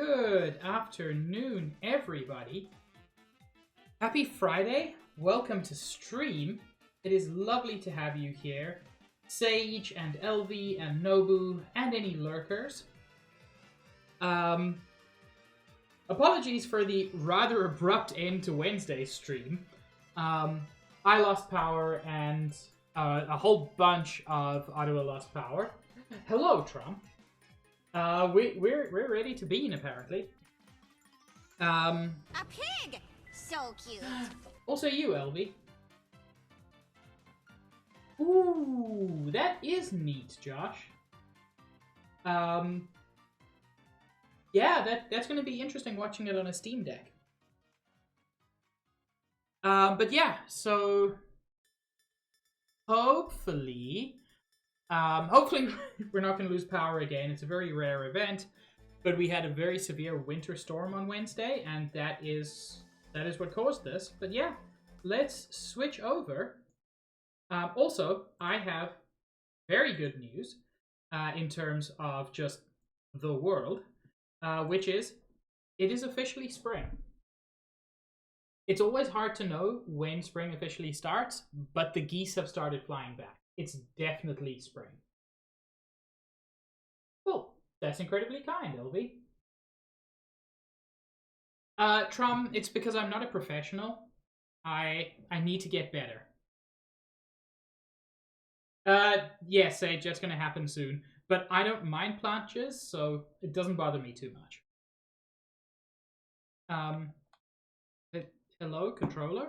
Good afternoon, everybody. Happy Friday. Welcome to stream. It is lovely to have you here. Sage and LV and Nobu and any lurkers. Apologies for the rather abrupt end to Wednesday's stream. I lost power and a whole bunch of Ottawa lost power. Hello, Trump. We're ready to bean, apparently. A pig! So cute. Also you, LV. Ooh, that is neat, Josh. Yeah, that's going to be interesting watching it on a Steam Deck. But yeah, so hopefully we're not going to lose power again. It's a very rare event, but we had a very severe winter storm on Wednesday, and that is what caused this. But yeah, let's switch over. Also, I have very good news in terms of just the world, which is it is officially spring. It's always hard to know when spring officially starts, but the geese have started flying back. It's definitely spring. Cool. That's incredibly kind, LV. Trum, it's because I'm not a professional. I need to get better. Yes, Sage, that's gonna happen soon. But I don't mind planches, so it doesn't bother me too much. Hello, controller?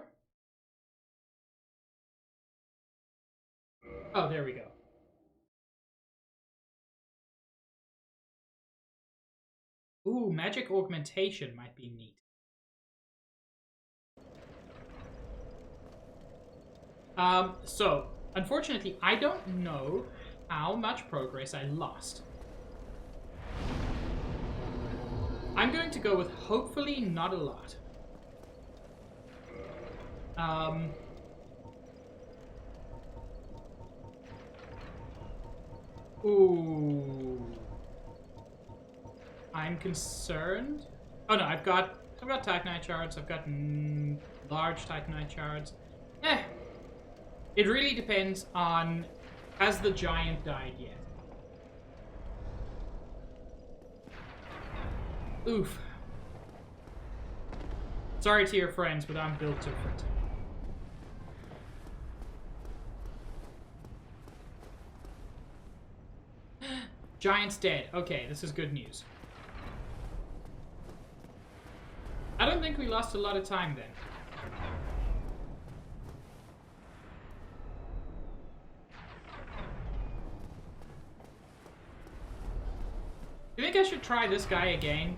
Oh, there we go. Ooh, magic augmentation might be neat. So, unfortunately, I don't know how much progress I lost. I'm going to go with hopefully not a lot. Ooh. I'm concerned. Oh no, I've got Titanite shards. I've got large Titanite shards. It really depends on, has the giant died yet? Oof. Sorry to your friends, but I'm built different. Giant's dead. Okay, this is good news. I don't think we lost a lot of time then. Do you think I should try this guy again?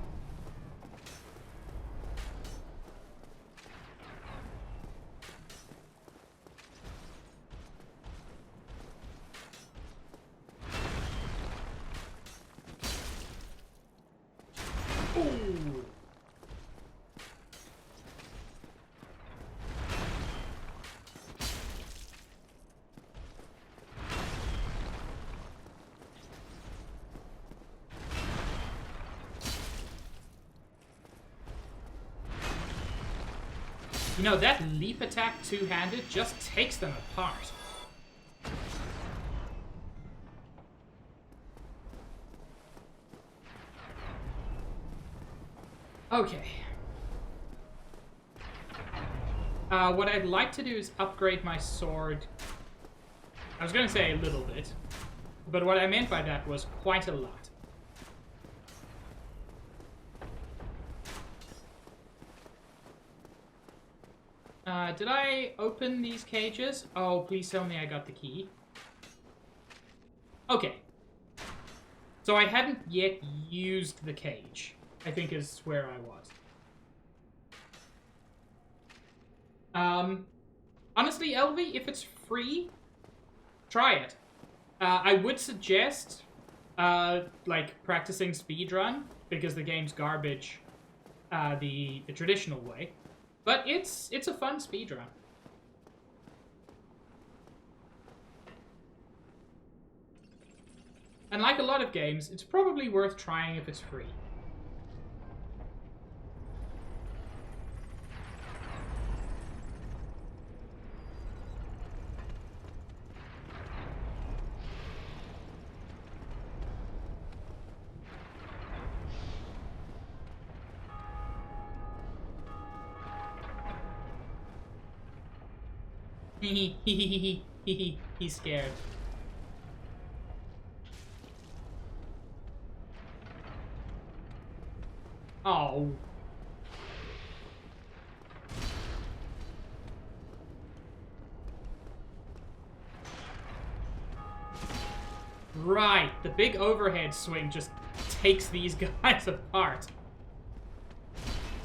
Ooh. You know, that leap attack two-handed just takes them apart. Okay. What I'd like to do is upgrade my sword. I was going to say a little bit, but what I meant by that was quite a lot. Did I open these cages? Oh, please tell me I got the key. Okay. So I hadn't yet used the cage, I think is where I was. Honestly, LV, if it's free, try it. I would suggest, like, practicing speedrun, because the game's garbage the traditional way. But it's a fun speedrun. And like a lot of games, it's probably worth trying if it's free. He's scared. Oh. Right, the big overhead swing just takes these guys apart.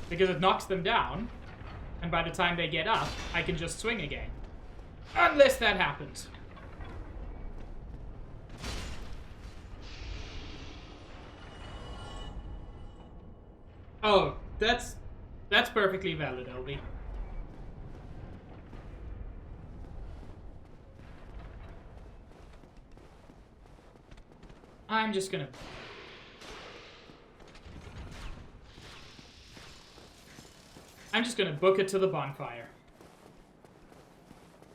Because it knocks them down, and by the time they get up, I can just swing again. Unless that happens. Oh, that's perfectly valid, LB. I'm just gonna... book it to the bonfire.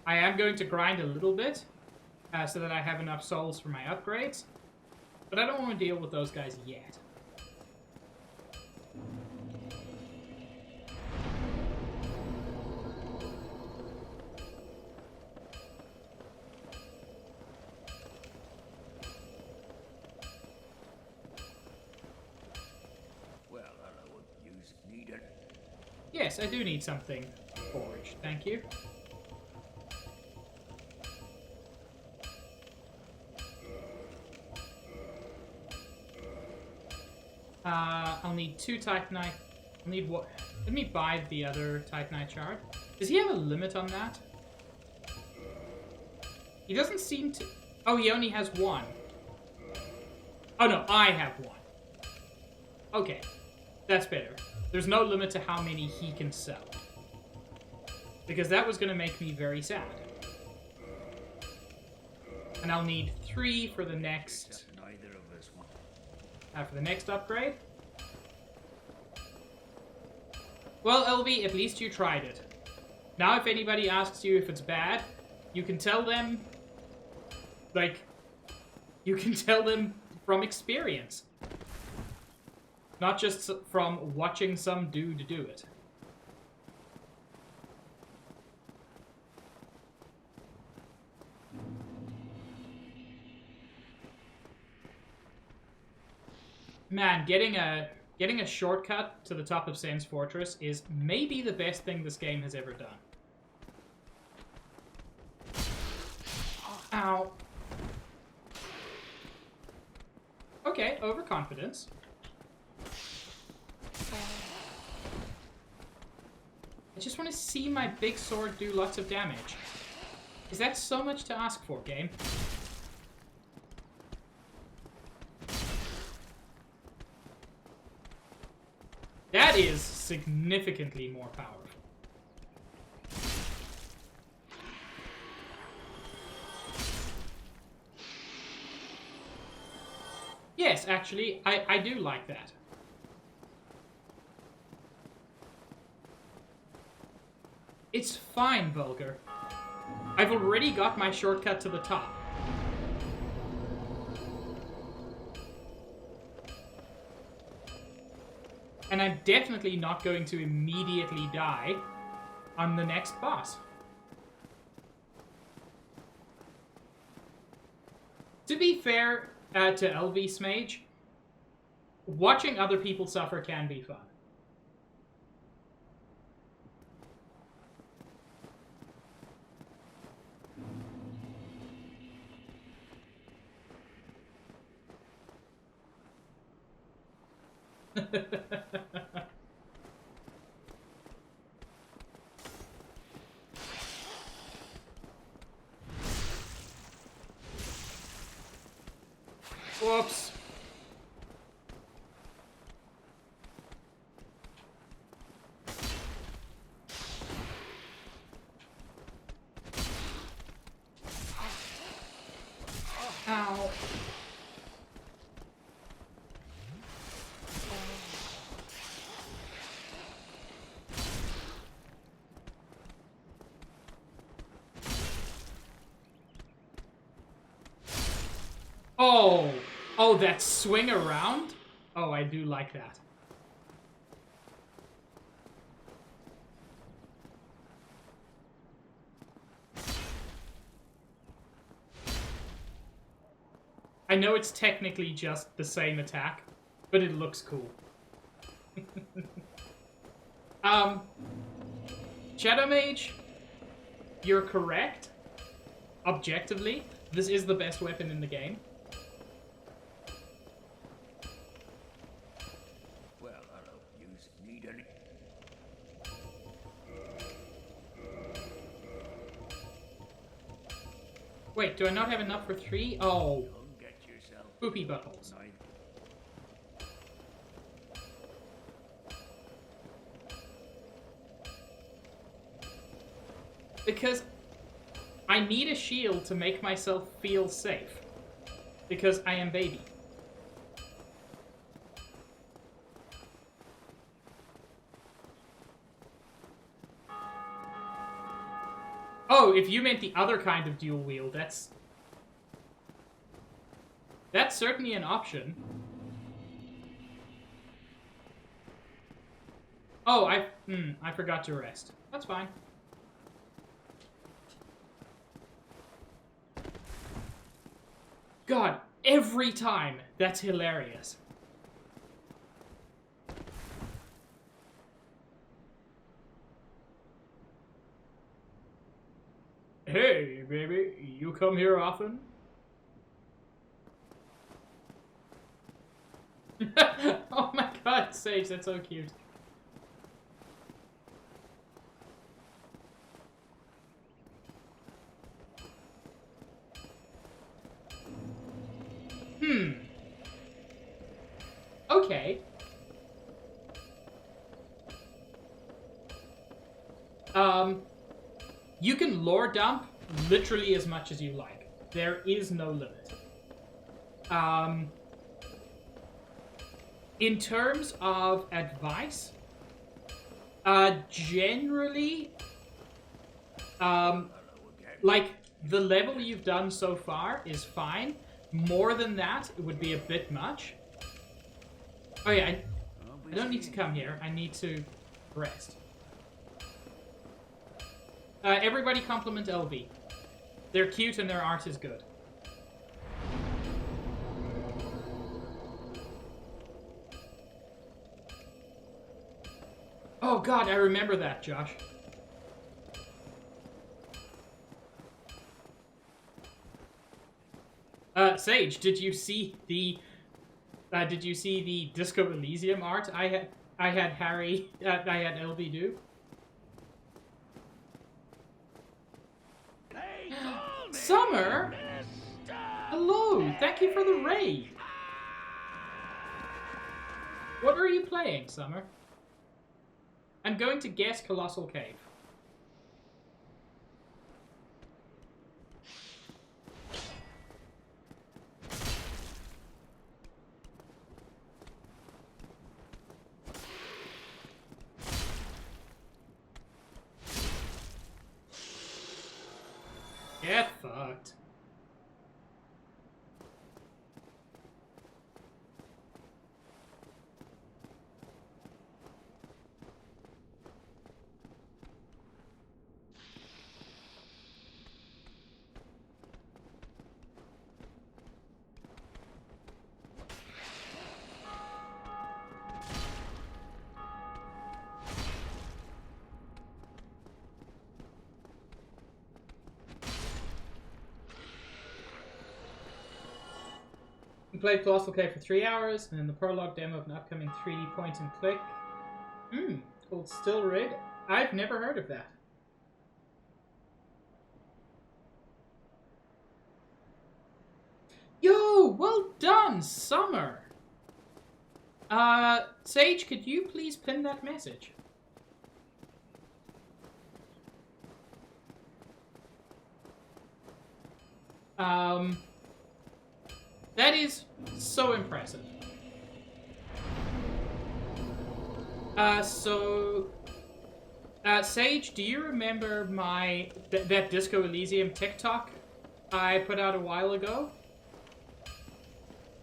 I am going to grind a little bit, so that I have enough souls for my upgrades. But I don't want to deal with those guys yet. Yes, I do need something forged. Thank you. I'll need 2 Titanite. I'll need what? Let me buy the other Titanite shard. Does he have a limit on that? He doesn't seem to... Oh, he only has 1. Oh no, I have 1. Okay, that's better. There's no limit to how many he can sell. Because that was going to make me very sad. And I'll need 3 for the next... for the next upgrade. Well, LB, at least you tried it. Now if anybody asks you if it's bad, you can tell them... Like... You can tell them from experience. Not just from watching some dude do it. Man, getting a shortcut to the top of Sen's Fortress is maybe the best thing this game has ever done. Ow. Okay, overconfidence. I just want to see my big sword do lots of damage. Is that so much to ask for, game? That is significantly more powerful. Yes, actually, I do like that. It's fine, Vulgar. I've already got my shortcut to the top. And I'm definitely not going to immediately die on the next boss. To be fair to LV Smage, watching other people suffer can be fun. Whoops. Ow. Oh. Oh, that swing around? Oh, I do like that. I know it's technically just the same attack, but it looks cool. Shadow Mage, you're correct. Objectively, this is the best weapon in the game. Well, I don't need any. Wait, do I not have enough for 3? Oh, Don't get yourself poopy buttholes. night. Because I need a shield to make myself feel safe. Because I am baby. Oh, if you meant the other kind of dual wield, that's certainly an option. Oh, I forgot to rest. That's fine. God, every time. That's hilarious. Hey, baby, you come here often? Oh my god, Sage, that's so cute. Okay. You can lore dump literally as much as you like. There is no limit. In terms of advice, generally, like, the level you've done so far is fine. More than that, it would be a bit much. Oh yeah, I don't need to come here. I need to rest. Everybody compliment LV. They're cute and their art is good. Oh god, I remember that, Josh. Sage, did you see the Disco Elysium art I had Harry I had LV do? Summer? Hello, thank you for the raid. What are you playing, Summer? I'm going to guess Colossal Cave. Get fucked. We played Colossal Cave for 3 hours, and then the prologue demo of an upcoming 3D point and click. Called Still Rig. I've never heard of that. Yo, well done, Summer! Sage, could you please pin that message? That is so impressive. Sage, do you remember that Disco Elysium TikTok I put out a while ago?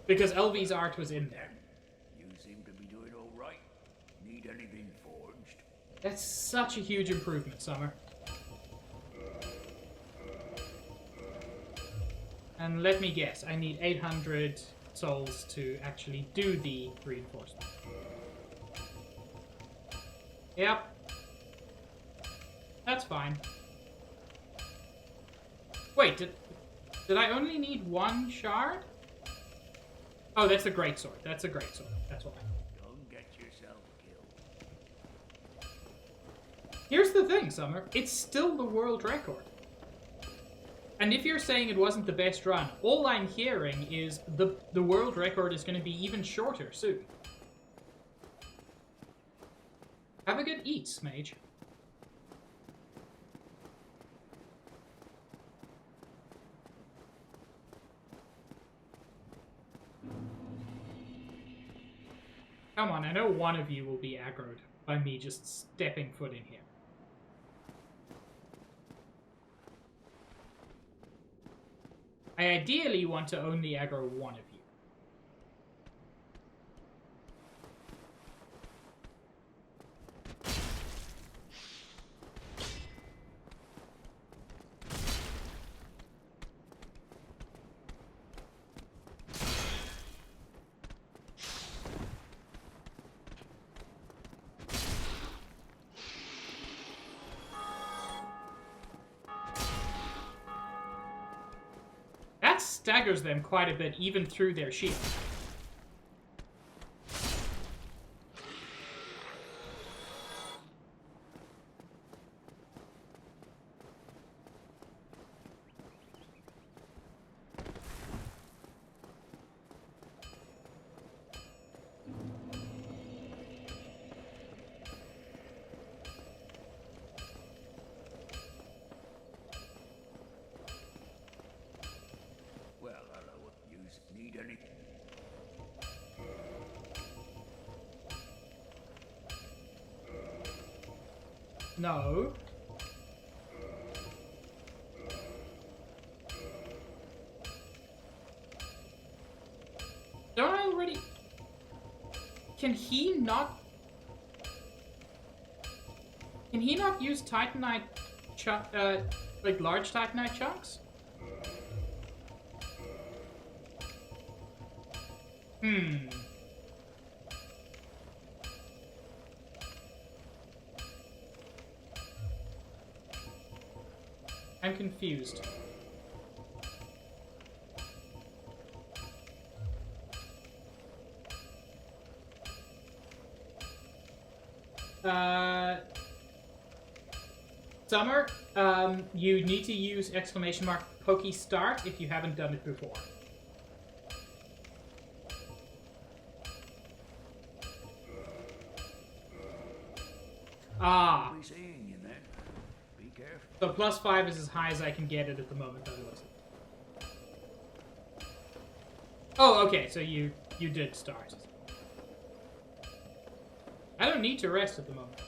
Because LV's art was in there. You seem to be doing all right. Need anything forged? That's such a huge improvement, Summer. And let me guess, I need 800 souls to actually do the reinforcement. Yep. That's fine. Wait, did I only need one shard? Oh, that's a great sword. That's a great sword. That's why. Don't get yourself killed. Here's the thing, Summer. It's still the world record. And if you're saying it wasn't the best run, all I'm hearing is the world record is going to be even shorter soon. Have a good eat, Smage. Come on, I know one of you will be aggroed by me just stepping foot in here. I ideally want to only aggro one of you. That staggers them quite a bit, even through their shield. Well, hello. You need anything? No. Don't I already... Can he not... Can he not use Titanite like large Titanite chunks? I'm confused. Summer, you need to use exclamation mark Poke Start if you haven't done it before. Ah. We're seeing you then. Be careful. So +5 is as high as I can get it at the moment, by the looks of it. Oh, okay, so you did start. I don't need to rest at the moment.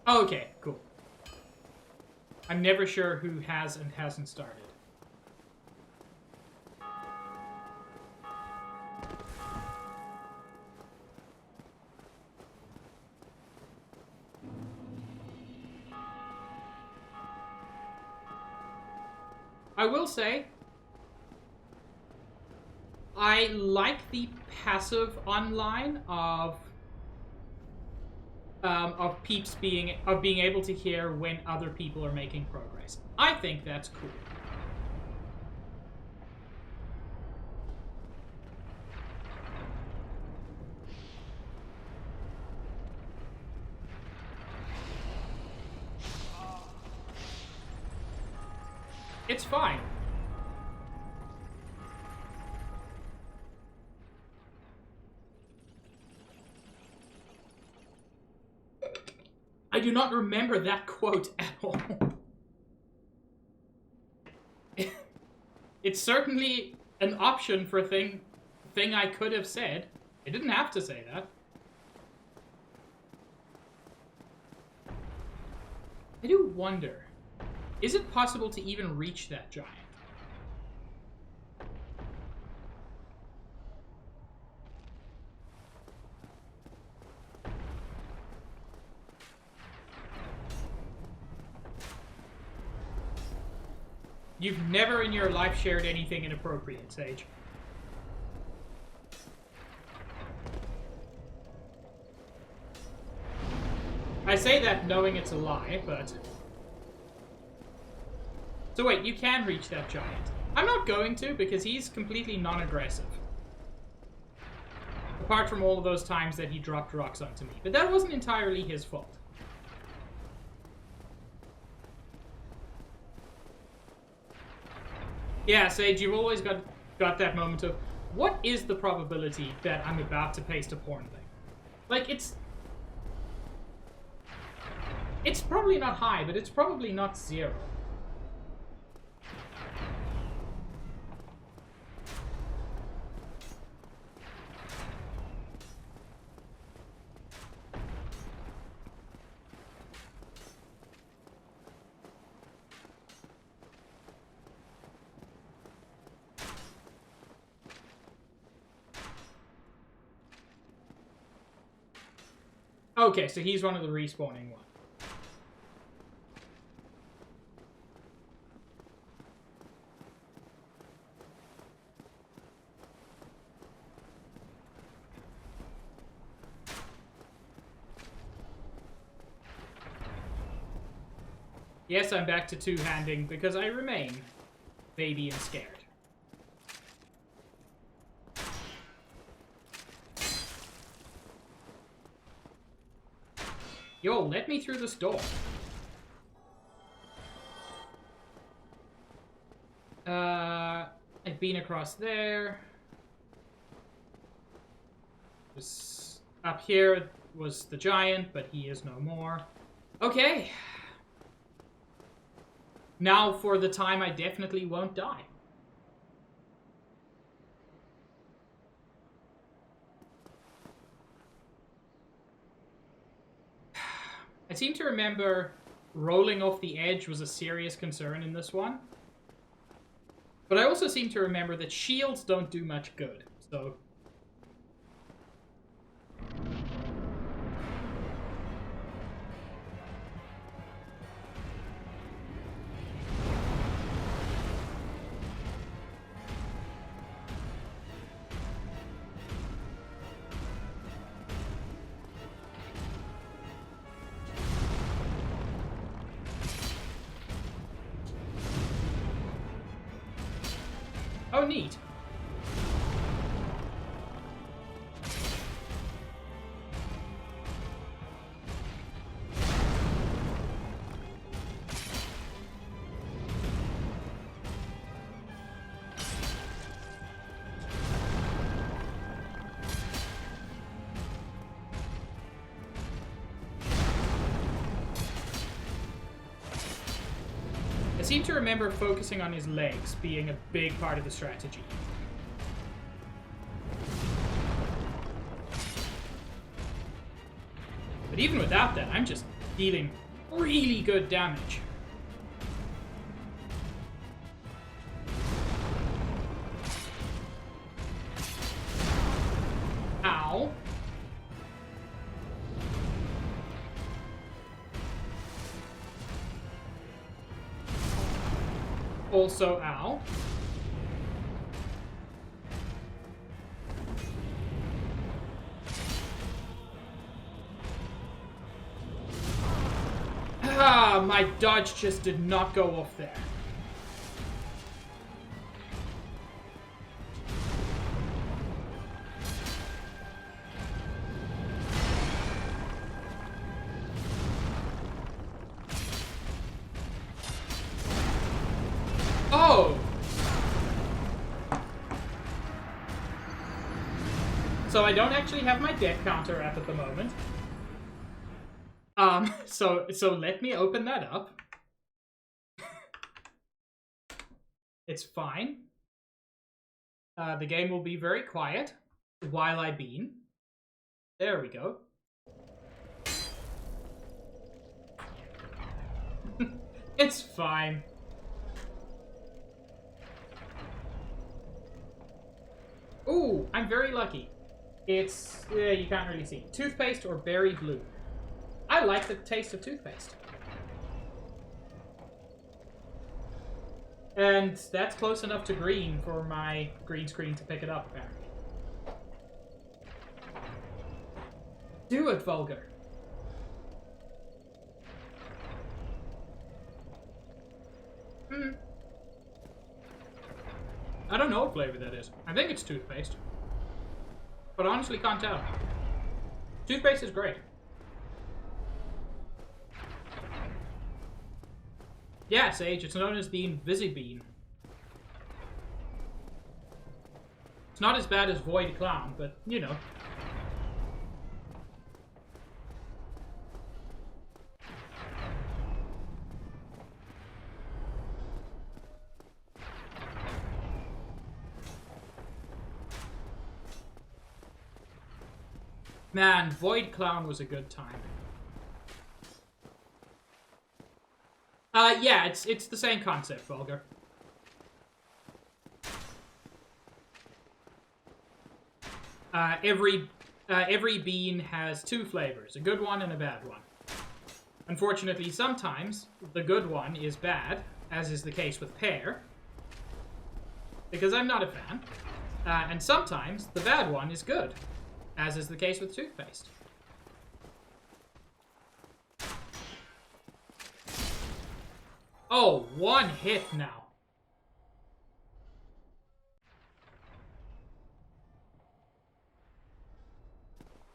Oh, okay, cool. I'm never sure who has and hasn't started. I will say, I like the passive online of peeps being able to hear when other people are making progress. I think that's cool. It's fine. I do not remember that quote at all. It's certainly an option for a thing I could have said. I didn't have to say that. I do wonder, is it possible to even reach that giant? You've never in your life shared anything inappropriate, Sage. I say that knowing it's a lie, but... So wait, you can reach that giant. I'm not going to, because he's completely non-aggressive. Apart from all of those times that he dropped rocks onto me. But that wasn't entirely his fault. Yeah, Sage, you've always got that moment of, what is the probability that I'm about to paste a porn thing? Like, it's probably not high, but it's probably not zero. Okay, so he's one of the respawning ones. Yes, I'm back to two-handing because I remain baby and scared. Yo, let me through this door. I've been across there. Up here was the giant, but he is no more. Okay. Now for the time I definitely won't die. I seem to remember rolling off the edge was a serious concern in this one. But I also seem to remember that shields don't do much good, so... Oh, neat. I seem to remember focusing on his legs being a big part of the strategy. But even without that, I'm just dealing really good damage. Ow. Also, ow. Ah, my dodge just did not go off there. Oh! So I don't actually have my death counter up at the moment. So let me open that up. It's fine. The game will be very quiet while I beam. There we go. It's fine. Ooh, I'm very lucky. It's, you can't really see. Toothpaste or berry blue. I like the taste of toothpaste. And that's close enough to green for my green screen to pick it up, apparently. Do it, Vulgar. I don't know what flavor that is. I think it's toothpaste. But honestly can't tell. Toothpaste is great. Yeah, Sage, it's known as the Invisibean. It's not as bad as Void Clown, but, you know. Man, Void Clown was a good time. Yeah, it's the same concept, Vulgar. Every bean has two flavors, a good one and a bad one. Unfortunately, sometimes the good one is bad, as is the case with pear, because I'm not a fan. And sometimes the bad one is good, as is the case with toothpaste. Oh, one hit now.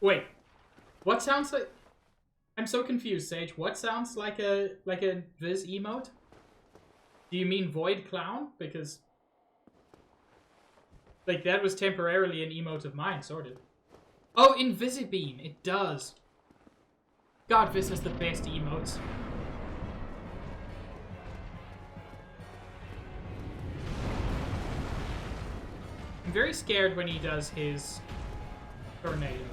Wait, what sounds like... I'm so confused, Sage. What sounds like a Viz emote? Do you mean Void Clown? Because... like, that was temporarily an emote of mine, sort of. Oh, Invisibean. It does. God, Viz has the best emotes. I'm very scared when he does his tornado.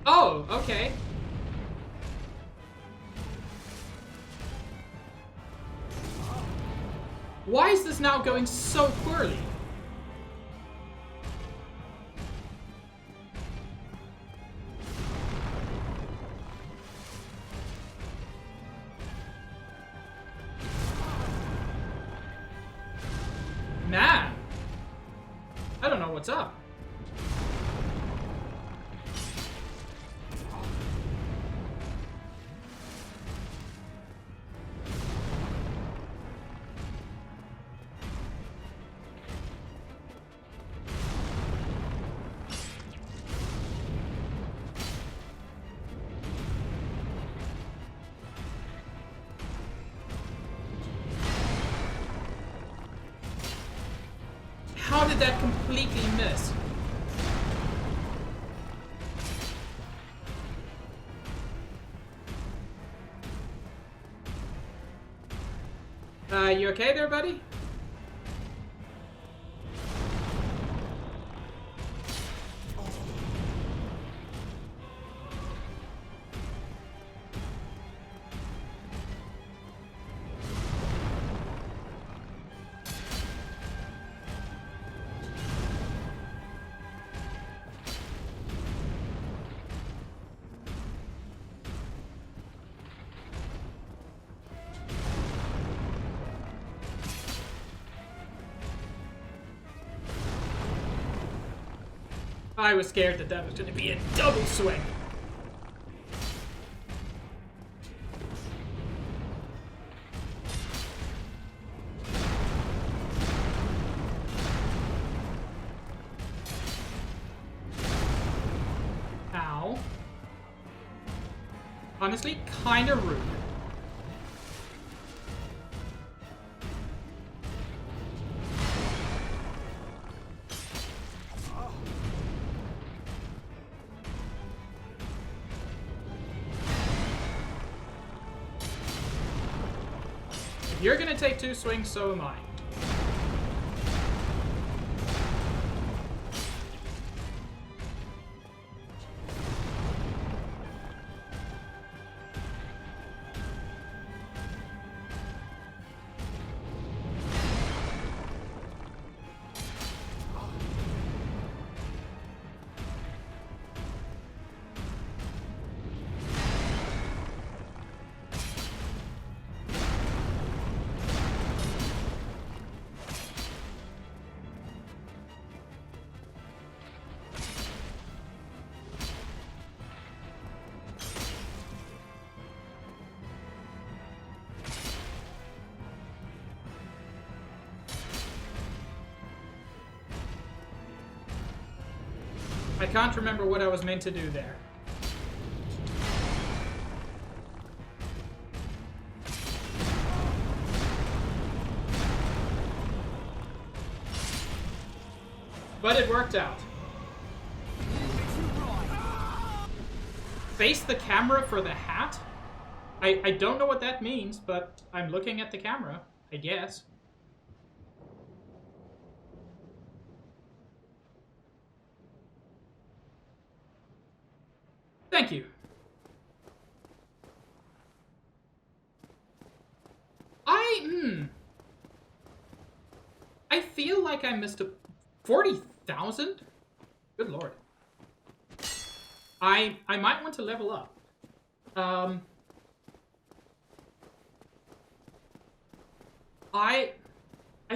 Oh, okay. Why is this now going so poorly? Man, I don't know what's up. How did that completely miss? You okay there, buddy? I was scared that that was going to be a double swing. Ow. Honestly, kind of rude. You're gonna take two swings, so am I. I can't remember what I was meant to do there. But it worked out. Face the camera for the hat? I don't know what that means, but I'm looking at the camera, I guess. Thank you. I feel like I missed a 40,000? Good lord. I might want to level up. I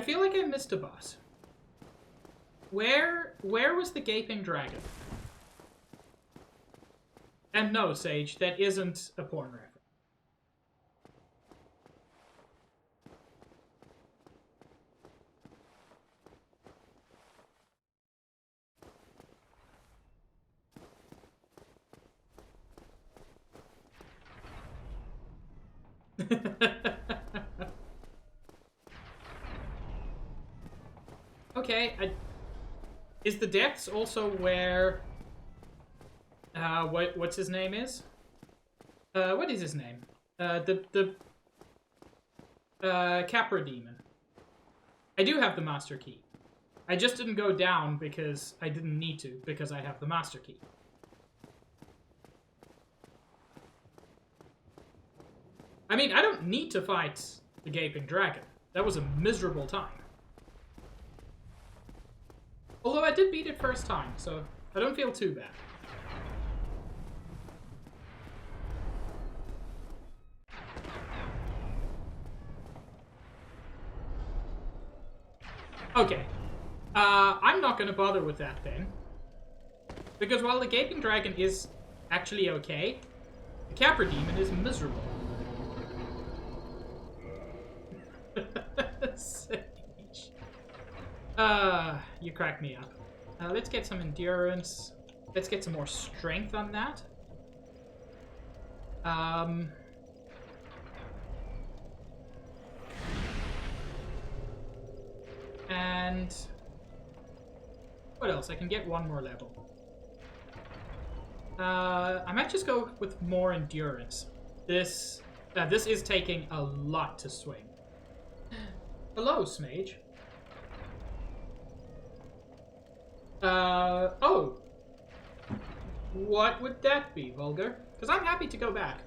feel like I missed a boss. Where was the gaping dragon? And no, Sage, that isn't a porn reference. Okay, is the depths also where what's his name is? What is his name? The Capra demon. I do have the master key. I just didn't go down because I didn't need to, because I have the master key. I mean, I don't need to fight the gaping dragon. That was a miserable time. Although I did beat it first time, so I don't feel too bad. Okay. I'm not gonna bother with that then. Because while the gaping dragon is actually okay, the Capra demon is miserable. Sage. You crack me up. Let's get some endurance. Let's get some more strength on that. And what else? I can get one more level. I might just go with more endurance. This is taking a lot to swing. Hello, Smage. Oh. What would that be, Vulgar? Because I'm happy to go back.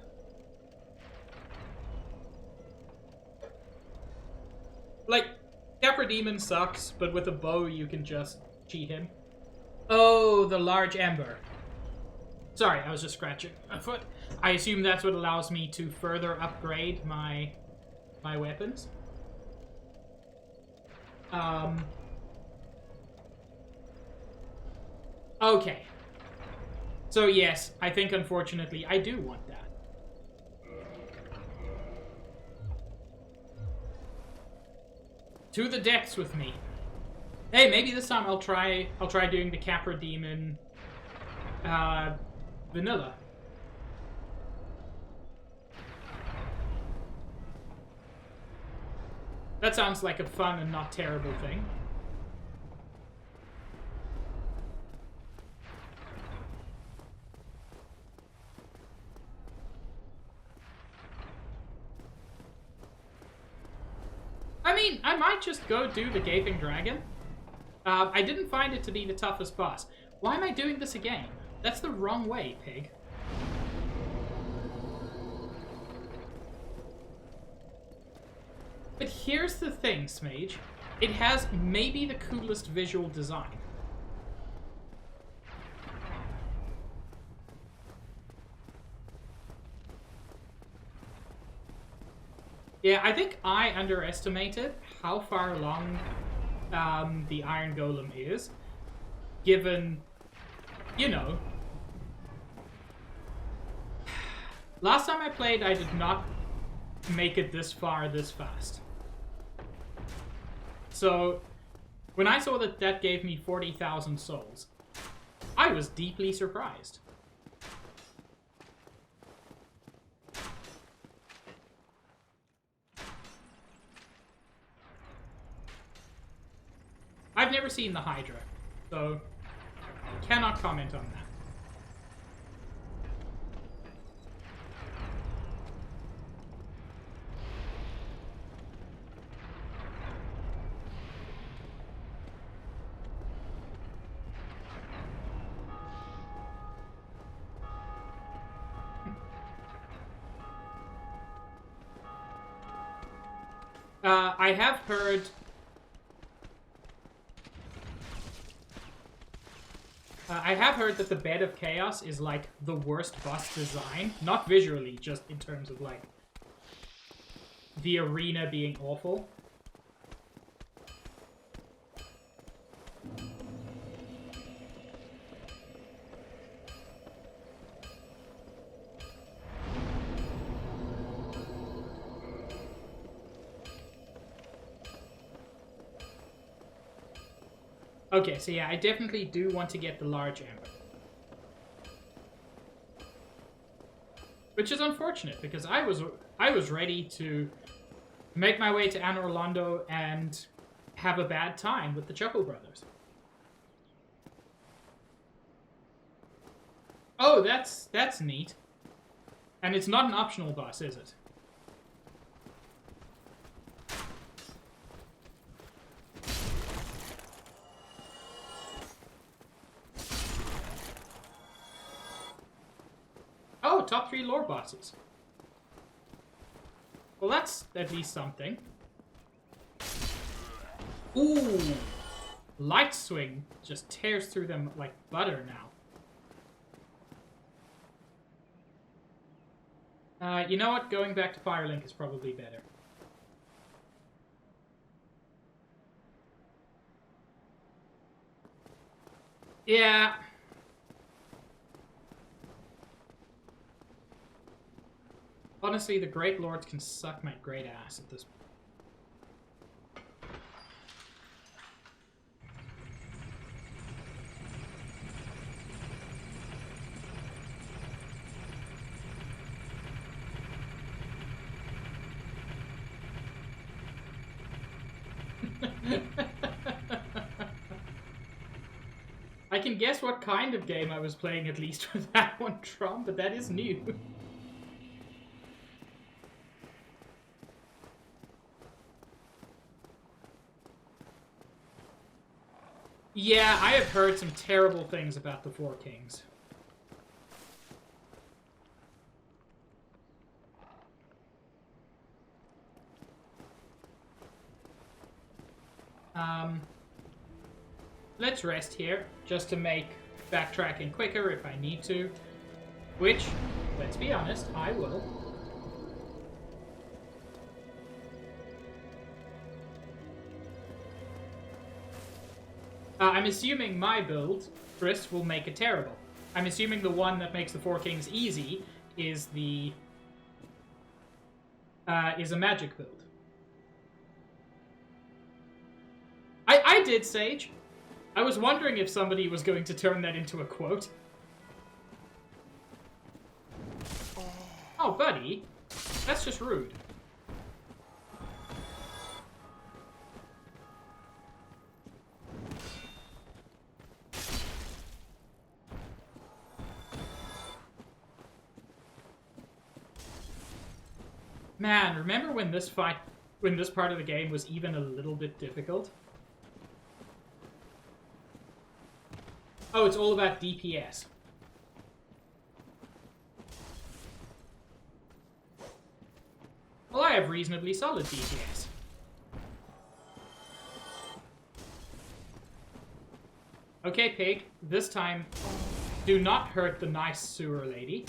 Like, Capra Demon sucks, but with a bow you can just cheat him. Oh, the large ember. Sorry, I was just scratching a foot. I assume that's what allows me to further upgrade my weapons. Okay. So yes, I think unfortunately I do want that. To the depths with me. Hey, maybe this time I'll try doing the Capra Demon vanilla. That sounds like a fun and not terrible thing. I mean, I might just go do the Gaping Dragon. I didn't find it to be the toughest boss. Why am I doing this again? That's the wrong way, pig. But here's the thing, Smage. It has maybe the coolest visual design. Yeah, I think I underestimated how far along the Iron Golem is, given, you know... Last time I played, I did not make it this far this fast. So, when I saw that that gave me 40,000 souls, I was deeply surprised. I've never seen the Hydra, so cannot comment on that. I have heard... I have heard that the Bed of Chaos is, like, the worst boss design. Not visually, just in terms of, like, the arena being awful. Okay, so yeah, I definitely do want to get the large ember. Which is unfortunate, because I was ready to make my way to Anor Londo and have a bad time with the Chuckle Brothers. Oh, that's neat. And it's not an optional boss, is it? Oh, top 3 lore bosses. Well, that's at least something. Ooh! Light Swing just tears through them like butter now. You know what? Going back to Firelink is probably better. Yeah. Honestly, the Great Lords can suck my great ass at this point. I can guess what kind of game I was playing at least with that one, Trom, but that is new. Yeah, I have heard some terrible things about the Four Kings. Let's rest here, just to make backtracking quicker if I need to. Which, let's be honest, I will. I'm assuming my build, Chris, will make it terrible. I'm assuming the one that makes the Four Kings easy is the... is a magic build. I did, Sage. I was wondering if somebody was going to turn that into a quote. Oh, buddy. That's just rude. Man, remember when this part of the game was even a little bit difficult? Oh, it's all about DPS. Well, I have reasonably solid DPS. Okay, Pig. This time, do not hurt the nice sewer lady.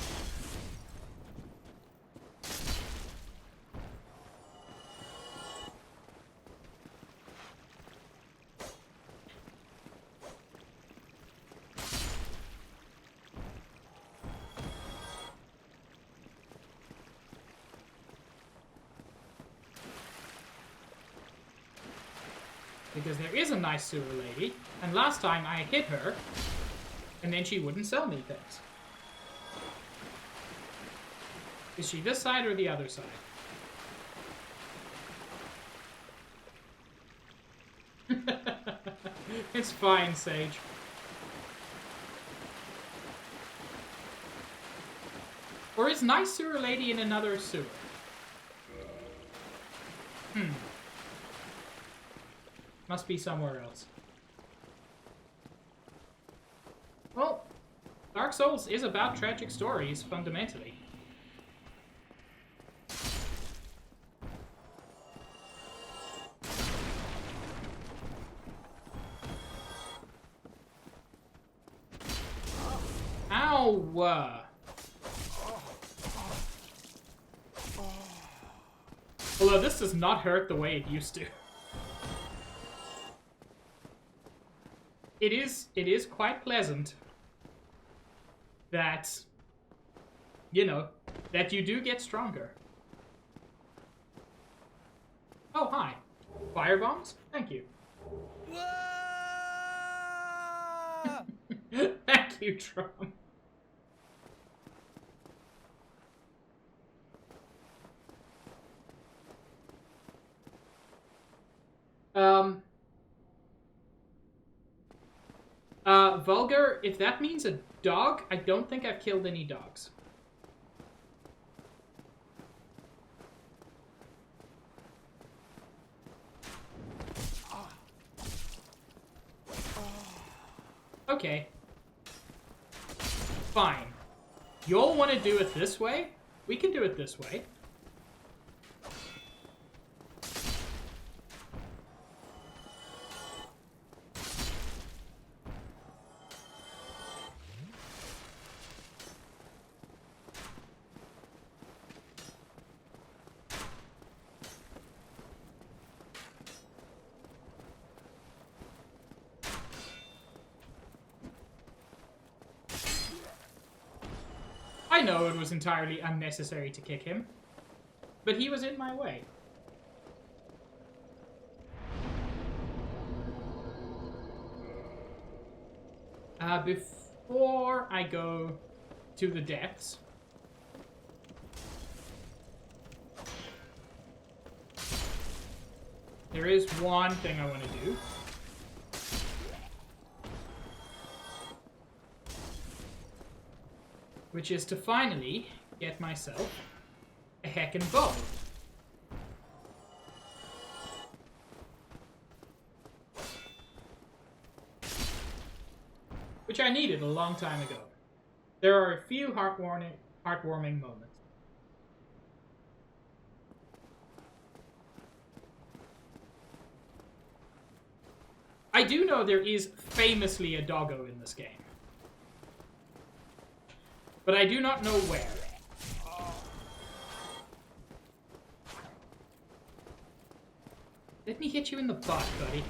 Because there is a nice sewer lady, and last time I hit her, And then she wouldn't sell me things. Is she this side or the other side? It's fine, Sage. Or is nice sewer lady in another sewer? Must be somewhere else. Well, Dark Souls is about tragic stories, fundamentally. Ow! Although this does not hurt the way it used to. It is quite pleasant that, you know, that you do get stronger. Oh, hi. Fire bombs? Thank you. Thank you, Trump. Vulgar, if that means a dog, I don't think I've killed any dogs. Okay. Fine. You'll want to do it this way? We can do it this way. I know it was entirely unnecessary to kick him, but he was in my way. Before I go to the depths, there is one thing I want to do. Which is to finally get myself a heckin' bow. Which I needed a long time ago. There are a few heartwarming moments. I do know there is famously a doggo in this game. But I do not know where. Let me hit you in the butt, buddy.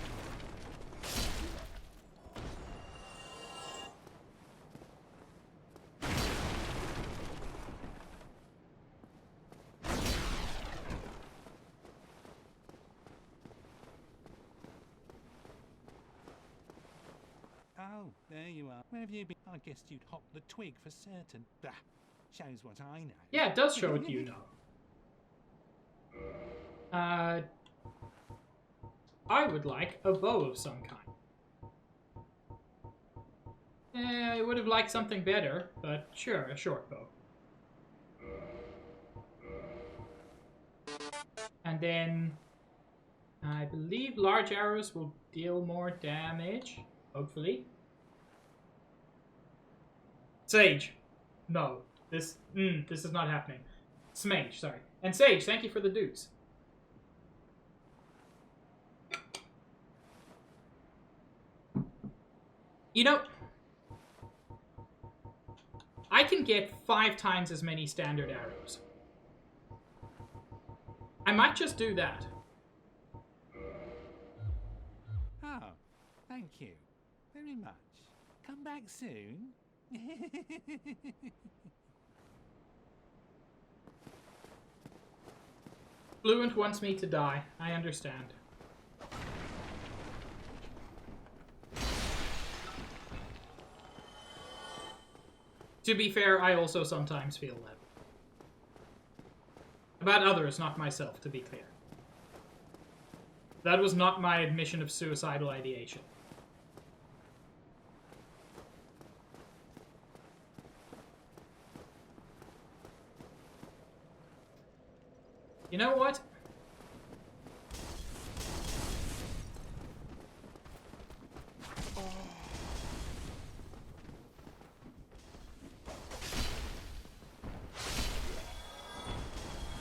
Oh, there you are. Where have you been? I guessed you'd hop the twig for certain. Bah, shows what I know. Yeah, it does show what you know. I would like a bow of some kind. I would have liked something better, but sure, a short bow. And then, I believe large arrows will deal more damage, hopefully. Sage. No. This is not happening. Smage, sorry. And Sage, thank you for the dues. You know, I can get 5 times as many standard arrows. I might just do that. Oh, thank you very much. Come back soon. Fluent wants me to die. I understand. To be fair, I also sometimes feel that. About others, not myself, to be clear. That was not my admission of suicidal ideation. You know what?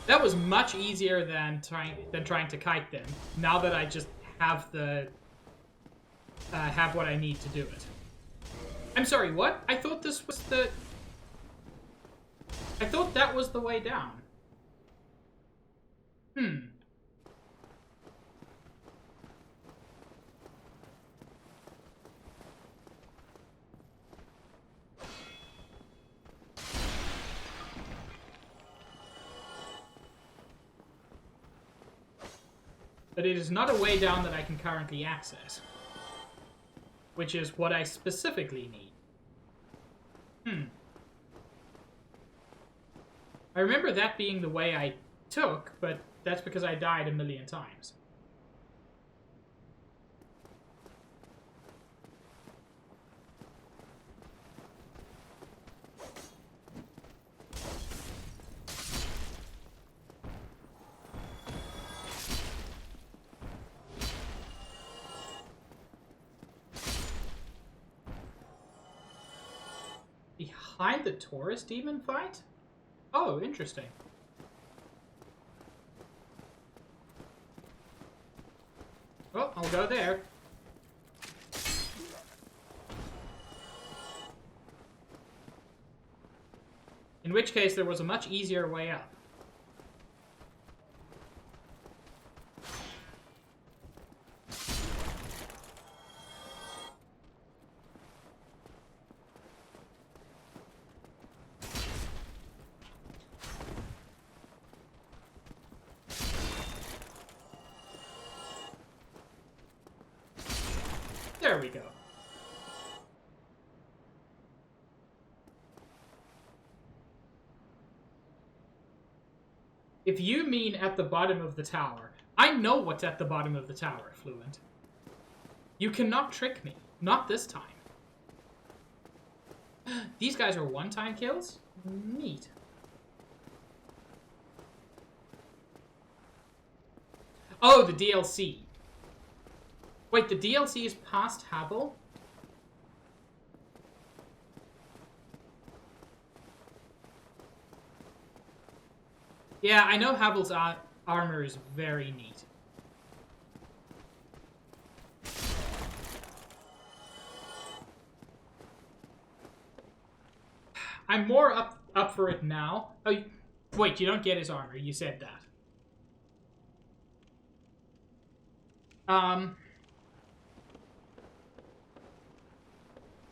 That was much easier than trying to kite them. Now that I just have the have what I need to do it. I'm sorry, what? I thought this was the... I thought that was the way down. But it is not a way down that I can currently access. Which is what I specifically need. I remember that being the way I took, but that's because I died a million times. Behind the Taurus demon fight? Oh, interesting. Well, I'll go there. In which case, there was a much easier way up. There we go. If you mean at the bottom of the tower, I know what's at the bottom of the tower, Fluent. You cannot trick me. Not this time. These guys are one-time kills? Neat. Oh, the DLC. Wait, the DLC is past Havel? Yeah, I know Havel's armor is very neat. I'm more up for it now. Oh, wait, you don't get his armor. You said that.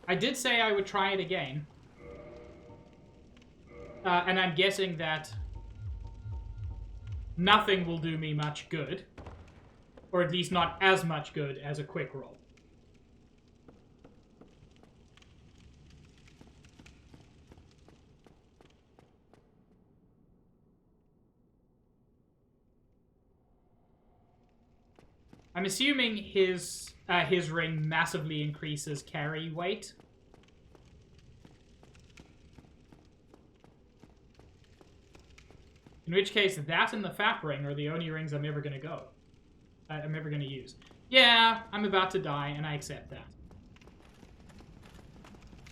I did say I would try it again. And I'm guessing that nothing will do me much good. Or at least not as much good as a quick roll. I'm assuming his ring massively increases carry weight. In which case, that and the Fap ring are the only rings I'm ever gonna use. Yeah, I'm about to die, and I accept that.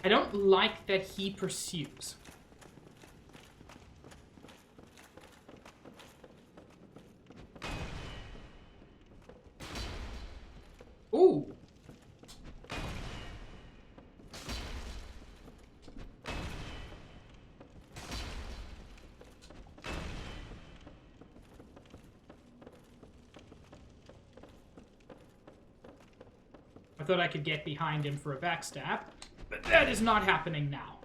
I don't like that he pursues. Ooh. I thought I could get behind him for a backstab, but that is not happening now.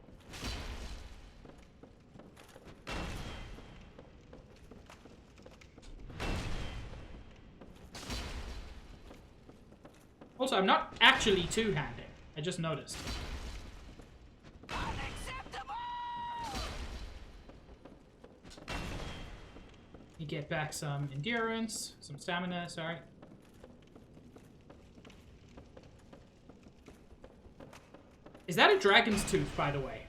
Also, I'm not actually two-handed. I just noticed. Unacceptable! get back some endurance, some stamina, sorry. Is that a dragon's tooth, by the way?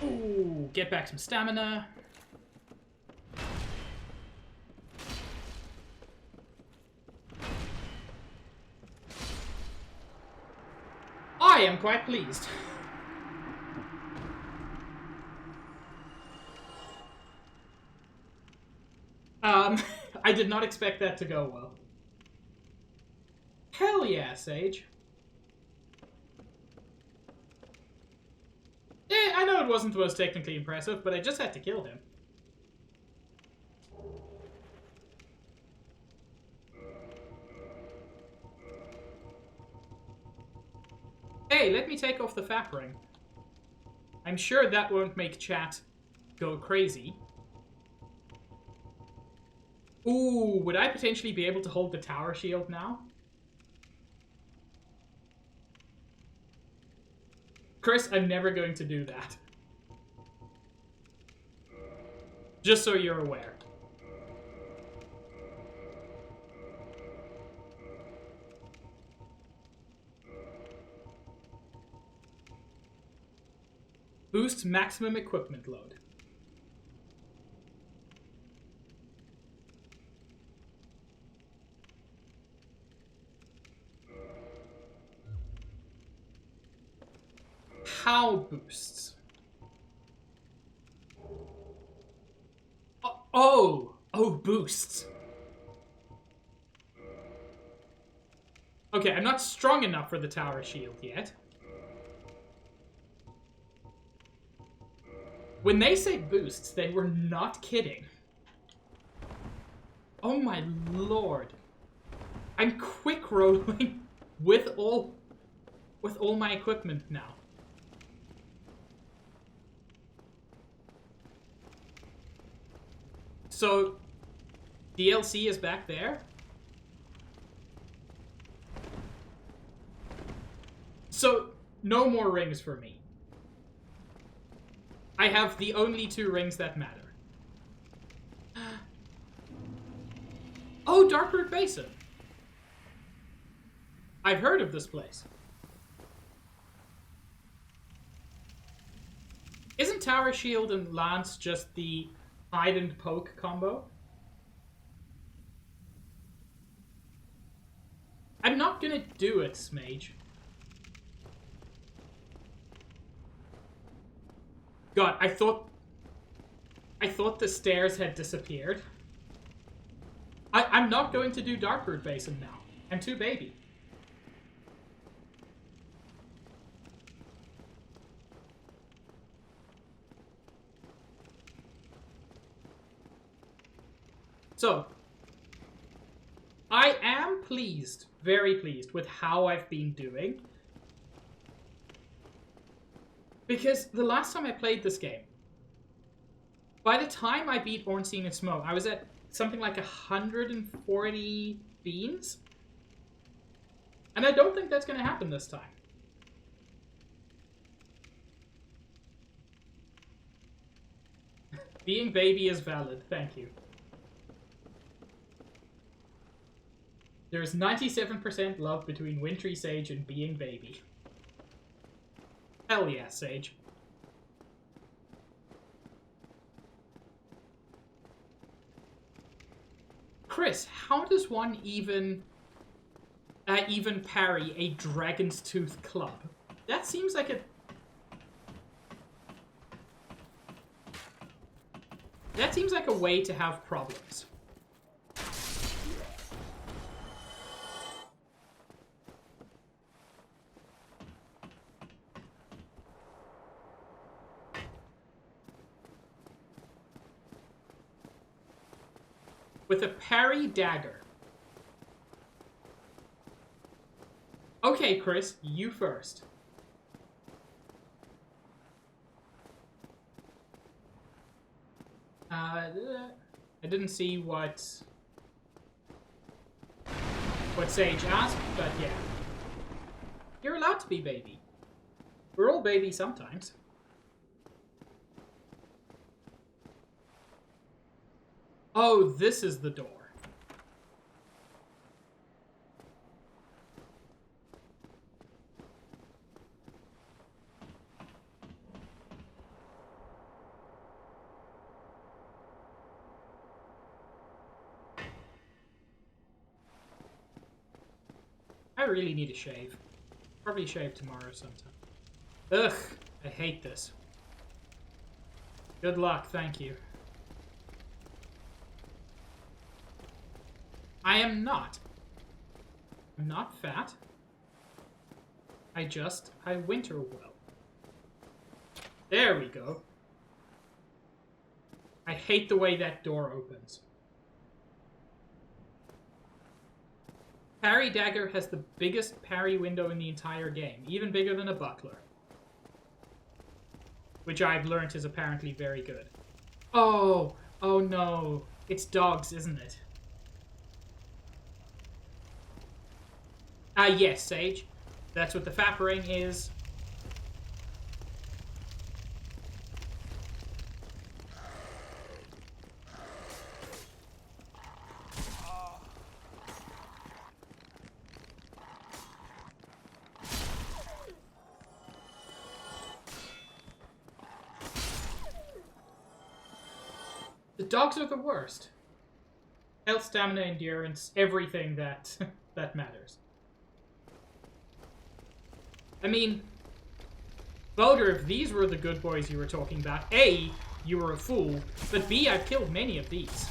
Ooh, get back some stamina. I am quite pleased. I did not expect that to go well. Hell yeah, Sage. I know it wasn't the most technically impressive, but I just had to kill him. Hey, let me take off the fap ring. I'm sure that won't make chat go crazy. Ooh, would I potentially be able to hold the tower shield now? Chris, I'm never going to do that. Just so you're aware. Boosts maximum equipment load. How boosts? Oh, boosts. Okay, I'm not strong enough for the tower shield yet. When they say boosts, they were not kidding. Oh my lord. I'm quick rolling with all my equipment now. So, DLC is back there. So, no more rings for me. I have the only 2 rings that matter. Oh, Darkroot Basin. I've heard of this place. Isn't Tower Shield and Lance just the hide and poke combo? I'm not gonna do it, Smage. God, I thought the stairs had disappeared. I'm not going to do Darkroot Basin now. I'm too baby. So, I am pleased, very pleased, with how I've been doing. Because the last time I played this game, by the time I beat Ornstein and Smoke, I was at something like 140 beans. And I don't think that's going to happen this time. Being baby is valid, thank you. There's 97% love between Wintry Sage and being baby. Hell yeah, Sage. Chris, how does one even parry a Dragon's Tooth club? That seems like a... That seems like a way to have problems. With a parry dagger. Okay, Chris, you first. I didn't see what... what Sage asked, but yeah. You're allowed to be baby. We're all baby sometimes. Oh, this is the door. I really need a shave. Probably shave tomorrow sometime. Ugh, I hate this. Good luck, thank you. I am not. I'm not fat. I winter well. There we go. I hate the way that door opens. Parry Dagger has the biggest parry window in the entire game, even bigger than a buckler. Which I've learnt is apparently very good. Oh, oh no. It's dogs, isn't it? Ah, yes, Sage. That's what the fappering is. The dogs are the worst. Health, stamina, endurance, everything that that matters. I mean, Vulgar, if these were the good boys you were talking about, A, you were a fool, but B, I've killed many of these.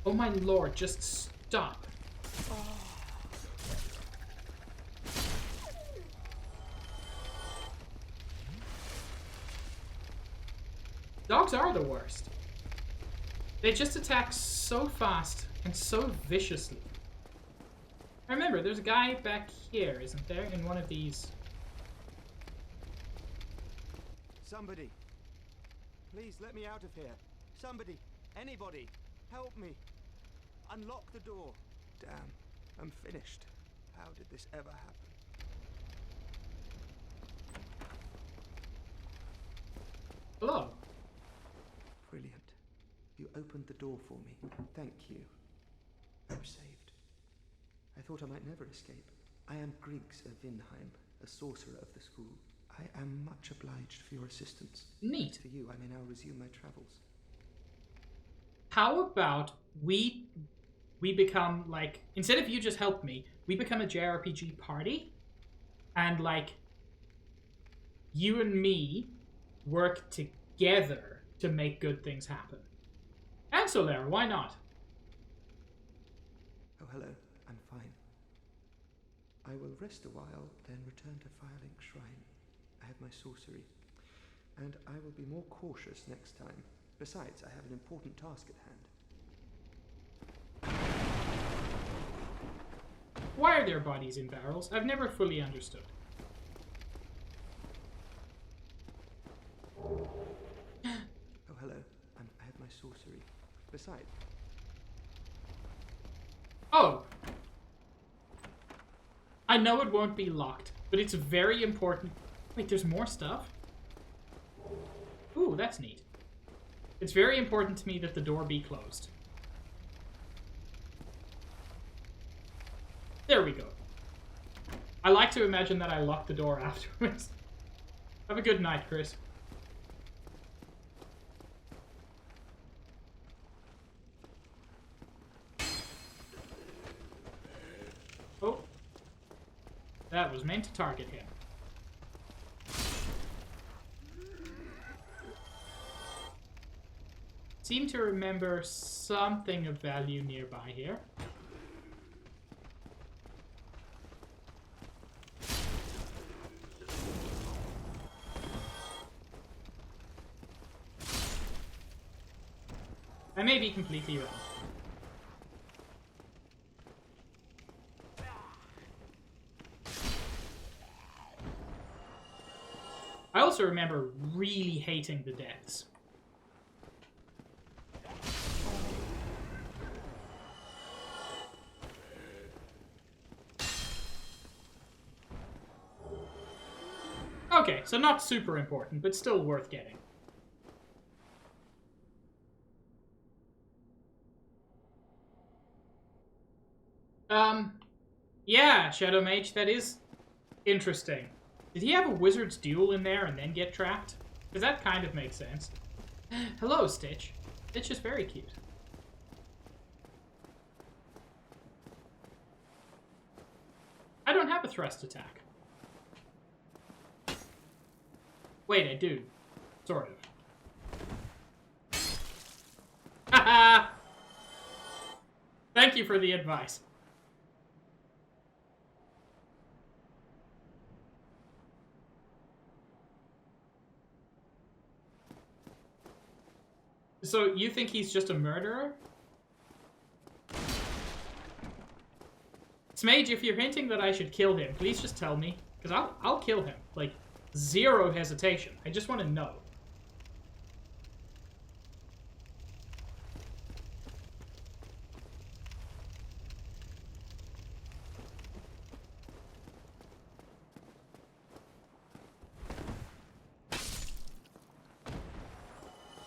Oh my lord, just stop. Dogs are the worst. They just attack so fast and so viciously. Remember, there's a guy back here, isn't there? In one of these. Somebody. Please let me out of here. Somebody. Anybody. Help me. Unlock the door. Damn. I'm finished. How did this ever happen? Hello. Brilliant. You opened the door for me. Thank you. I'm saved. I thought I might never escape. I am Griggs of Vinheim, a sorcerer of the school. I am much obliged for your assistance. Neat. For you, I may now resume my travels. How about we become, like, instead of you just help me, we become a JRPG party, and, like, you and me work together to make good things happen. And Solera, why not? Oh, hello. I'm fine. I will rest a while, then return to Firelink Shrine. I have my sorcery. And I will be more cautious next time. Besides, I have an important task at hand. Why are there bodies in barrels? I've never fully understood. Oh, hello. I have my sorcery. Besides... Oh! I know it won't be locked, but it's very important. Wait, there's more stuff? Ooh, that's neat. It's very important to me that the door be closed. There we go. I like to imagine that I lock the door afterwards. Have a good night, Chris. Oh. That was meant to target him. Seem to remember something of value nearby here. I may be completely wrong. I also remember really hating the deaths. Okay, so not super important, but still worth getting. Yeah, Shadow Mage, that is interesting. Did he have a wizard's duel in there and then get trapped? Because that kind of makes sense. Hello, Stitch. Stitch is very cute. I don't have a thrust attack. Wait, I do. Sort of. Haha! Thank you for the advice. So, you think he's just a murderer? Smage, if you're hinting that I should kill him, please just tell me. Because I'll kill him. Like, zero hesitation. I just want to know.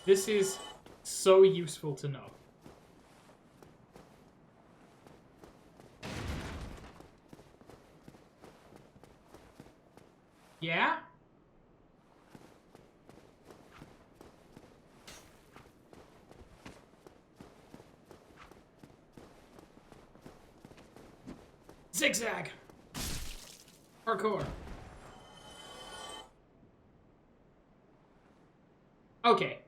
This is so useful to know. Yeah? Zigzag! Parkour. Okay.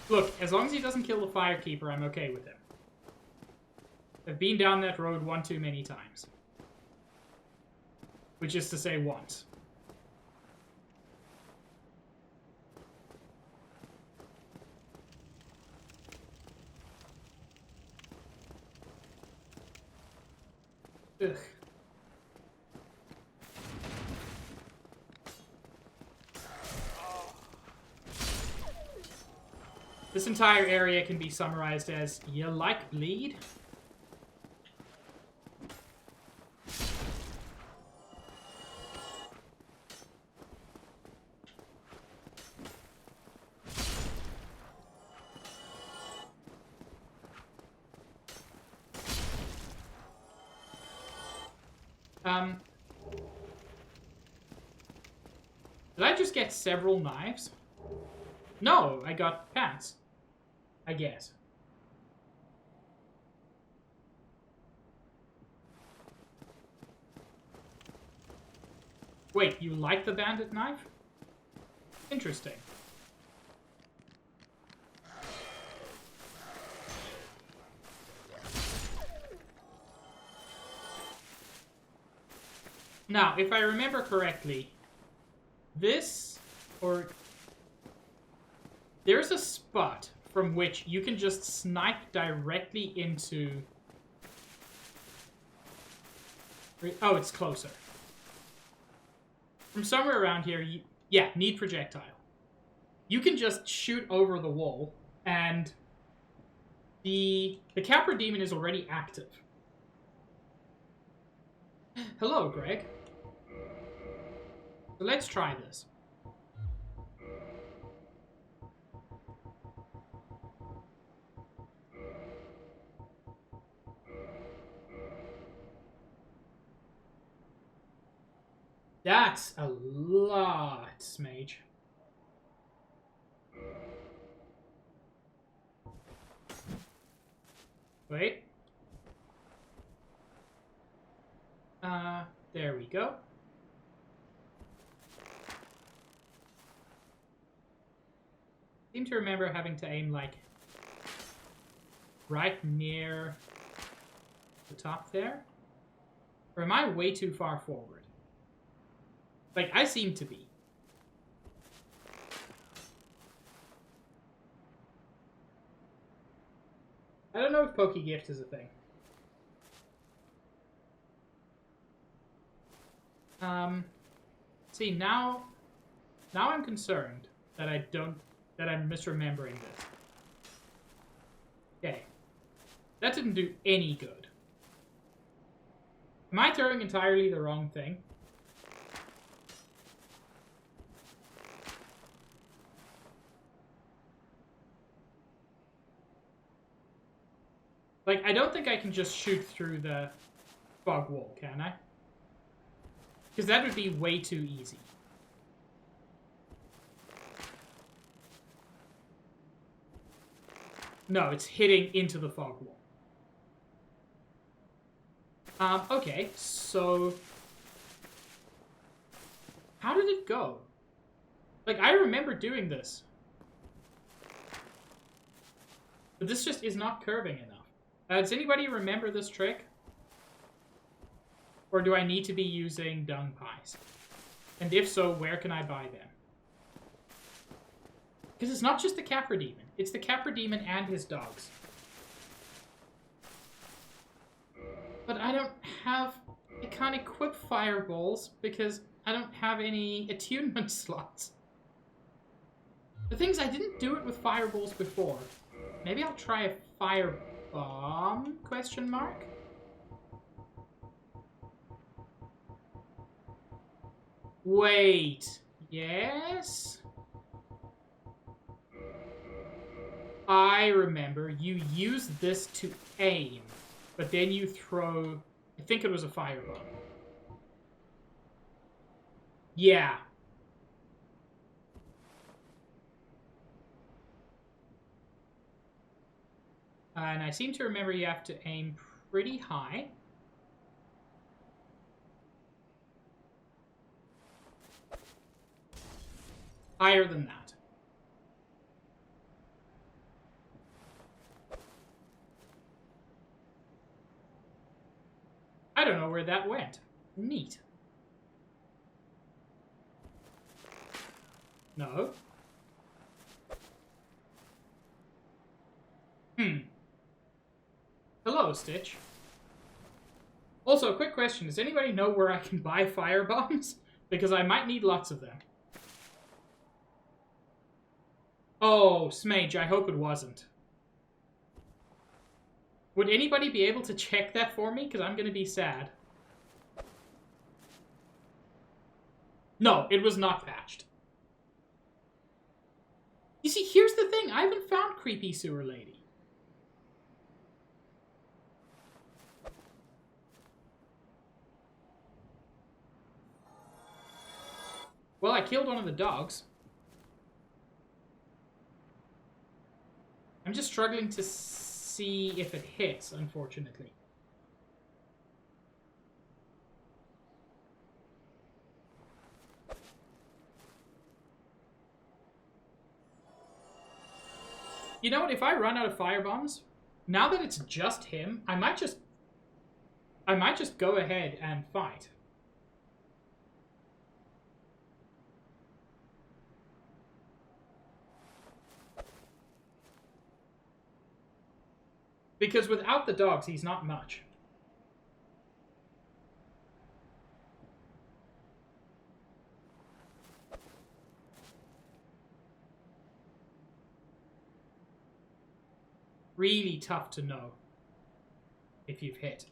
Look, as long as he doesn't kill the Firekeeper, I'm okay with him. I've been down that road one too many times. Which is to say, once. Ugh. This entire area can be summarized as, you like bleed? Did I just get several knives? No, I got pants. I guess. Wait, you like the bandit knife? Interesting. Now, if I remember correctly, this, or there's a spot from which you can just snipe directly into... Oh, it's closer. From somewhere around here, yeah, need projectile. You can just shoot over the wall, and the Capra Demon is already active. Hello, Greg. So let's try this. That's a lot, Smage. Wait. There we go. Seem to remember having to aim, like, right near the top there. Or am I way too far forward? Like, I seem to be. I don't know if Pokegift is a thing. See, now I'm concerned that I'm misremembering this. Okay. That didn't do any good. Am I throwing entirely the wrong thing? Like, I don't think I can just shoot through the fog wall, can I? Because that would be way too easy. No, it's hitting into the fog wall. Okay, so... How did it go? Like, I remember doing this. But this just is not curving enough. Does anybody remember this trick? Or do I need to be using dung pies? And if so, where can I buy them? Because it's not just the Capra Demon. It's the Capra Demon and his dogs. But I don't have... I can't equip fireballs because I don't have any attunement slots. The thing is, I didn't do it with fireballs before. Maybe I'll try a fire bomb? Question mark? Wait. Yes? I remember you use this to aim, but then you throw... I think it was a firebomb. Yeah. And I seem to remember you have to aim pretty high. Higher than that. I don't know where that went. Neat. No. Hello, Stitch. Also, a quick question. Does anybody know where I can buy fire bombs? Because I might need lots of them. Oh, Smage, I hope it wasn't. Would anybody be able to check that for me? Because I'm going to be sad. No, it was not patched. You see, here's the thing. I haven't found Creepy Sewer Lady. Well, I killed one of the dogs. I'm just struggling to see if it hits, unfortunately. You know what? If I run out of firebombs, now that it's just him, I might just go ahead and fight. Because without the dogs, he's not much. Really tough to know if you've hit.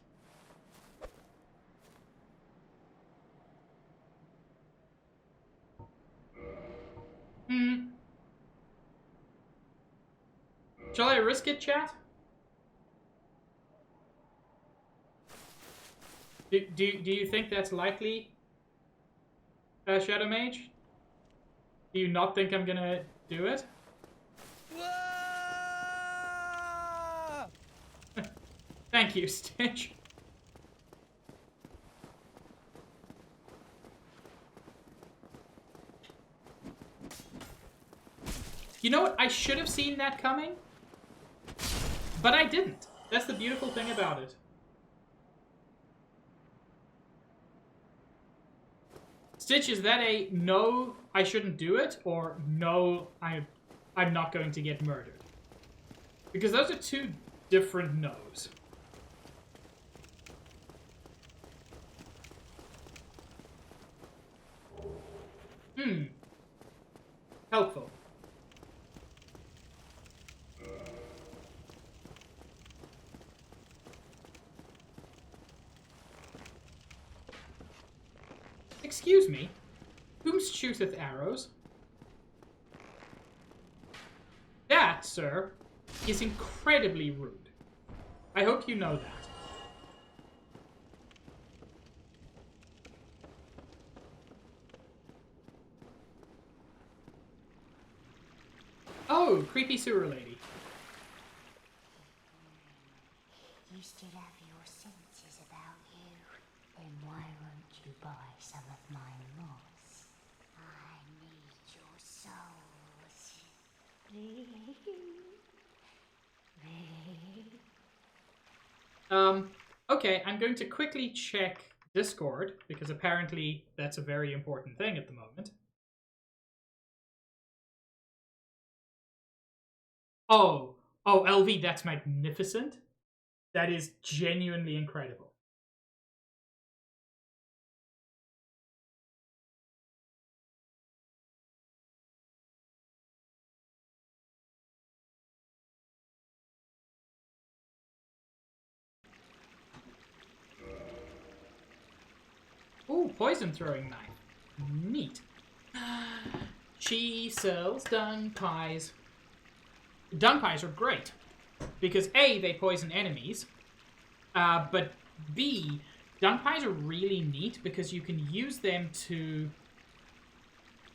Shall I risk it, chat? Do you think that's likely, Shadow Mage? Do you not think I'm gonna do it? Thank you, Stitch. You know what? I should have seen that coming, but I didn't. That's the beautiful thing about it. Stitch, is that a no, I shouldn't do it, or no, I'm not going to get murdered? Because those are two different no's. Helpful. Excuse me, whom shooteth arrows? That, sir, is incredibly rude. I hope you know that. Oh, creepy sewer lady. You still have your senses about you. Then why won't you buy some of my moss? I need your souls. Okay, I'm going to quickly check Discord, because apparently that's a very important thing at the moment. Oh, LV, that's magnificent. That is genuinely incredible. Ooh, poison throwing knife. Neat. She sells dung pies. Dung pies are great because A, they poison enemies, but B, dung pies are really neat because you can use them to.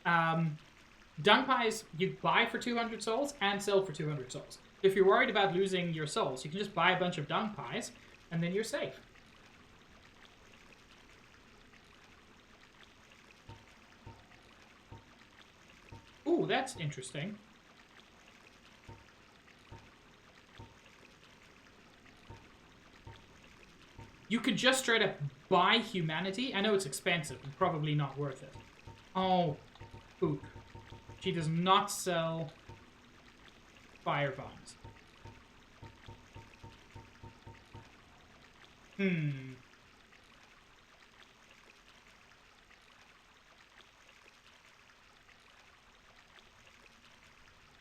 Dung pies you buy for 200 souls and sell for 200 souls. If you're worried about losing your souls, you can just buy a bunch of dung pies and then you're safe. Ooh, that's interesting. You could just straight up buy humanity. I know it's expensive and probably not worth it. Oh, poop. She does not sell fire bombs.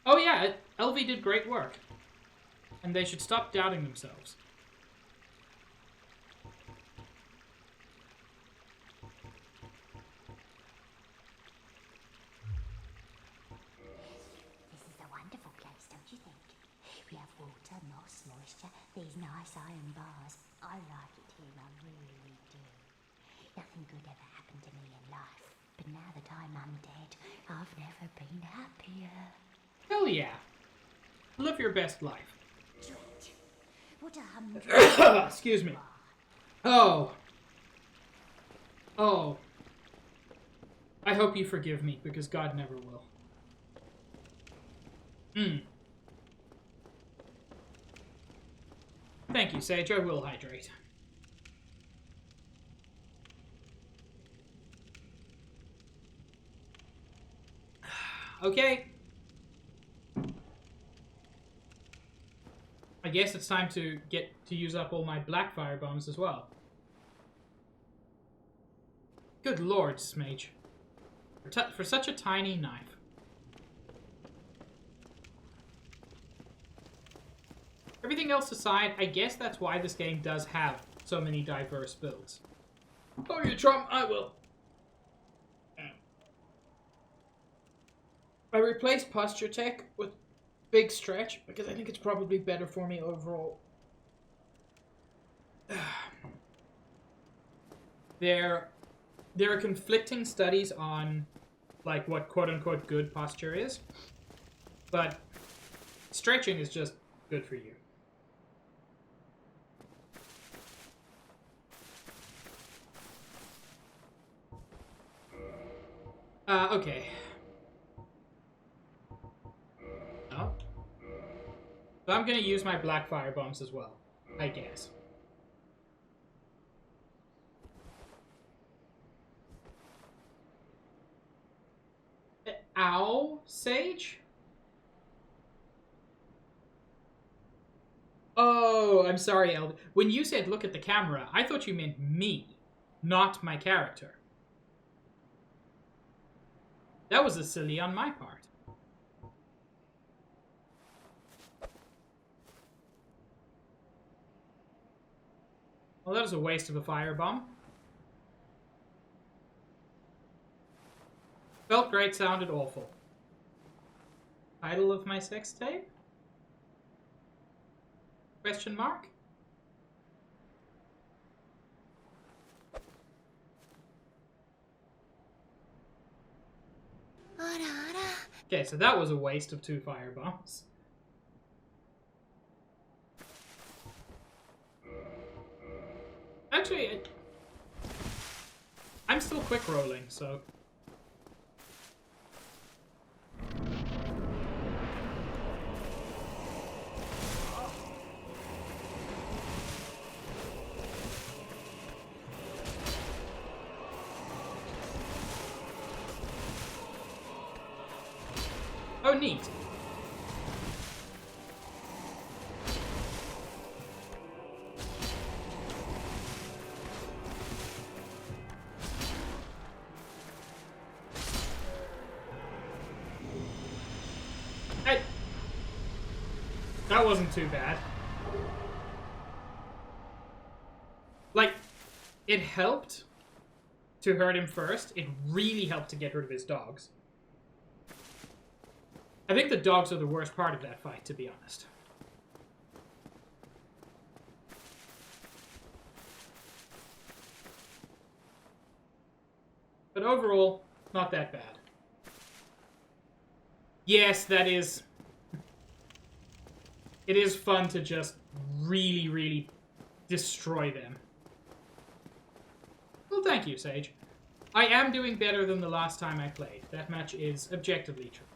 Oh yeah, LV did great work. And they should stop doubting themselves. This is a wonderful place, don't you think? We have water, moss, moisture, these nice iron bars. I like it here, I really do. Nothing good ever happened to me in life, but now that I'm undead, I've never been happier. Hell yeah. Live your best life. Drat. What 100... Excuse me. Oh. I hope you forgive me, because God never will. Thank you, Sage. I will hydrate. Okay. I guess it's time to get to use up all my black fire bombs as well. Good lord, Smage. For such a tiny knife. Everything else aside, I guess that's why this game does have so many diverse builds. Oh, you Trump, I will. I replaced posture tech with big stretch because I think it's probably better for me overall. There are conflicting studies on like what quote-unquote good posture is, but stretching is just good for you. Okay. Oh. So I'm gonna use my black fire bombs as well, I guess. Ow, Sage? Oh, I'm sorry, Eld. When you said look at the camera, I thought you meant me, not my character. That was a silly on my part. Well, that was a waste of a firebomb. Felt great, sounded awful. Title of my sex tape? Question mark? Okay, so that was a waste of 2 firebombs. Actually, I'm still quick rolling, so... Oh, neat. That wasn't too bad. Like, it helped to hurt him first. It really helped to get rid of his dogs. I think the dogs are the worst part of that fight, to be honest. But overall, not that bad. Yes, that is... It is fun to just really, really destroy them. Well, thank you, Sage. I am doing better than the last time I played. That much is objectively true.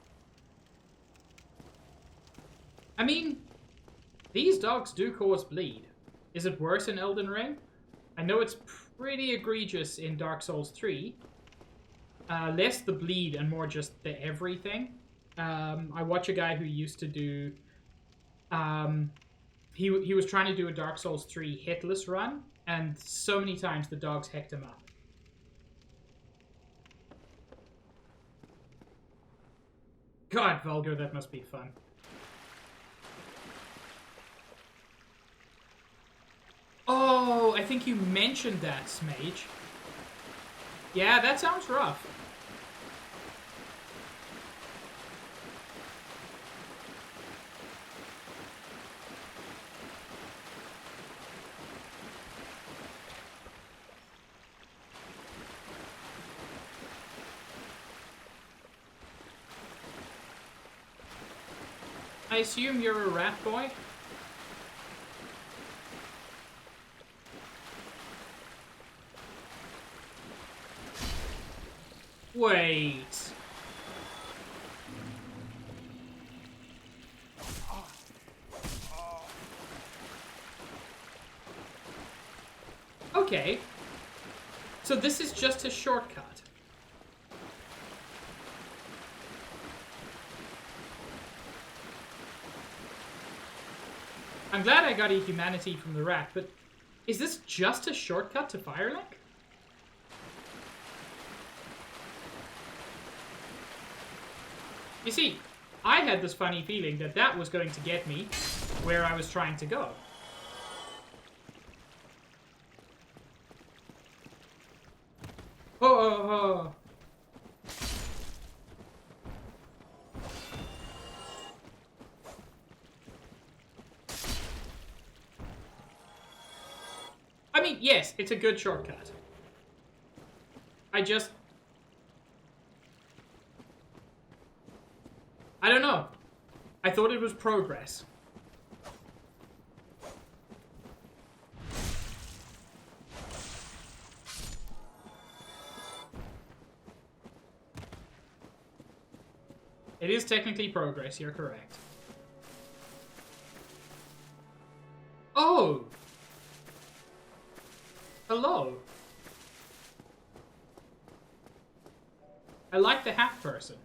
I mean, these dogs do cause bleed. Is it worse in Elden Ring? I know it's pretty egregious in Dark Souls 3. Less the bleed and more just the everything. I watch a guy who used to do... He was trying to do a Dark Souls 3 hitless run, and so many times the dogs hecked him up. God, Vulgar, that must be fun. Oh, I think you mentioned that, Smage. Yeah, that sounds rough. I assume you're a rat boy? Wait. Okay. So this is just a shortcut. I'm glad I got a humanity from the rat, but is this just a shortcut to Firelink? You see, I had this funny feeling that that was going to get me where I was trying to go. Oh. I mean, yes, it's a good shortcut. I don't know. I thought it was progress. It is technically progress, you're correct. Oh! Hello. I like the hat person.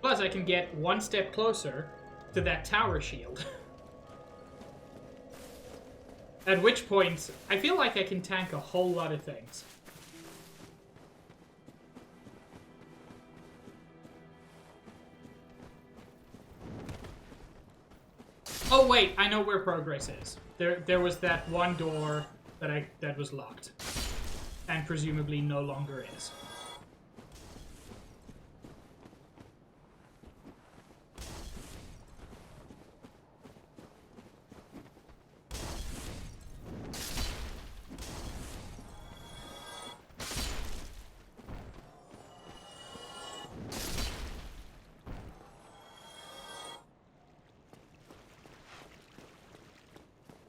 Plus, I can get one step closer to that tower shield. At which point, I feel like I can tank a whole lot of things. Oh wait, I know where progress is. There was that one door that was locked. And presumably no longer is.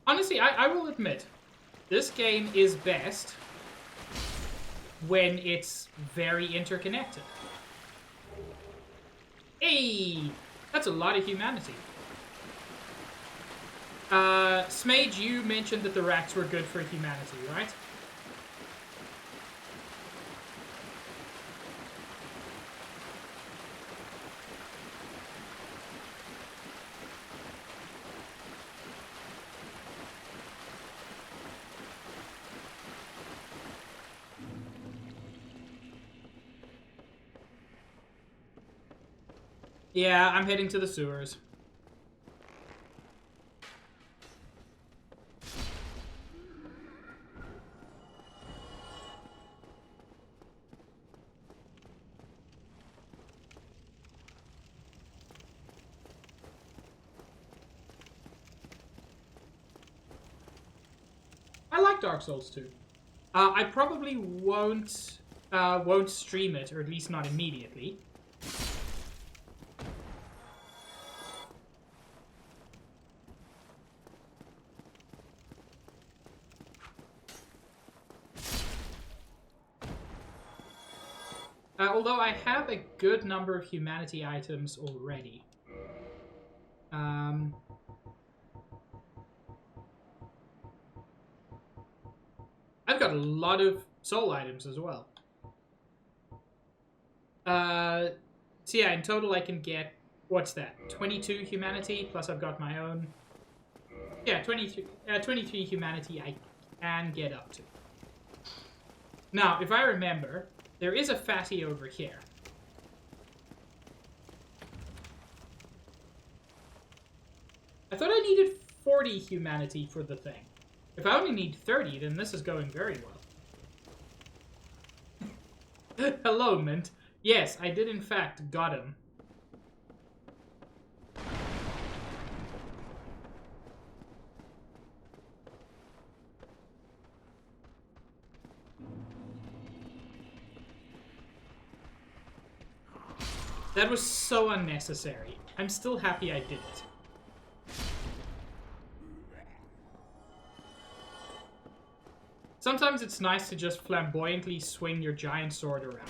Honestly, I will admit, this game is best when it's very interconnected. Hey! That's a lot of humanity. Smage, you mentioned that the rats were good for humanity, right? Yeah, I'm heading to the sewers. I like Dark Souls 2. I probably won't stream it, or at least not immediately. Although I have a good number of humanity items already. I've got a lot of soul items as well. So yeah, in total I can get, what's that? 22 humanity, plus I've got my own. Yeah, 23 humanity I can get up to. Now, if I remember, there is a fatty over here. I thought I needed 40 humanity for the thing. If I only need 30, then this is going very well. Hello, Mint. Yes, I did in fact got him. That was so unnecessary. I'm still happy I did it. Sometimes it's nice to just flamboyantly swing your giant sword around.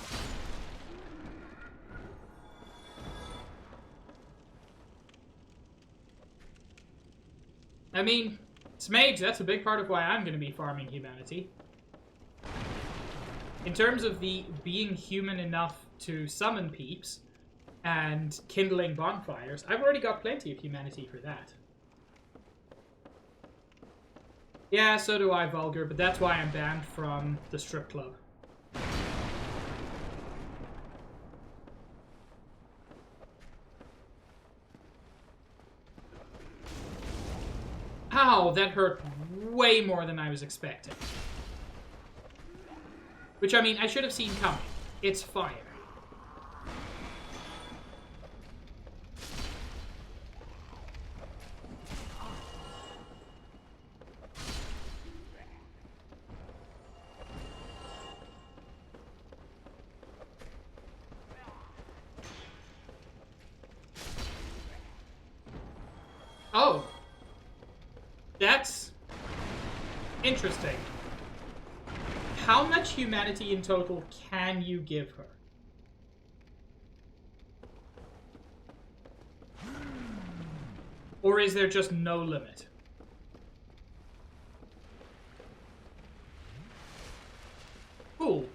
I mean, Smage, that's a big part of why I'm going to be farming humanity. In terms of the being human enough to summon peeps and kindling bonfires, I've already got plenty of humanity for that. Yeah, so do I, Vulgar, but that's why I'm banned from the strip club. Ow, that hurt way more than I was expecting. Which, I mean, I should have seen coming. It's fire. Oh. That's interesting. How much humanity in total can you give her? Or is there just no limit? Cool.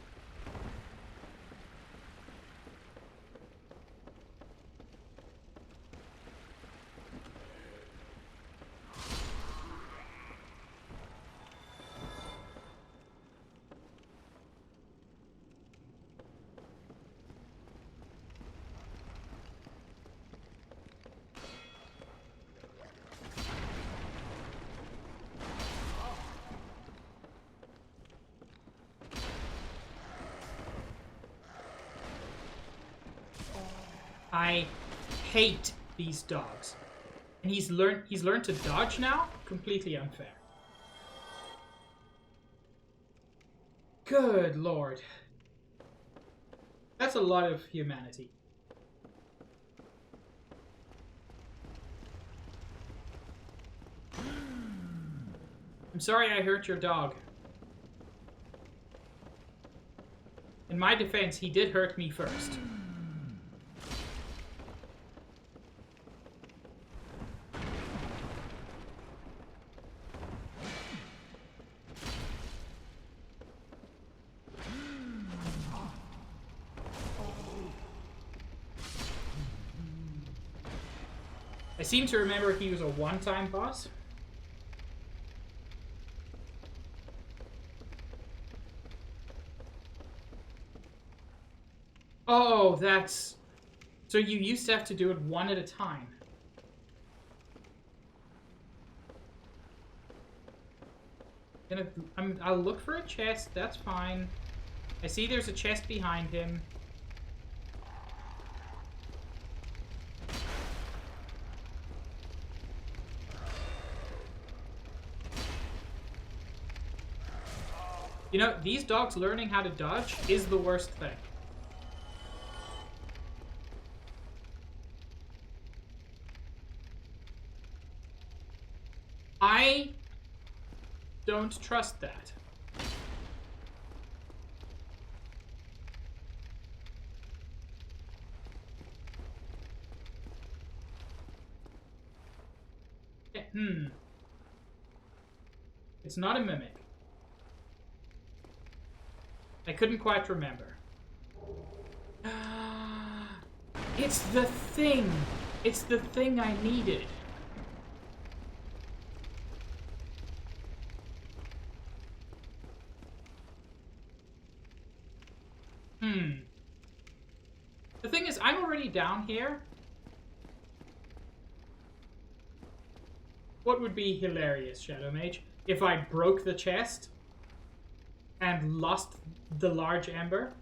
I hate these dogs. And he's learned to dodge now? Completely unfair. Good lord. That's a lot of humanity. I'm sorry I hurt your dog. In my defense, he did hurt me first. I seem to remember he was a one-time boss. Oh, that's... So you used to have to do it one at a time. I'll look for a chest, that's fine. I see there's a chest behind him. You know, these dogs learning how to dodge is the worst thing. I don't trust that. It's not a mimic. I couldn't quite remember. It's the thing! It's the thing I needed. The thing is, I'm already down here. What would be hilarious, Shadow Mage, if I broke the chest and lost the large ember?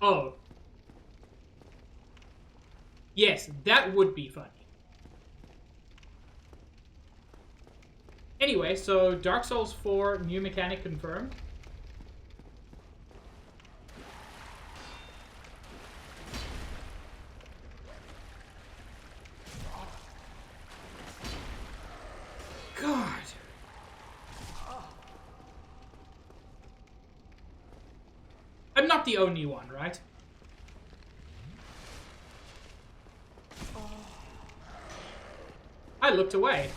Oh. Yes, that would be funny. Anyway, so Dark Souls 4 new mechanic confirmed. God. I'm not the only one, right? I looked away.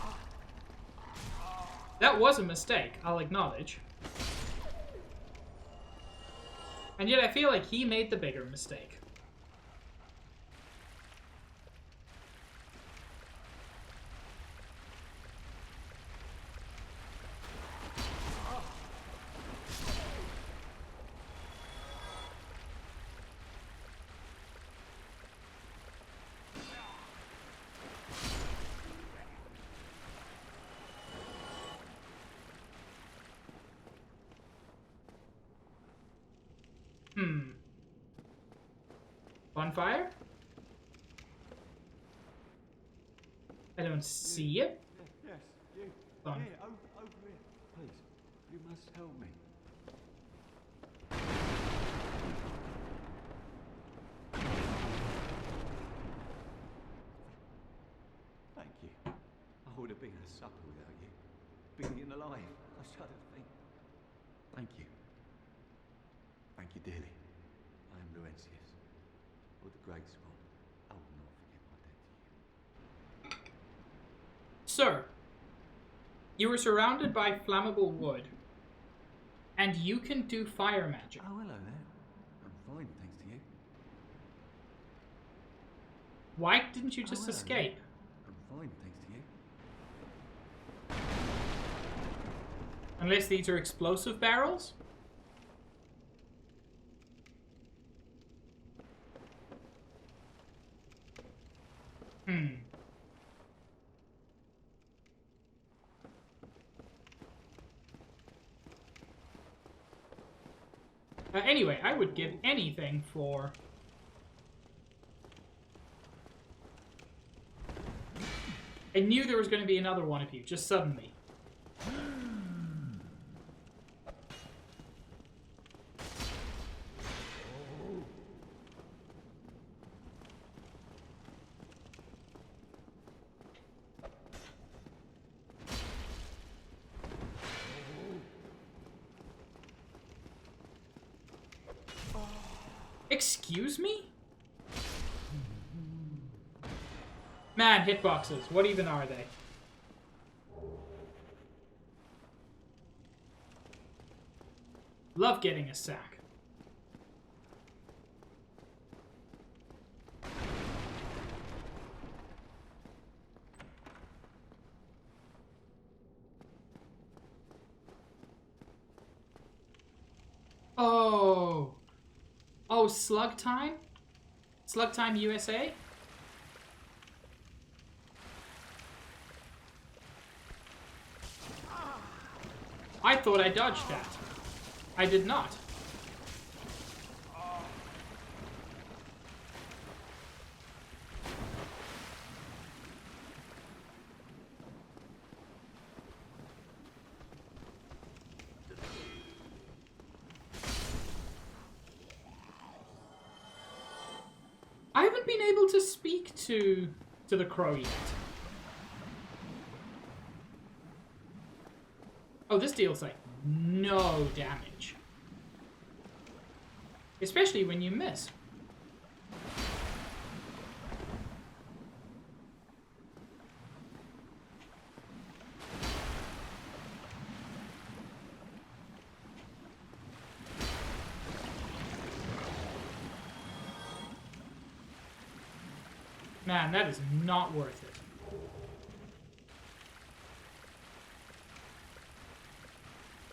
That was a mistake, I'll acknowledge. And yet I feel like he made the bigger mistake. Bonfire? I don't see it. Yes, you. Bon- Here, over here. Please, you must help me. Thank you. I would have been a supper without you. Being alive, I shudder to think. Thank you. Thank you dearly. I am Laurentius, or the Great Swan. I will not forget my debt to you. Sir, you were surrounded by flammable wood, and you can do fire magic. Oh, hello there. I'm fine, thanks to you. Why didn't you just hello escape? there. I'm fine, thanks to you. Unless these are explosive barrels? Anyway, I would give anything for... I knew there was going to be another one of you, just suddenly. Excuse me? Man, hitboxes. What even are they? Love getting a sack. Oh. Oh, Slug Time? Slug Time USA? I thought I dodged that. I did not. I haven't been able to speak to the crow yet. Oh, this deals like no damage. Especially when you miss. Man, that is not worth it.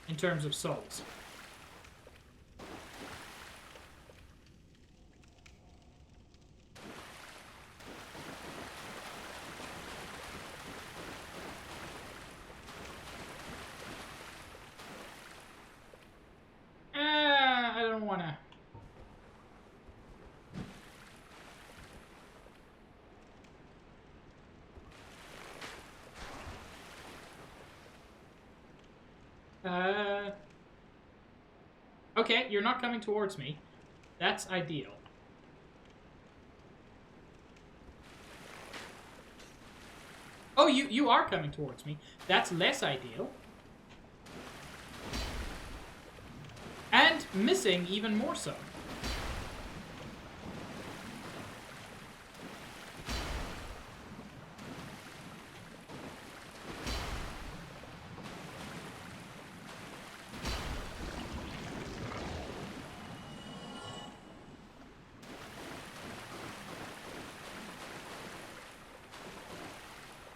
In terms of souls. I don't wanna. Okay, you're not coming towards me. That's ideal. Oh, you are coming towards me. That's less ideal. And missing even more so.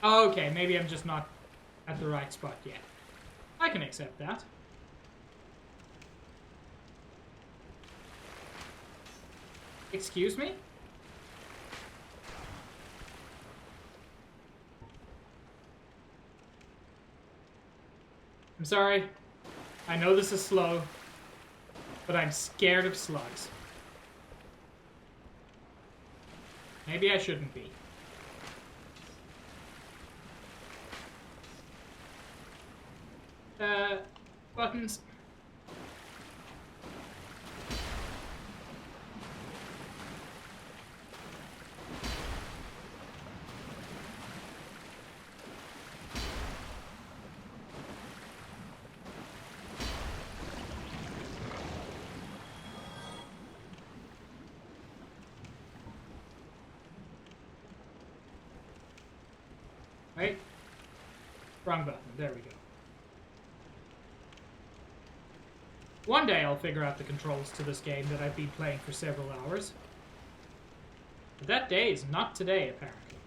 Okay, maybe I'm just not at the right spot yet. I can accept that. Excuse me? I'm sorry. I know this is slow, but I'm scared of slugs. Maybe I shouldn't be. Buttons. Right? Wrong button. There we go. One day I'll figure out the controls to this game that I've been playing for several hours. But that day is not today, apparently.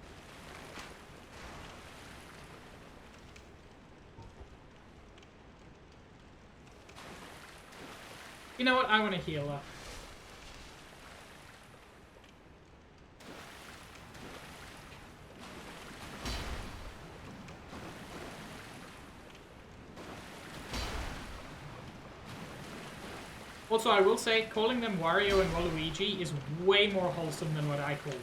You know what? I want to heal up. Also, I will say, calling them Wario and Waluigi is way more wholesome than what I call them.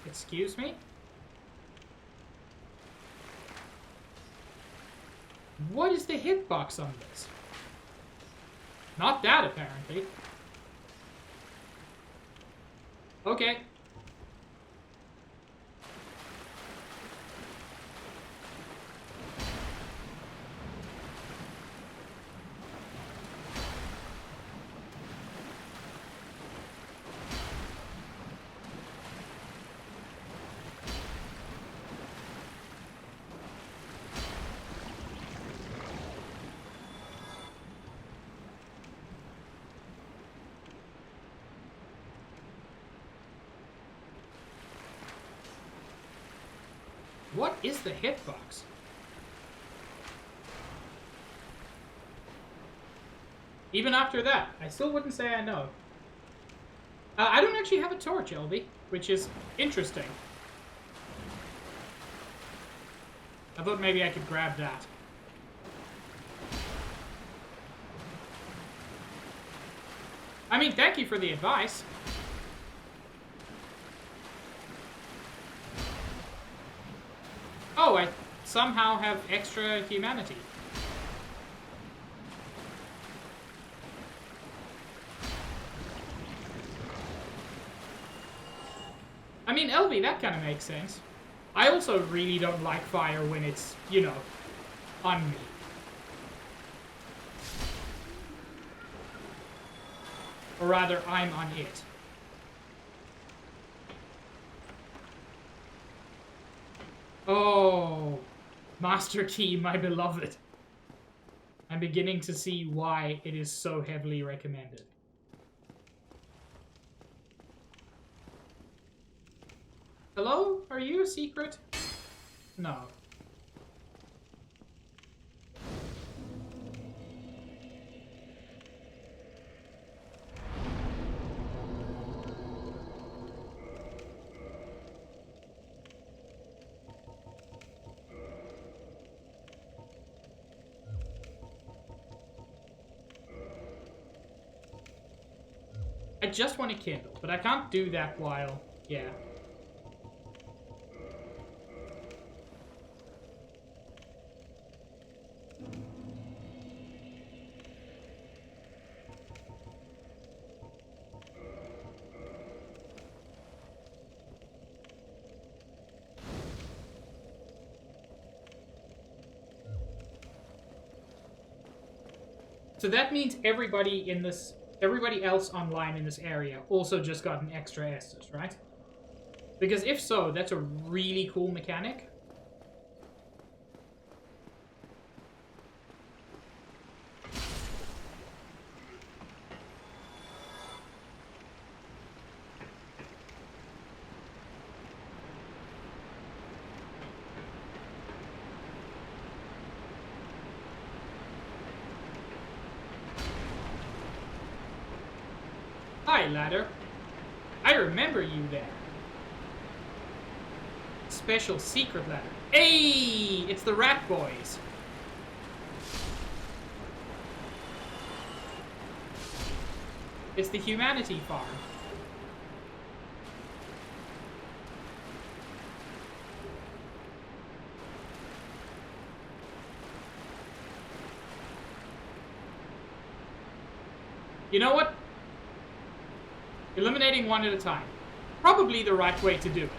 Excuse me? What is the hitbox on this? Not that, apparently. Okay. What is the hitbox? Even after that, I still wouldn't say I know. I don't actually have a torch, LB, which is interesting. I thought maybe I could grab that. I mean, thank you for the advice. Oh, I somehow have extra humanity. I mean, LV, that kind of makes sense. I also really don't like fire when it's, you know, on me. Or rather, I'm on it. Oh, Master Key, my beloved. I'm beginning to see why it is so heavily recommended. Hello? Are you a secret? No. I just want to kindle, but I can't do that while... yeah. So that means everybody else online in this area also just got an extra Estus, right? Because if so, that's a really cool mechanic. Hi, ladder. I remember you there. Special secret ladder. Hey! It's the Rat Boys. It's the Humanity Farm. You know what? Eliminating one at a time. Probably the right way to do it.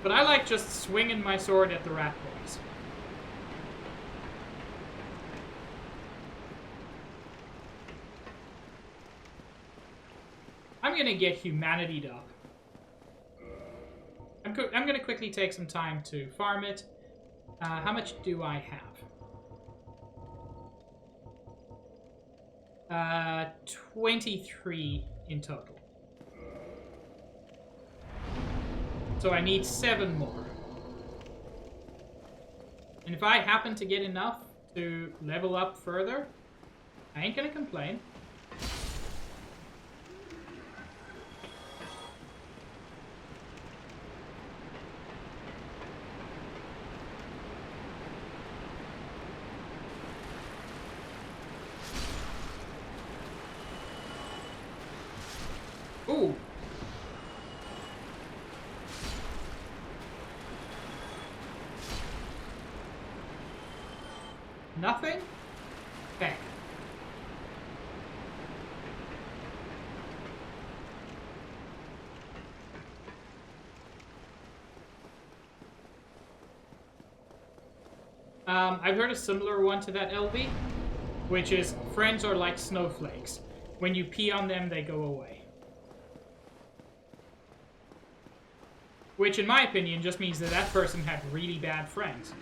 But I like just swinging my sword at the Rat Boys. I'm gonna get humanitied up. I'm gonna quickly take some time to farm it. How much do I have? 23 in total. So I need 7 more. And if I happen to get enough to level up further, I ain't gonna complain. Ooh. Nothing? Okay. I've heard a similar one to that, LV, which is friends are like snowflakes. When you pee on them, they go away. Which, in my opinion, just means that that person had really bad friends.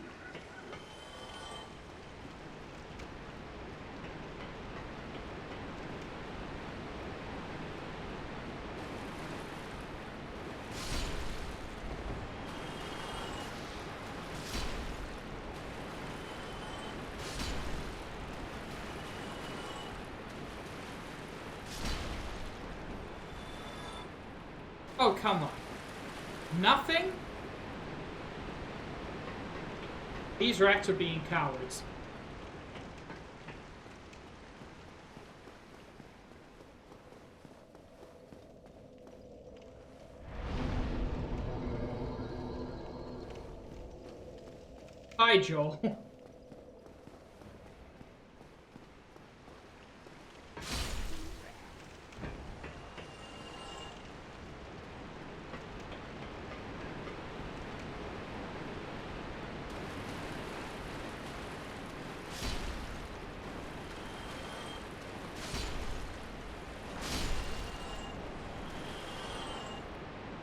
Oh, come on. Nothing? These rats are being cowards. Hi, Joel.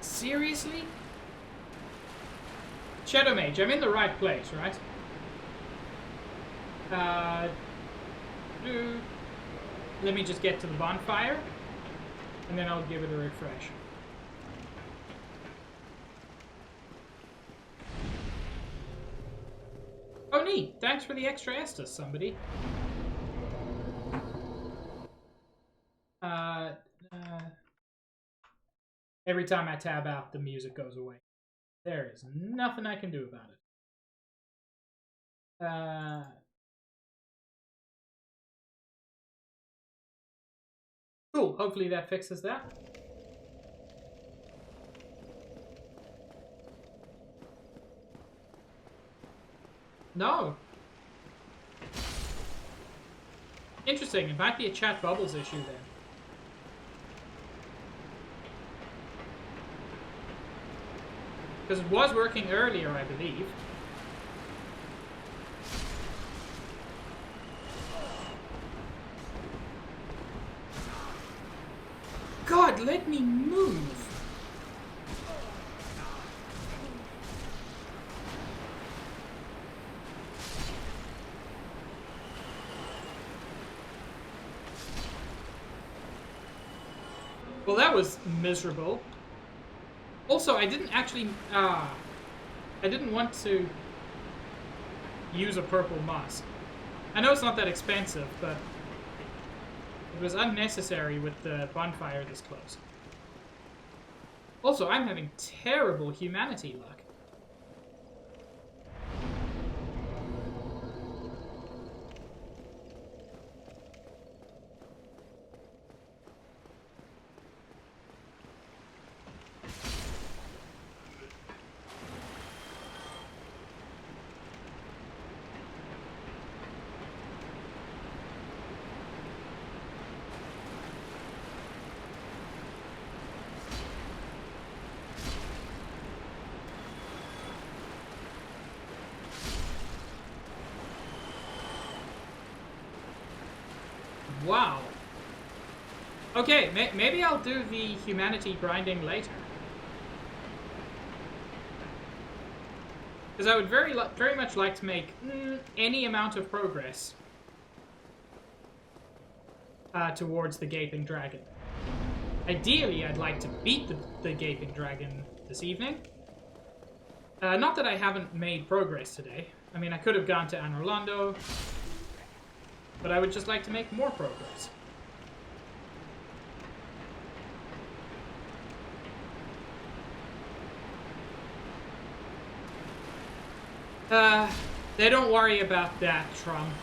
Seriously? Shadow Mage, I'm in the right place, right? Let me just get to the bonfire, and then I'll give it a refresh. Oh, neat. Thanks for the extra Estus, somebody. Every time I tab out, the music goes away. There is nothing I can do about it. Cool. Hopefully that fixes that. No. Interesting. It might be a chat bubbles issue then. Because it was working earlier, I believe. God, let me move! Well, that was miserable. Also, I didn't actually... I didn't want to use a purple moss. I know it's not that expensive, but it was unnecessary with the bonfire this close. Also, I'm having terrible humanity luck. Wow. Okay, maybe I'll do the humanity grinding later. Because I would very much like to make any amount of progress towards the Gaping Dragon. Ideally, I'd like to beat the Gaping Dragon this evening. Not that I haven't made progress today. I mean, I could have gone to Anor Londo, but I would just like to make more progress. They don't worry about that, Trump.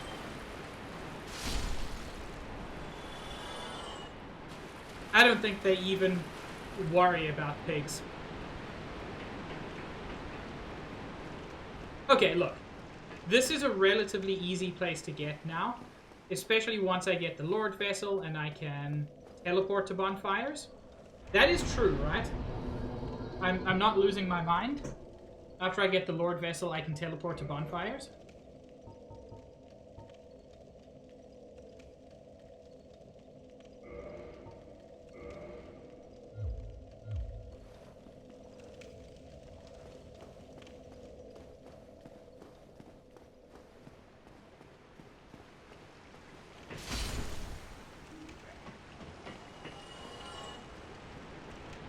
I don't think they even worry about pigs. Okay, look. This is a relatively easy place to get now, especially once I get the Lord Vessel and I can teleport to bonfires. That is true, right? I'm not losing my mind. After I get the Lord Vessel, I can teleport to bonfires.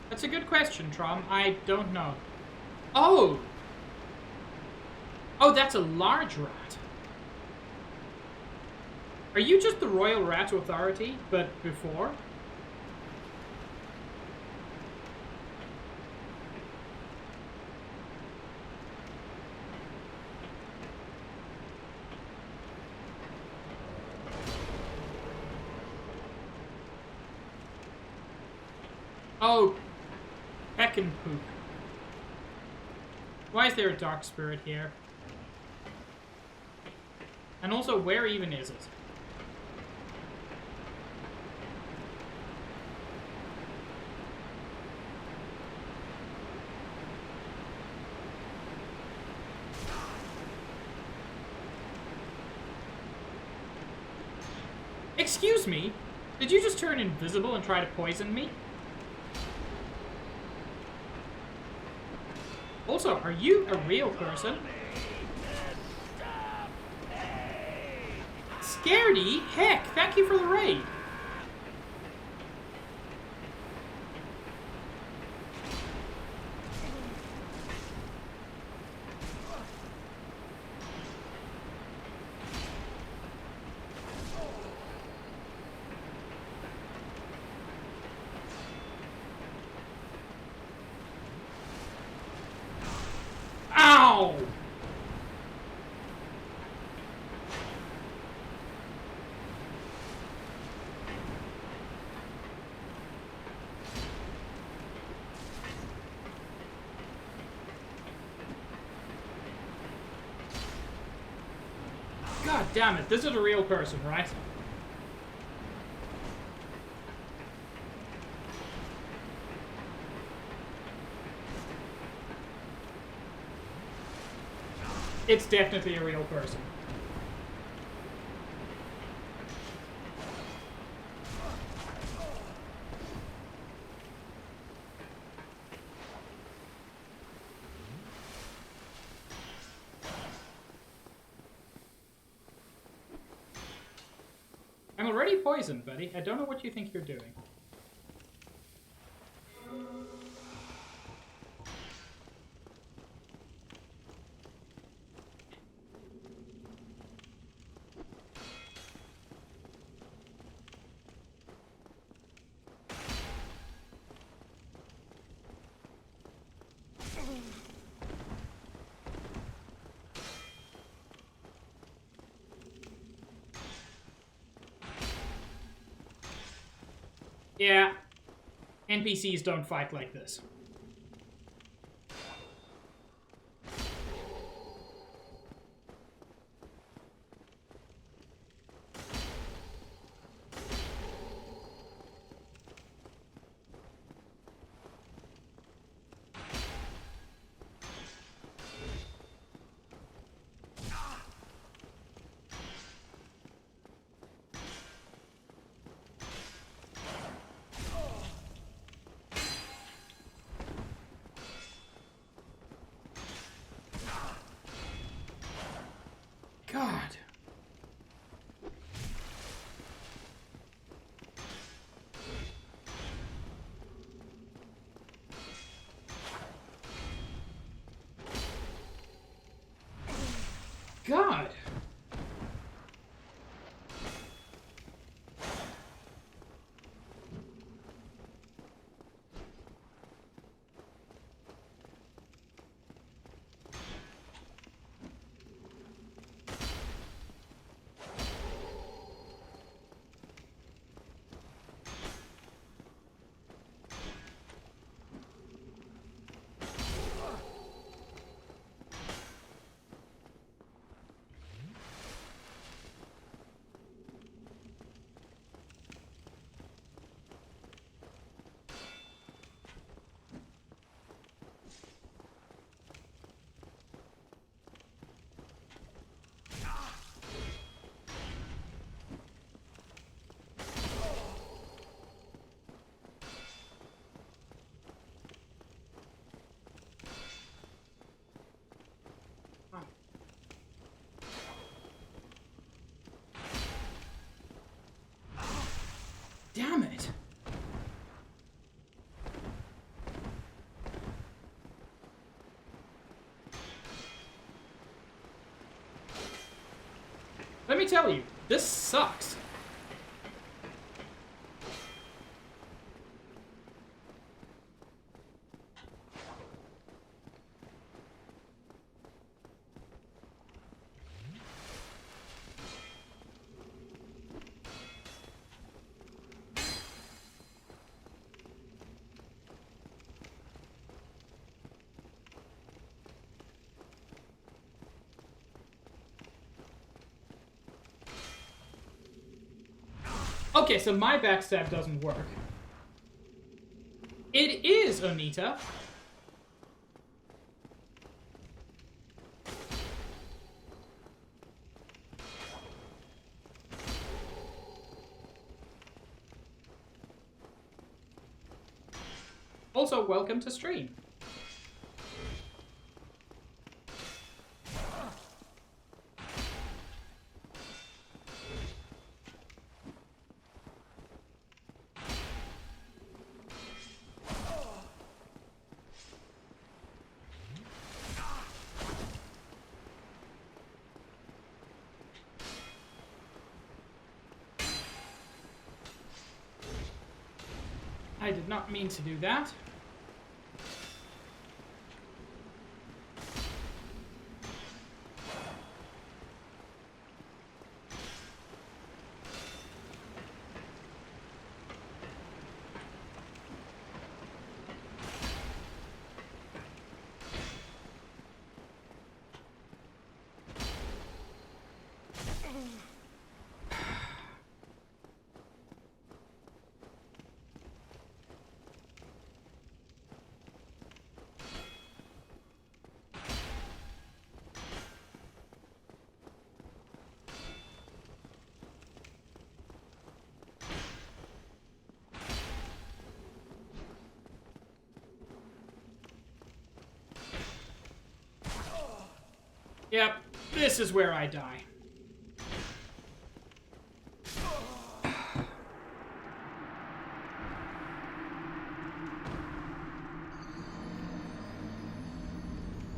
That's a good question, Trom. I don't know. Oh! Oh, that's a large rat. Are you just the Royal Rat Authority, but before? Oh, heck and poop. Why is there a dark spirit here? And also, where even is it? Excuse me? Did you just turn invisible and try to poison me? Also, are you a real person? Scaredy? Heck, thank you for the raid. Ow! God damn it, this is a real person, right? It's definitely a real person. I'm already poisoned, buddy. I don't know what you think you're doing. Yeah, NPCs don't fight like this. God. God. Damn it. Let me tell you, this sucks. Okay, so my backstab doesn't work. It is Onita. Also, welcome to stream. I did not mean to do that. Yep, this is where I die.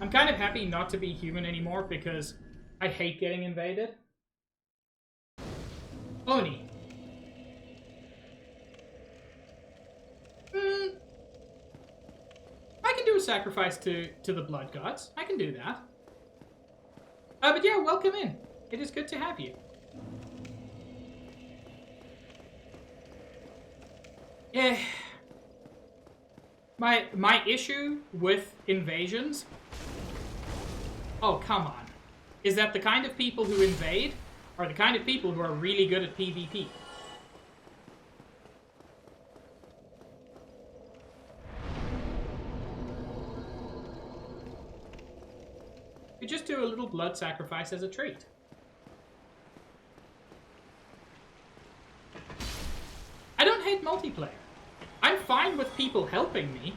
I'm kind of happy not to be human anymore because I hate getting invaded. Oni. I can do a sacrifice to the blood gods. I can do that. But yeah, welcome in. It is good to have you. Yeah. My issue with invasions, oh come on, is that the kind of people who invade are the kind of people who are really good at PvP. We just do a little blood sacrifice as a treat. I don't hate multiplayer. I'm fine with people helping me.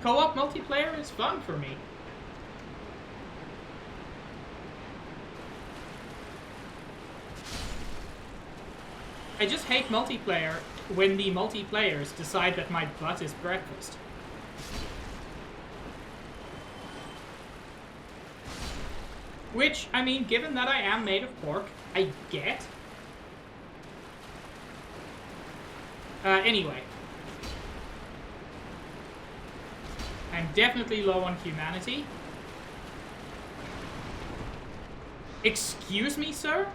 Co-op multiplayer is fun for me. I just hate multiplayer when the multiplayers decide that my butt is breakfast. Which, I mean, given that I am made of pork, I get. Anyway. I'm definitely low on humanity. Excuse me, sir?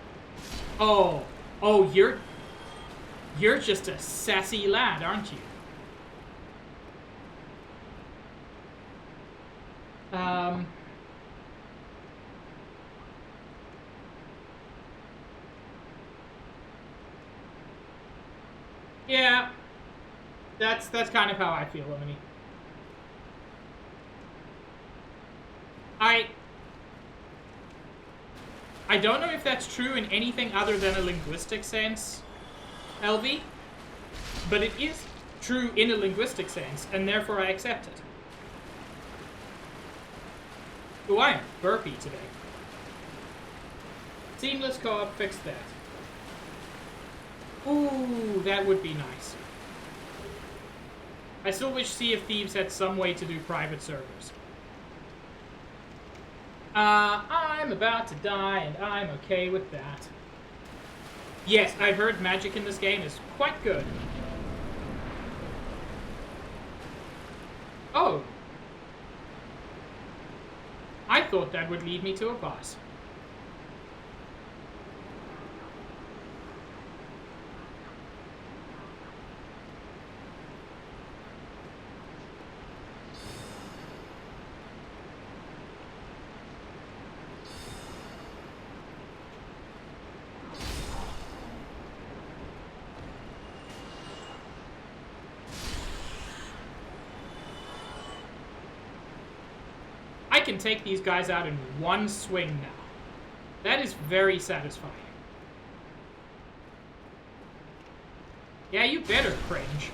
Oh, you're just a sassy lad, aren't you? Yeah, that's kind of how I feel, Oni. I don't know if that's true in anything other than a linguistic sense, LV, but it is true in a linguistic sense, and therefore I accept it. Oh, I am burpy today. Seamless co-op fixed that. Ooh, that would be nice. I still wish Sea of Thieves had some way to do private servers. I'm about to die, and I'm okay with that. Yes, I've heard magic in this game is quite good. Oh. I thought that would lead me to a boss. I can take these guys out in one swing now. That is very satisfying. Yeah, you better cringe.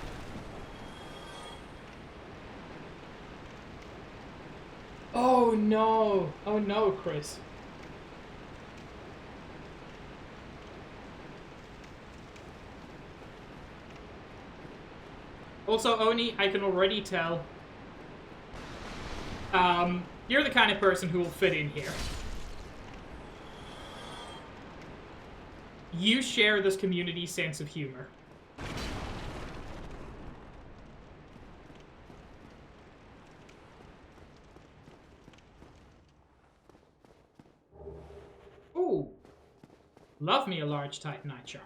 Oh no. Oh no, Chris. Also, Oni, I can already tell. You're the kind of person who will fit in here. You share this community's sense of humor. Ooh. Love me a large Titanite shard.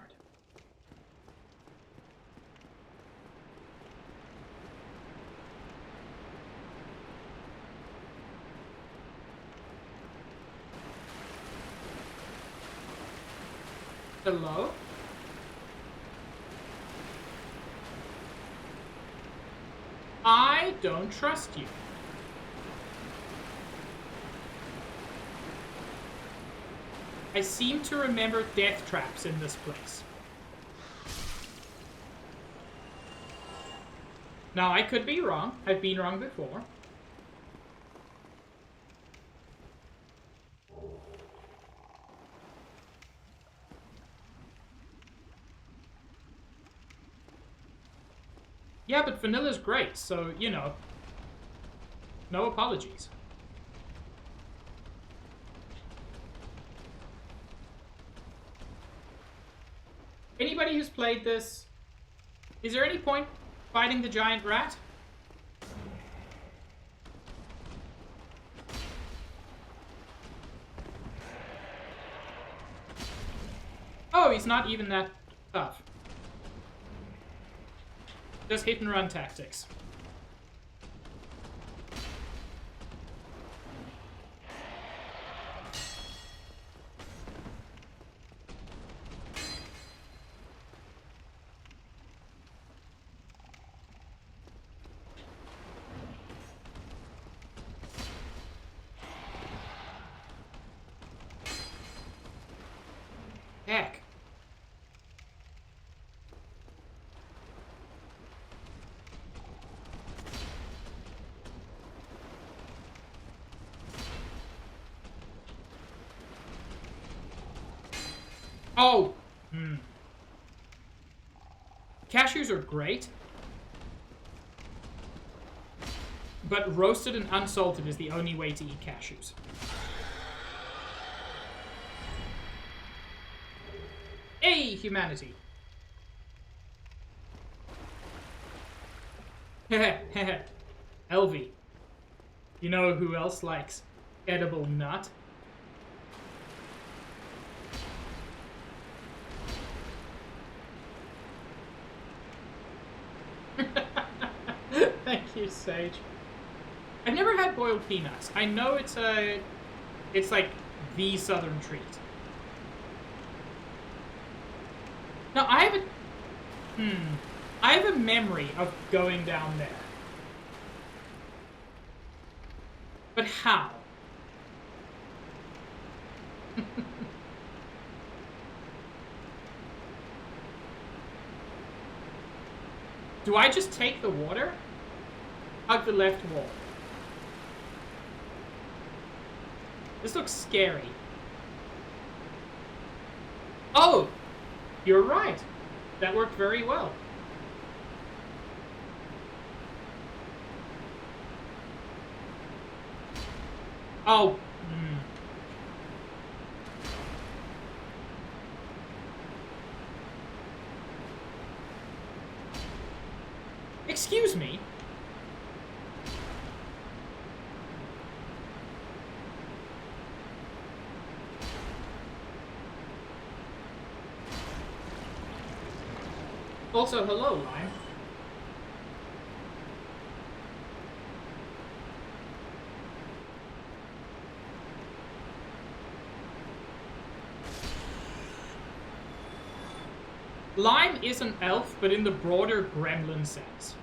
Hello? I don't trust you. I seem to remember death traps in this place. Now, I could be wrong. I've been wrong before. Yeah, but vanilla's great, so, you know. No apologies. Anybody who's played this, is there any point fighting the giant rat? Oh, he's not even that tough. Just hit and run tactics. Heck. Oh! Cashews are great. But roasted and unsalted is the only way to eat cashews. Hey, humanity! Heh Elvie. You know who else likes edible nut? Thank you, Sage. I've never had boiled peanuts. I know it's like the southern treat. Now I have a memory of going down there. But how? Do I just take the water? Hug the left wall. This looks scary. Oh! You're right. That worked very well. Oh. Excuse me? Also, hello, Lime. Lime is an elf, but in the broader gremlin sense.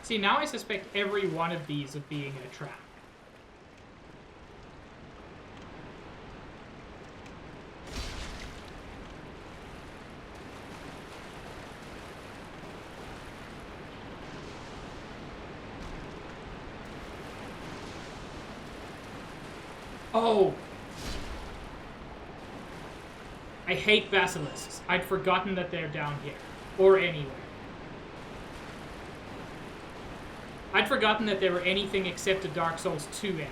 See, now I suspect every one of these of being a trap. Oh! I hate basilisks. I'd forgotten that they're down here. Or anywhere. I'd forgotten that they were anything except a Dark Souls 2 enemy.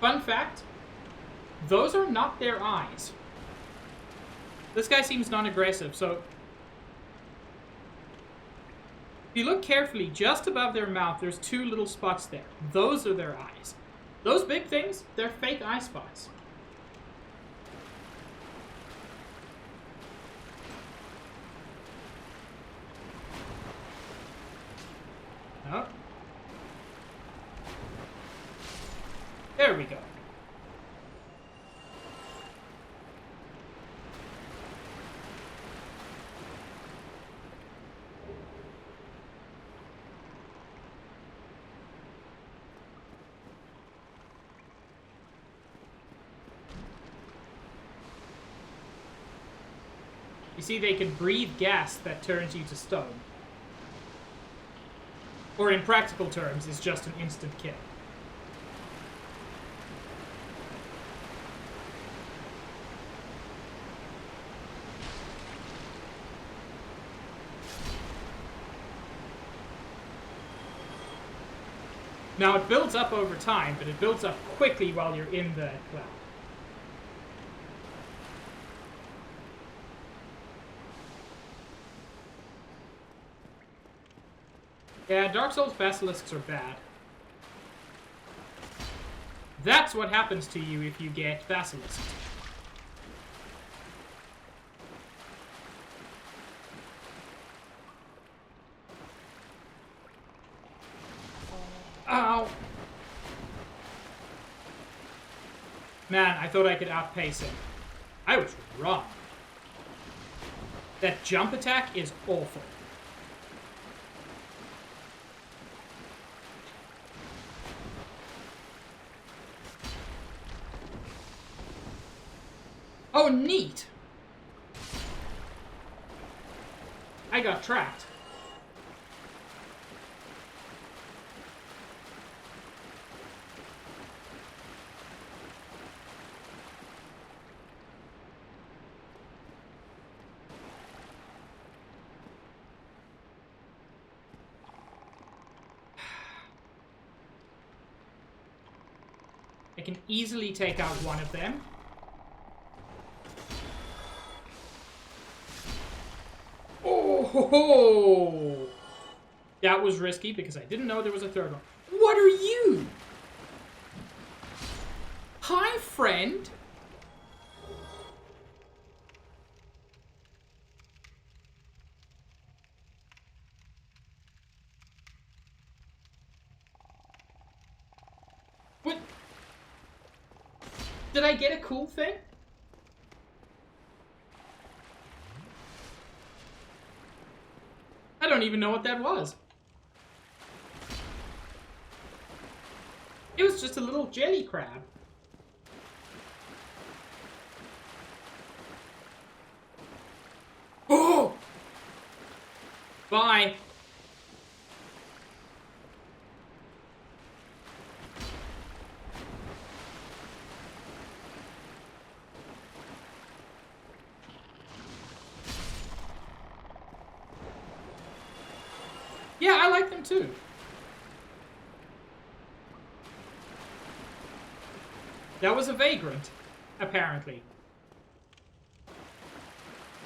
Fun fact, those are not their eyes. This guy seems non-aggressive, so if you look carefully, just above their mouth, there's two little spots there. Those are their eyes. Those big things, they're fake eye spots. Oh. There we go. You see, they can breathe gas that turns you to stone. Or in practical terms, is just an instant kill. Now, it builds up over time, but it builds up quickly while you're in the cloud. Yeah, Dark Souls basilisks are bad. That's what happens to you if you get basilisked. Ow! Man, I thought I could outpace him. I was wrong. That jump attack is awful. Oh, neat! I got trapped. I can easily take out one of them. Oh! Oh, that was risky because I didn't know there was a third one. What are you? Hi, friend. What? Did I get a cool thing? I don't even know what that was. It was just a little jelly crab. Oh! Bye. Yeah, I like them too. That was a vagrant, apparently.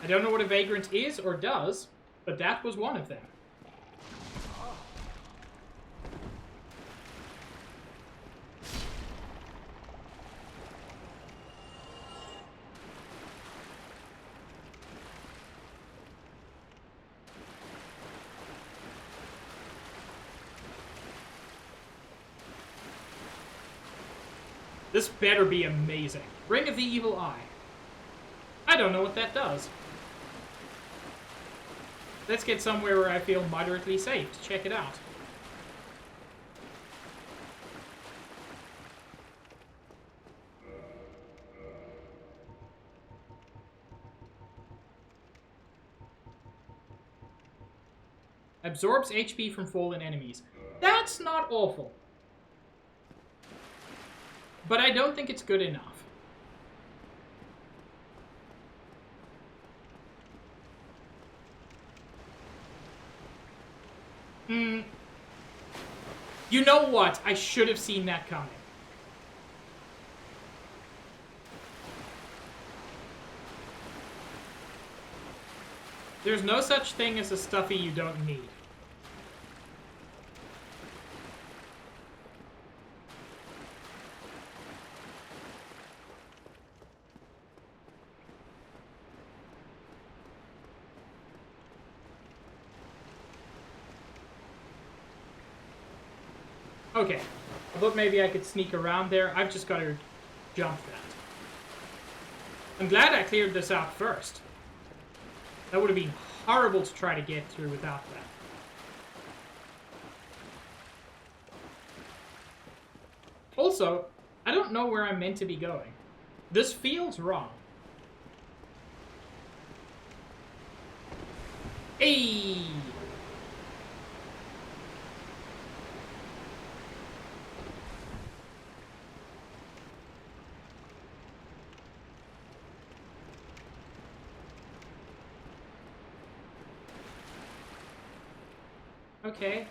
I don't know what a vagrant is or does, but that was one of them. This better be amazing. Ring of the Evil Eye. I don't know what that does. Let's get somewhere where I feel moderately safe to check it out. Absorbs HP from fallen enemies. That's not awful. But I don't think it's good enough. You know what? I should have seen that coming. There's no such thing as a stuffy you don't need. Okay. I thought maybe I could sneak around there. I've just got to jump that. I'm glad I cleared this out first. That would have been horrible to try to get through without that. Also, I don't know where I'm meant to be going. This feels wrong. Hey! Okay.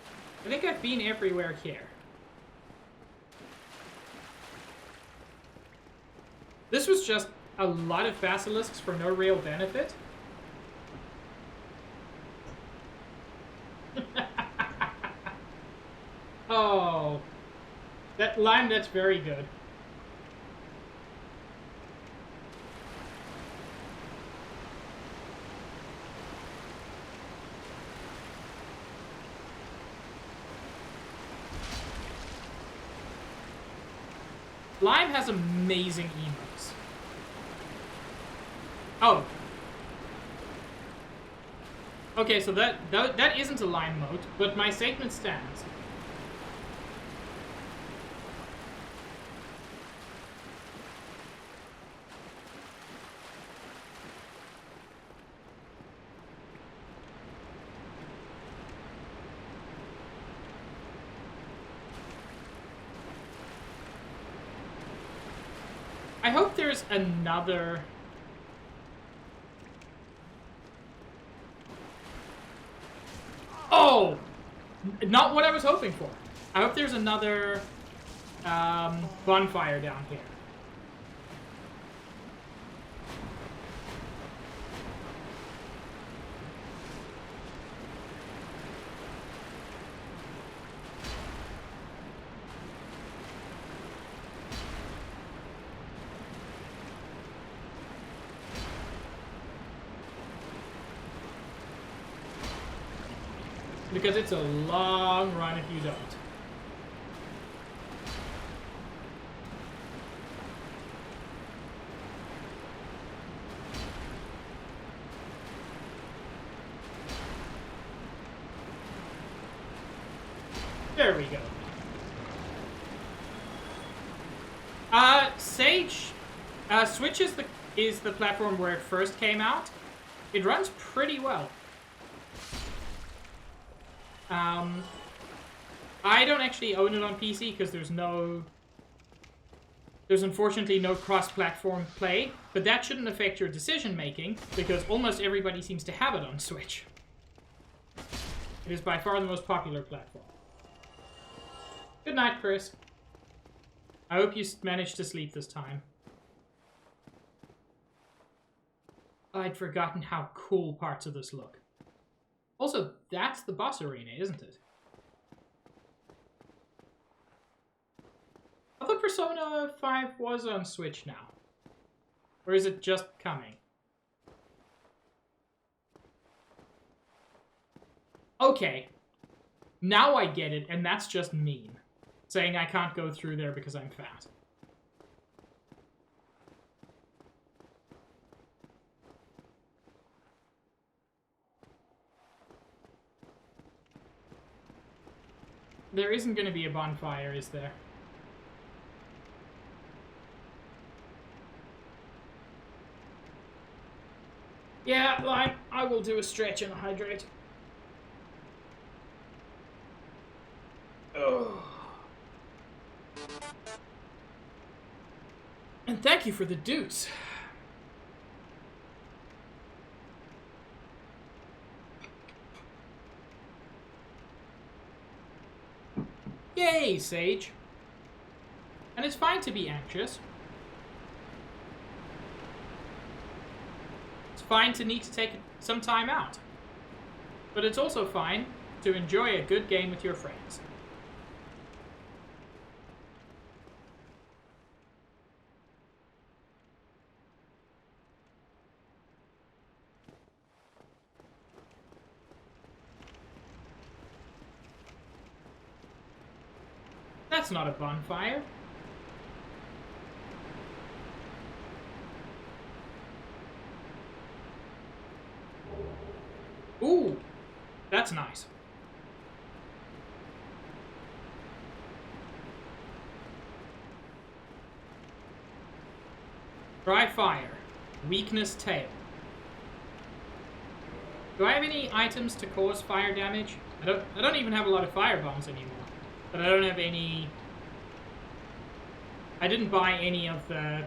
I think I've been everywhere here. This was just a lot of basilisks for no real benefit. Oh. That line, that's very good. Lime has amazing emotes. Oh. Okay, so that isn't a Lime mode, but my statement stands. I hope there's another... Oh! Not what I was hoping for. I hope there's another bonfire down here. Because it's a long run if you don't. There we go. Sage, Switch is the platform where it first came out. It runs pretty well. I don't actually own it on PC because there's unfortunately no cross-platform play, but that shouldn't affect your decision-making because almost everybody seems to have it on Switch. It is by far the most popular platform. Good night, Chris. I hope you managed to sleep this time. I'd forgotten how cool parts of this look. Also, that's the boss arena, isn't it? I thought Persona 5 was on Switch now. Or is it just coming? Okay. Now I get it, and that's just mean. Saying I can't go through there because I'm fat. There isn't going to be a bonfire, is there? Yeah, like, I will do a stretch and a hydrate. Ugh. And thank you for the deuce. Yay, Sage. And it's fine to be anxious. It's fine to need to take some time out. But it's also fine to enjoy a good game with your friends. That's not a bonfire. Ooh, that's nice. Dry fire. Weakness tail. Do I have any items to cause fire damage? I don't even have a lot of fire bombs anymore. But I don't have any... I didn't buy any of the...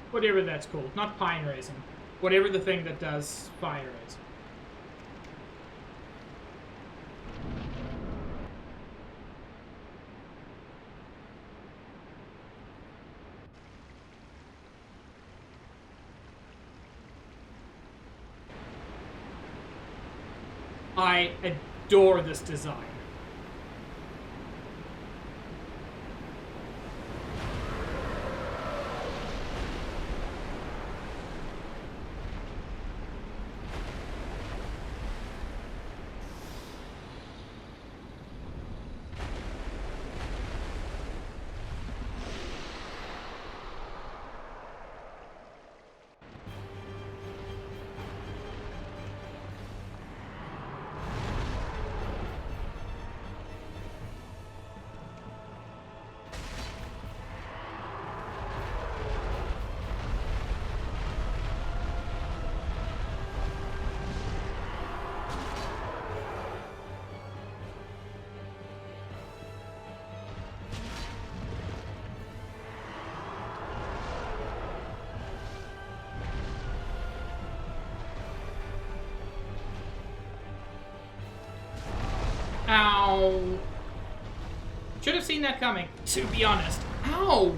whatever that's called. Not pine resin. Whatever the thing that does fire is. I adore this design. Ow. Should have seen that coming, to be honest. Ow!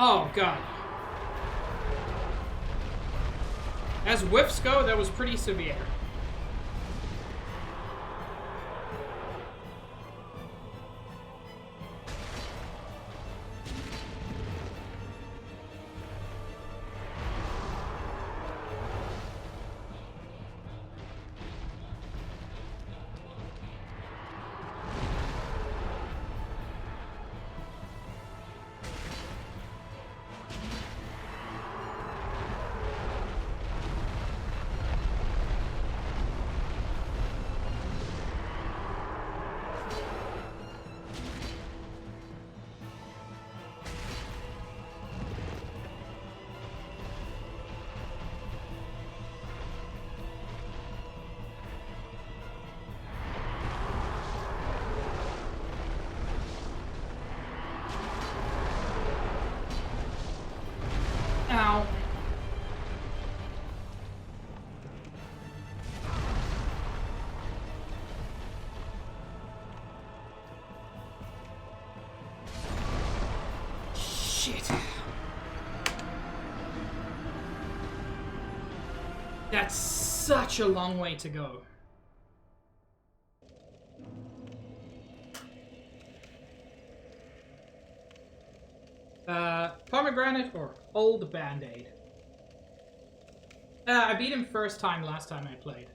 Oh, God. As whiffs go, that was pretty severe. Ow. Shit. That's such a long way to go. Pomegranate or old Band-Aid? I beat him first time last time I played.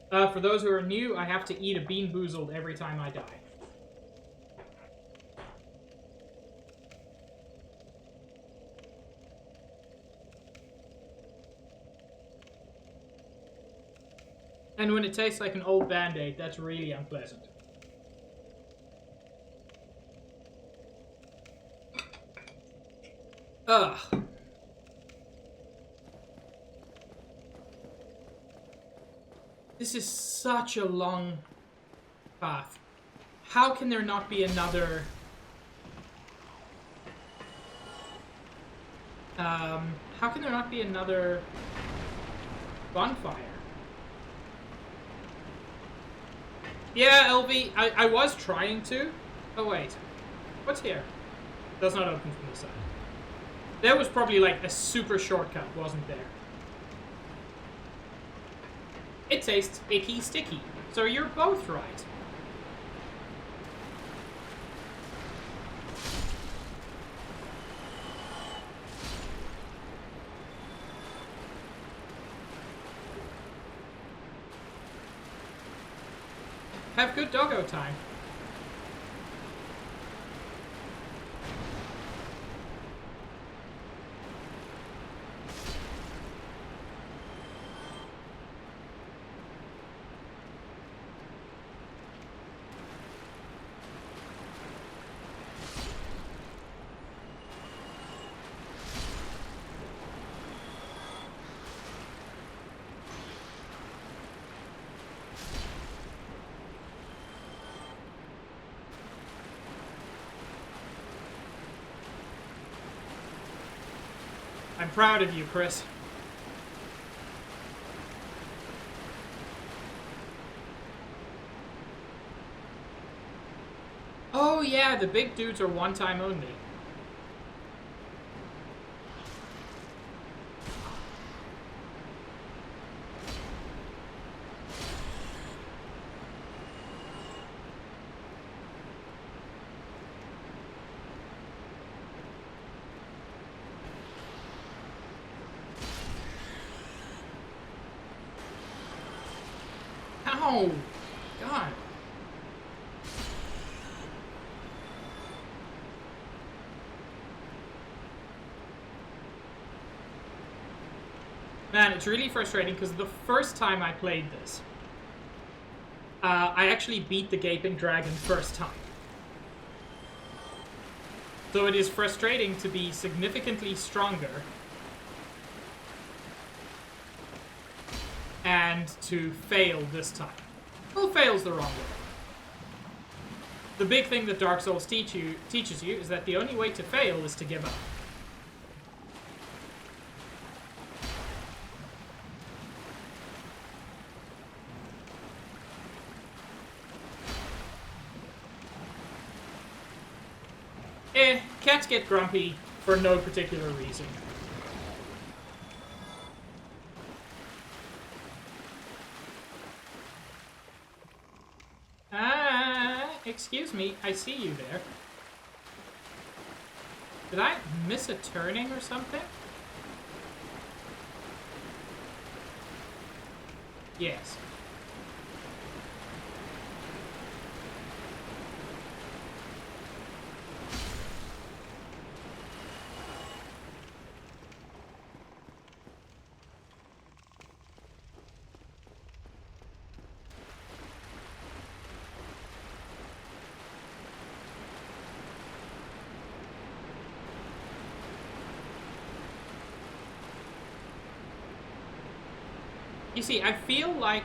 For those who are new, I have to eat a Bean Boozled every time I die. And when it tastes like an old Band-Aid, that's really unpleasant. Ugh. This is such a long path. How can there not be another... how can there not be another bonfire? Yeah, LV, I was trying to. Oh, wait. What's here? Does not open from this side. There was probably like a super shortcut, wasn't there? It tastes icky sticky. So you're both right. Have good doggo time. I'm proud of you, Chris. Oh yeah, the big dudes are one time only. Ow! God. Man, it's really frustrating because the first time I played this, I actually beat the Gaping Dragon first time. So it is frustrating to be significantly stronger and to fail this time. Well, fail's the wrong way. The big thing that Dark Souls teaches you is that the only way to fail is to give up. Cats get grumpy for no particular reason. Excuse me, I see you there. Did I miss a turning or something? Yes. You see, I feel like...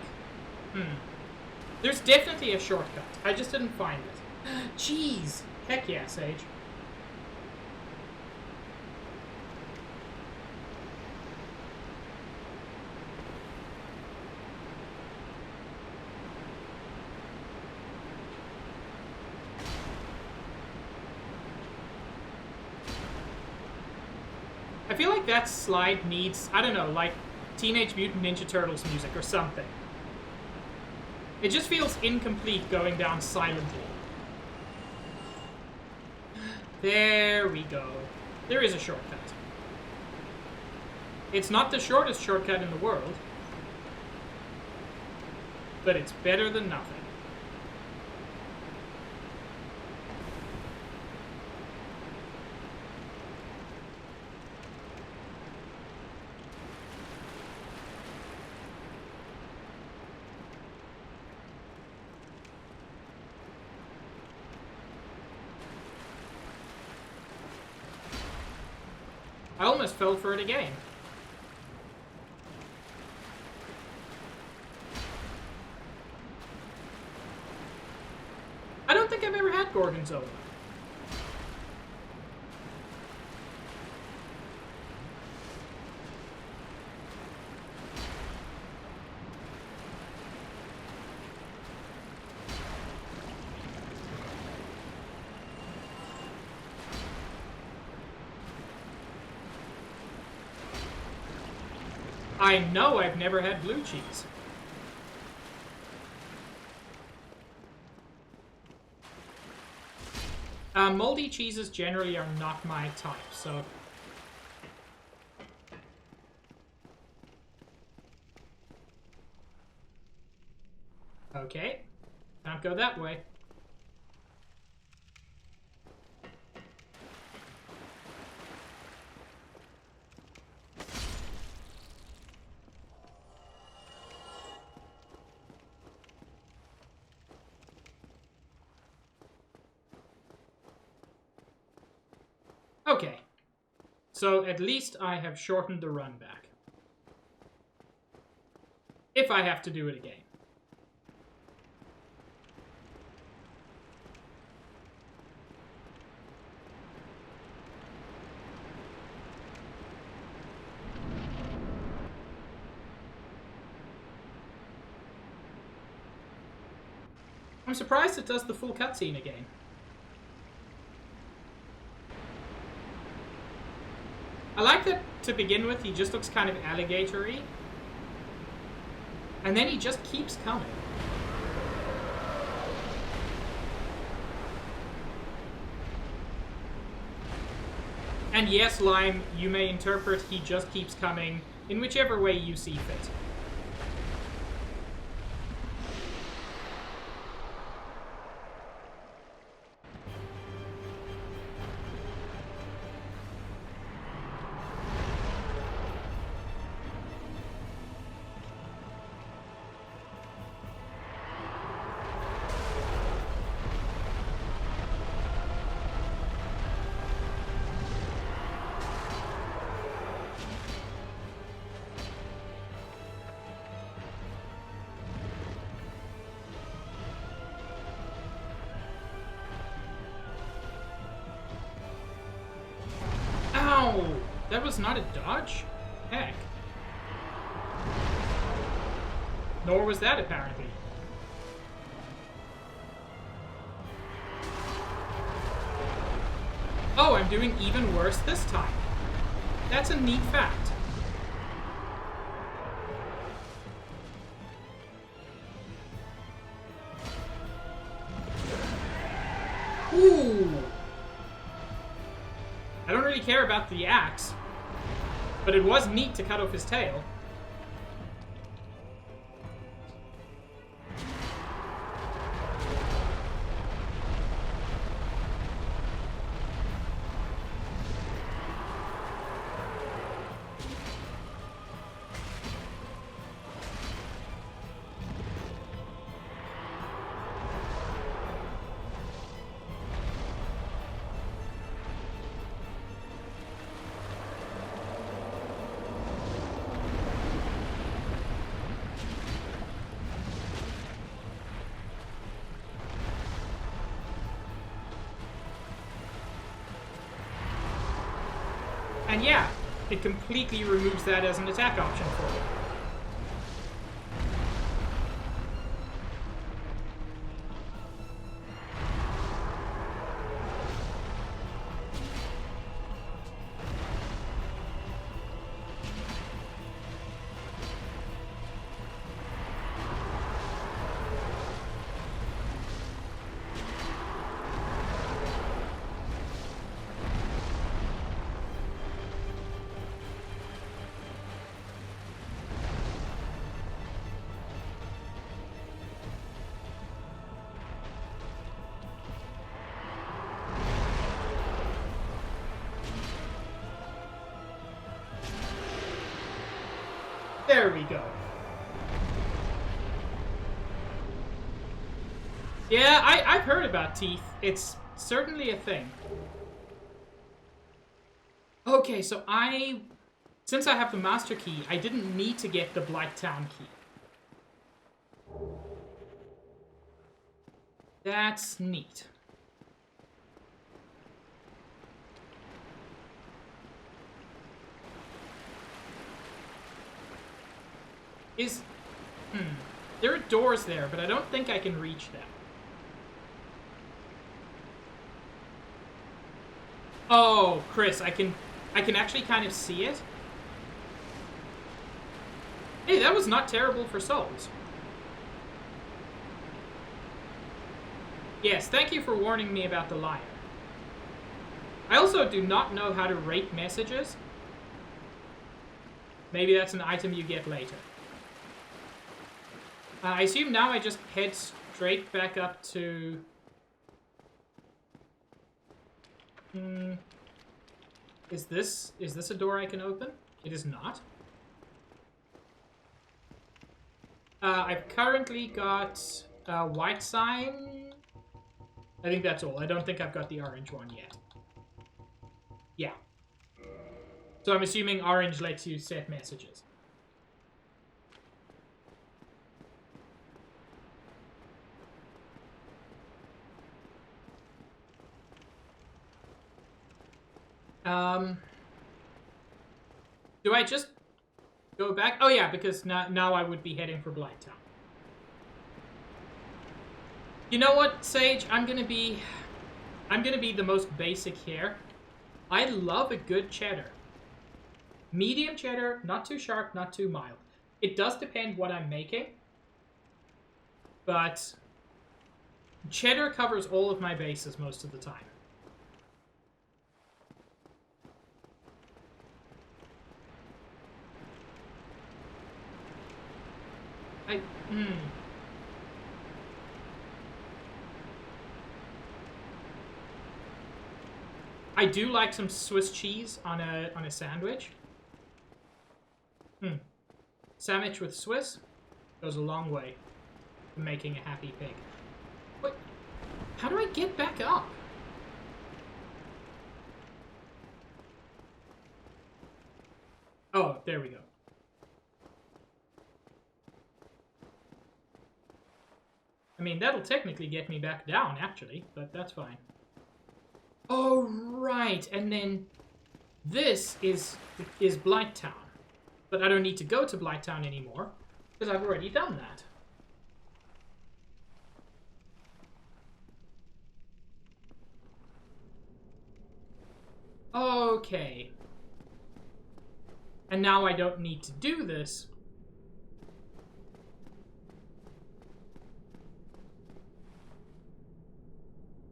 There's definitely a shortcut. I just didn't find it. Jeez! Heck yeah, Sage. I feel like that slide needs, I don't know, like Teenage Mutant Ninja Turtles music or something. It just feels incomplete going down silently. There we go. There is a shortcut. It's not the shortest shortcut in the world, but it's better than nothing. I almost fell for it again. I don't think I've ever had Gorgonzola. I know I've never had blue cheese. Moldy cheeses generally are not my type, so... Okay. Can't go that way. Okay, so at least I have shortened the run back. If I have to do it again. I'm surprised it does the full cutscene again. I like that, to begin with, he just looks kind of alligator-y. And then he just keeps coming. And yes, Lime, you may interpret he just keeps coming in whichever way you see fit. That was not a dodge? Heck. Nor was that, apparently. Oh, I'm doing even worse this time. That's a neat fact. Ooh! I don't really care about the axe, but it was neat to cut off his tail. And yeah, it completely removes that as an attack option for you. There we go. Yeah, I've heard about teeth. It's certainly a thing. Okay, so since I have the master key, I didn't need to get the Blighttown key. That's neat. There are doors there, but I don't think I can reach them. Oh, Chris, I can actually kind of see it. Hey, that was not terrible for souls. Yes, thank you for warning me about the liar. I also do not know how to rate messages. Maybe that's an item you get later. I assume now I just head straight back up to... Is this a door I can open? It is not. I've currently got white sign. I think that's all. I don't think I've got the orange one yet. Yeah. So I'm assuming orange lets you set messages. Do I just go back? Oh yeah, because now I would be heading for Blighttown. You know what, Sage? I'm gonna be the most basic here. I love a good cheddar. Medium cheddar, not too sharp, not too mild. It does depend what I'm making, but cheddar covers all of my bases most of the time. I do like some Swiss cheese on a sandwich. Sandwich with Swiss goes a long way to making a happy pig. What? How do I get back up? Oh, there we go. I mean, that'll technically get me back down, actually, but that's fine. Oh, right, and then this is Blighttown. But I don't need to go to Blighttown anymore, because I've already done that. Okay. And now I don't need to do this.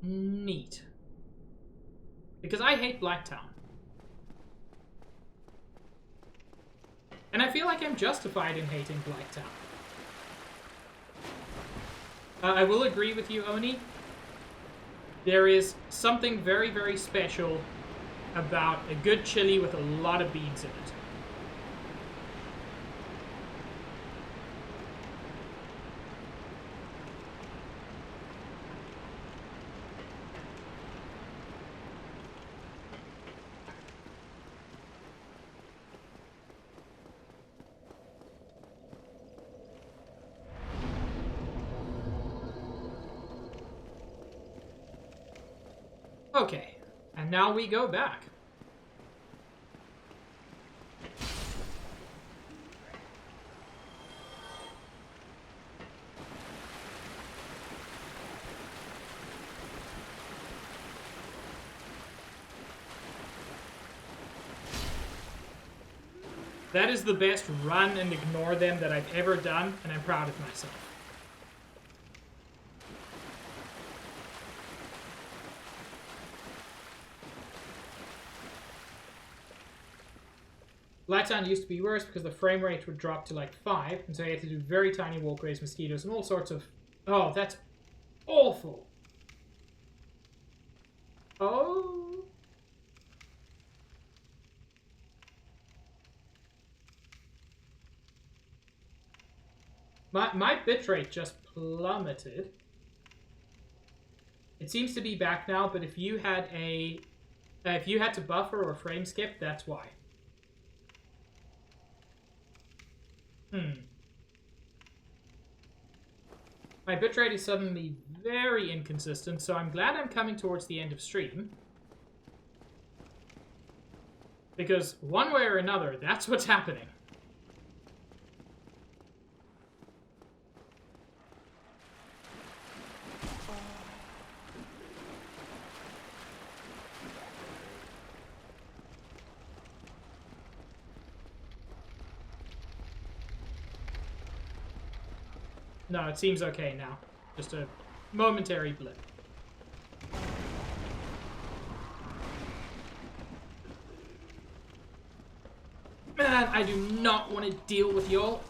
Neat. Because I hate Blacktown. And I feel like I'm justified in hating Blacktown. I will agree with you, Oni. There is something very, very special about a good chili with a lot of beans in it. Okay, and now we go back. That is the best run and ignore them that I've ever done, and I'm proud of myself. Blacktown used to be worse because the frame rate would drop to like 5, and so you had to do very tiny walkways, mosquitoes, and all sorts of... Oh, that's awful. Oh. My bitrate just plummeted. It seems to be back now, but if you had a... if you had to buffer or frame skip, that's why. My bitrate is suddenly very inconsistent, so I'm glad I'm coming towards the end of stream. Because one way or another, that's what's happening. No, it seems okay now. Just a momentary blip. Man, I do not want to deal with y'all.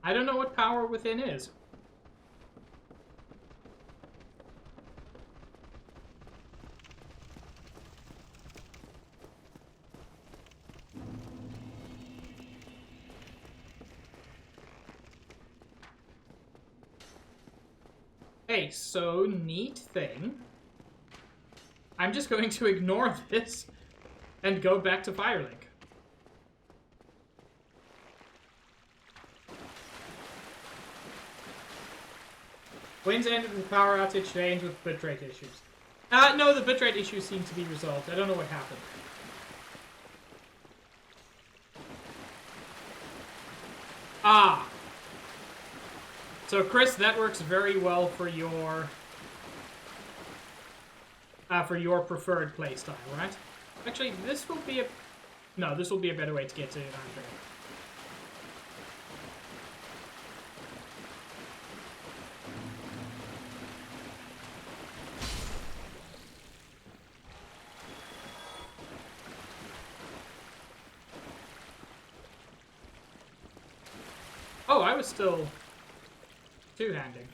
I don't know what power within is. Hey, so neat thing. I'm just going to ignore this and go back to Firelink. Winds ended with power outage, today ends with bitrate issues. No, the bitrate issues seem to be resolved. I don't know what happened. Ah. So, Chris, that works very well for your preferred playstyle, right? Actually, this will be a... No, this will be a better way to get to Andre. Oh, I was still two-handing.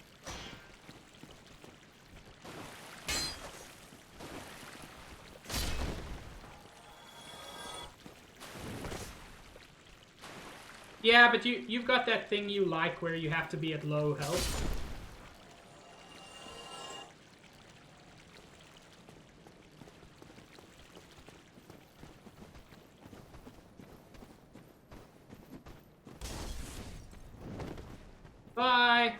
Yeah, but you've got that thing you like where you have to be at low health. Bye!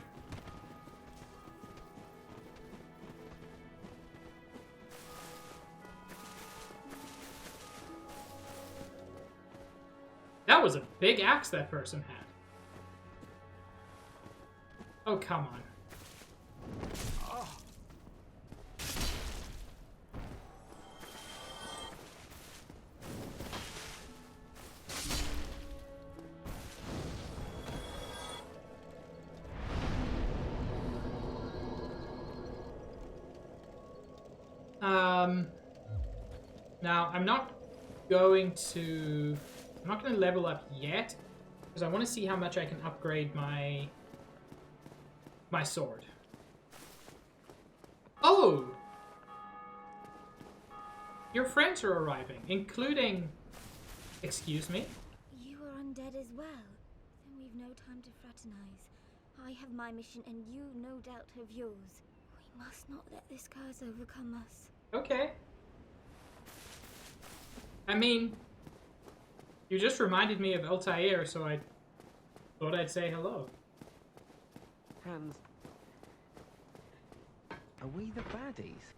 That was a big axe that person had. Oh, come on. Now I'm not going to level up yet because I want to see how much I can upgrade my sword. Oh! Your friends are arriving, including... Excuse me? You are undead as well. Then we've no time to fraternize. I have my mission and you no doubt have yours. We must not let this curse overcome us. Okay. I mean, you just reminded me of Altair, so I thought I'd say hello. Hans, are we the baddies?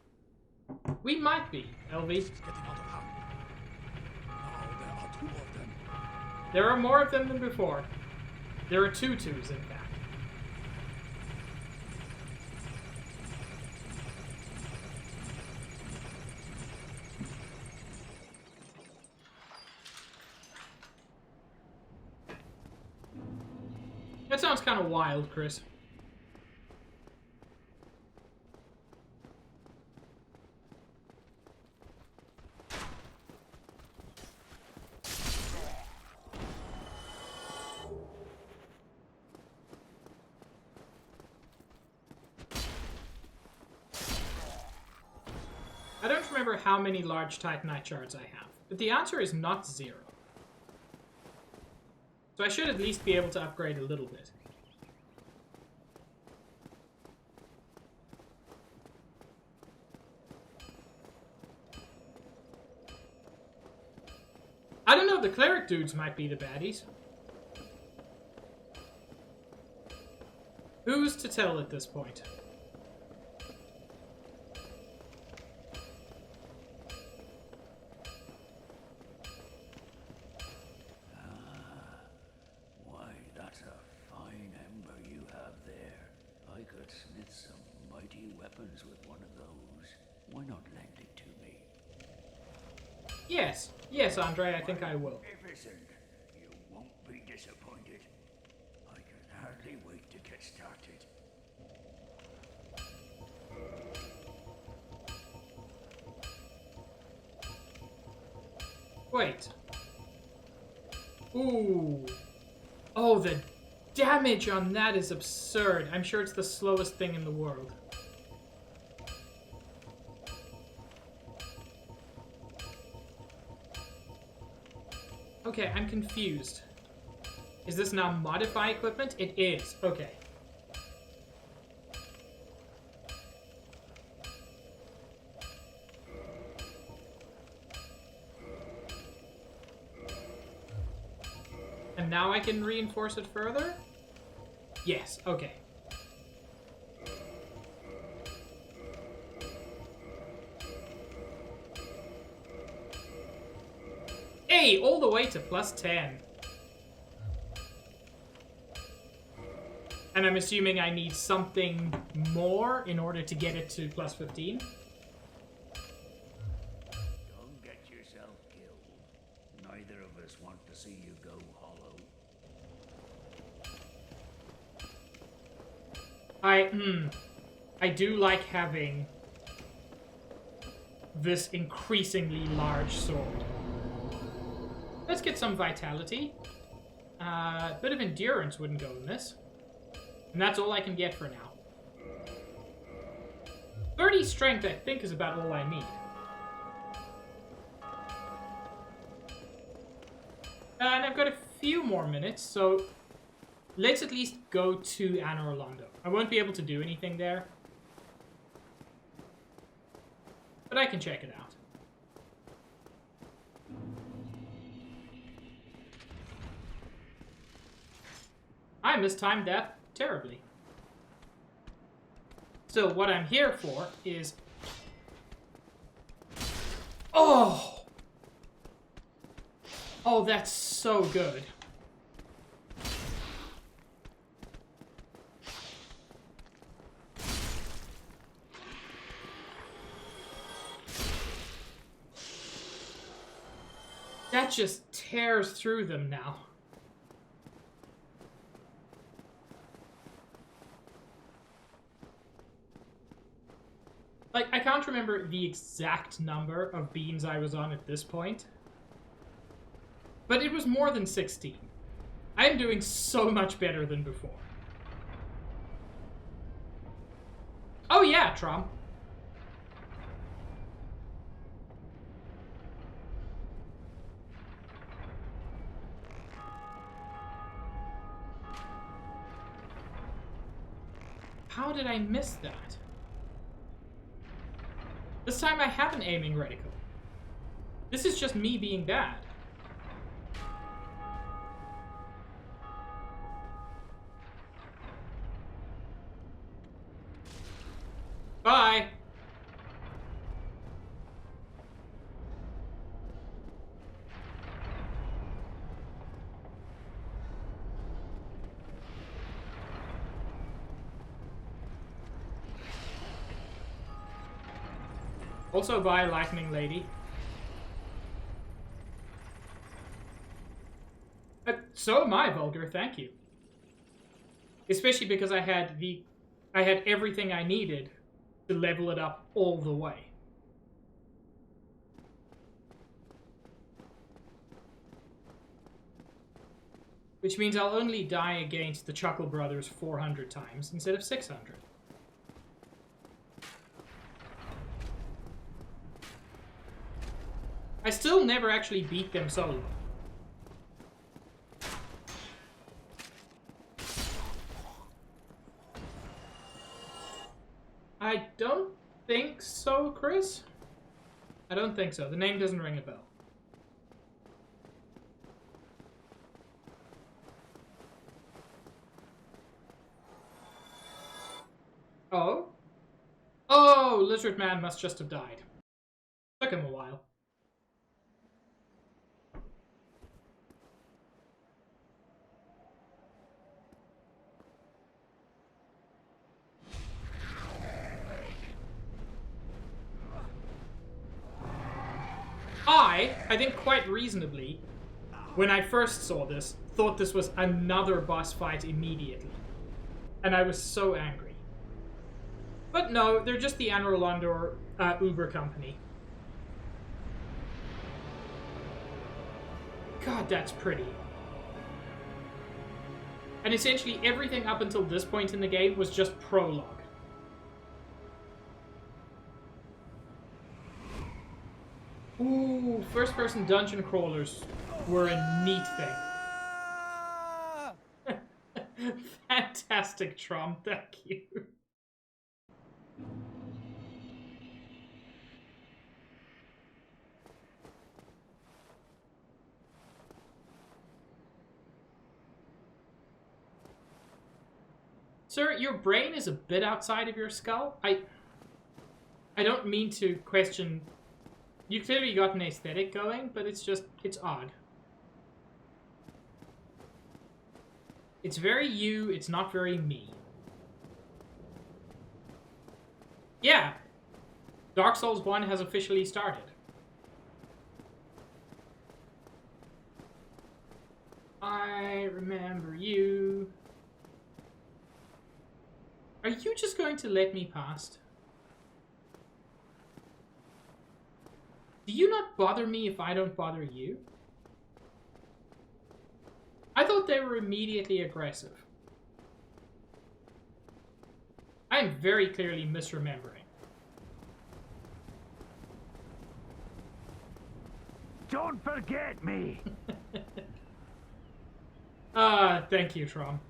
We might be, LV. It's getting out of hand. Now there are 2 of them. There are more of them than before. There are 2 twos, in fact. That sounds kind of wild, Chris. I don't remember how many large Titanite shards I have, but the answer is not 0. So I should at least be able to upgrade a little bit. I don't know, the cleric dudes might be the baddies. Who's to tell at this point? Why, that's a fine ember you have there. I could smith some mighty weapons with one of those. Why not lend it to me? Yes. Yes, Andre, I think I will. Magnificent. You won't be disappointed. I can hardly wait to get started. Wait. Ooh. Oh, the damage on that is absurd. I'm sure it's the slowest thing in the world. Okay, I'm confused. Is this now modify equipment? It is. Okay. And now I can reinforce it further? Yes, okay. Hey, all the way to +10. And I'm assuming I need something more in order to get it to +15. Don't get yourself killed. Neither of us want to see you go hollow. I do like having this increasingly large sword. Let's get some vitality. A bit of endurance wouldn't go in this. And that's all I can get for now. 30 strength, I think, is about all I need. And I've got a few more minutes, so let's at least go to Anor Londo. I won't be able to do anything there, but I can check it out. I mistimed that terribly. So what I'm here for is... Oh! Oh, that's so good. That just tears through them now. Like, I can't remember the exact number of beams I was on at this point. But it was more than 16. I am doing so much better than before. Oh yeah, Trom. How did I miss that? This time I have an aiming reticle. This is just me being bad. Bye! Also bye, Lightning Lady. So am I, Vulgar, thank you. Especially because I had everything I needed to level it up all the way. Which means I'll only die against the Chuckle Brothers 400 times instead of 600. I still never actually beat them solo. I don't think so, Chris. I don't think so. The name doesn't ring a bell. Oh? Oh, Lizard Man must just have died. Took him a while. I think quite reasonably, when I first saw this, thought this was another boss fight immediately. And I was so angry. But no, they're just the Anor Londo Uber company. God, that's pretty. And essentially everything up until this point in the game was just prologue. Ooh, first-person dungeon crawlers were a neat thing. Fantastic, Trom. Thank you. Sir, your brain is a bit outside of your skull. I don't mean to question... You clearly got an aesthetic going, but it's odd. It's very you, it's not very me. Yeah! Dark Souls 1 has officially started. I remember you. Are you just going to let me past? Do you not bother me if I don't bother you? I thought they were immediately aggressive. I am very clearly misremembering. Don't forget me! Thank you, Trom.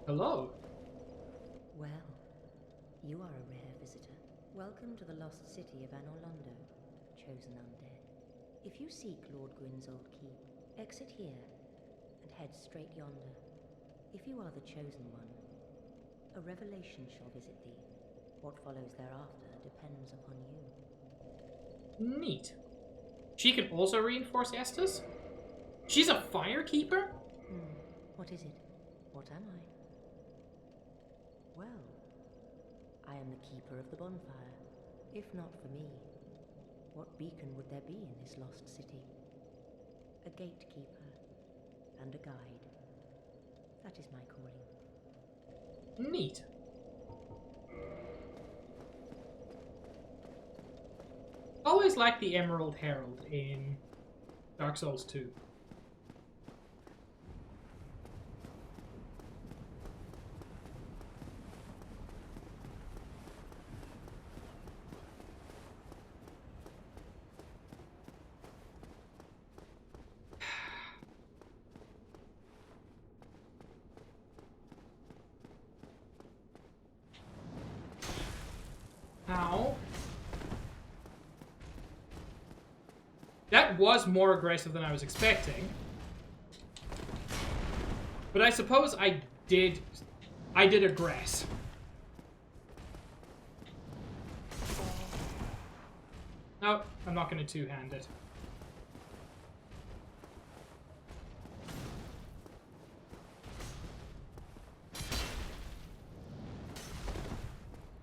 Hello. Well, you are a rare visitor. Welcome to the lost city of Anor Londo, chosen undead. If you seek Lord Gwyn's old keep, exit here and head straight yonder. If you are the chosen one, a revelation shall visit thee. What follows thereafter depends upon you. Neat. She can also reinforce Estus? She's a firekeeper? What is it? What am I? Well, I am the keeper of the bonfire. If not for me, what beacon would there be in this lost city? A gatekeeper and a guide. That is my calling. Neat. Always liked the Emerald Herald in Dark Souls 2. Ow. That was more aggressive than I was expecting. But I suppose I did aggress. No, I'm not going to two-hand it.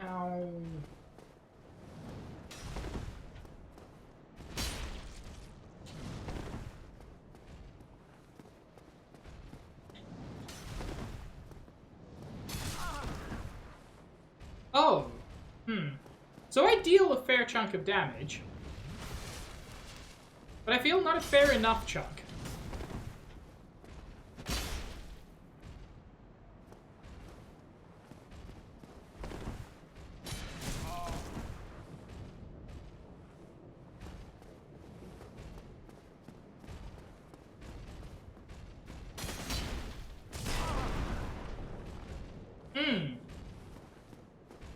Ow. Oh. So I deal a fair chunk of damage. But I feel not a fair enough chunk.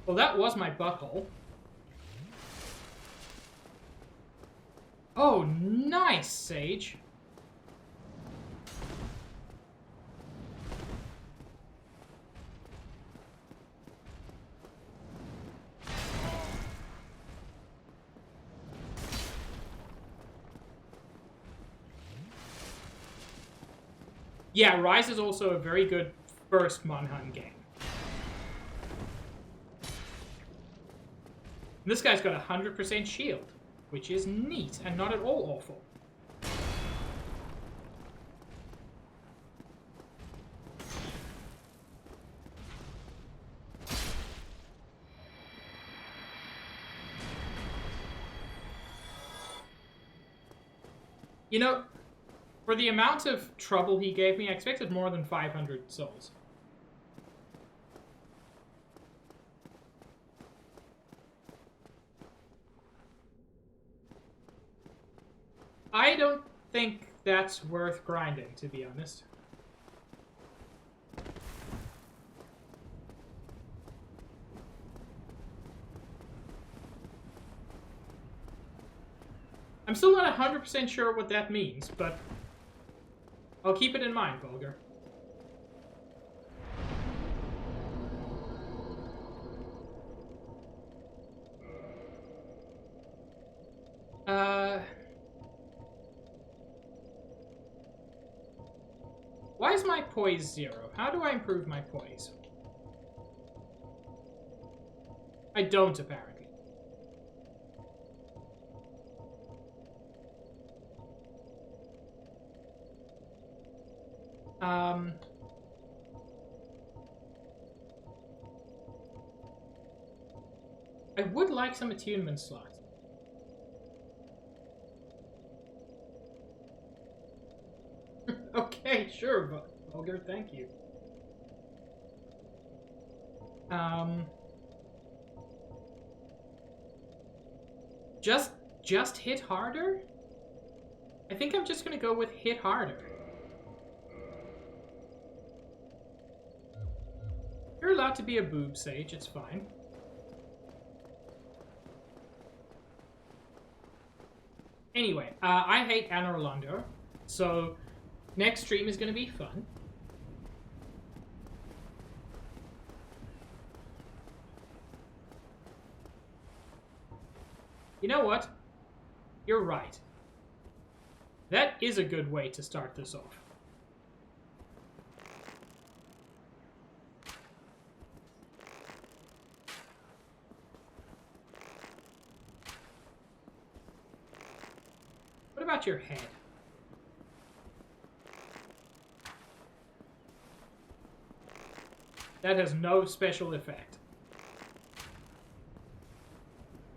Well, that was my butthole. Oh, nice, Sage. Yeah, Rise is also a very good first Monhan game. This guy's got 100% shield, which is neat and not at all awful. You know, for the amount of trouble he gave me, I expected more than 500 souls. I don't think that's worth grinding, to be honest. I'm still not 100% sure what that means, but I'll keep it in mind, Vulgar. Why is my poise 0? How do I improve my poise? I don't, apparently. I would like some attunement slots. Okay, sure, Vulgar, thank you. Just hit harder? I think I'm just gonna go with hit harder. You're allowed to be a boob, Sage, it's fine. Anyway, I hate Anor Londo, so next stream is gonna be fun. You know what? You're right. That is a good way to start this off. about your head? That has no special effect.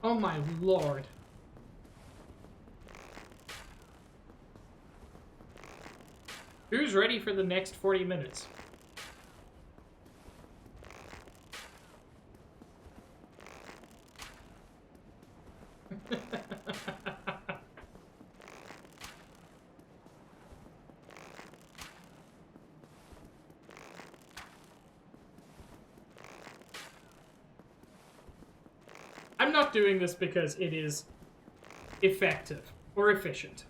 Oh my lord. Who's ready for the next 40 minutes? I'm not doing this because it is effective or efficient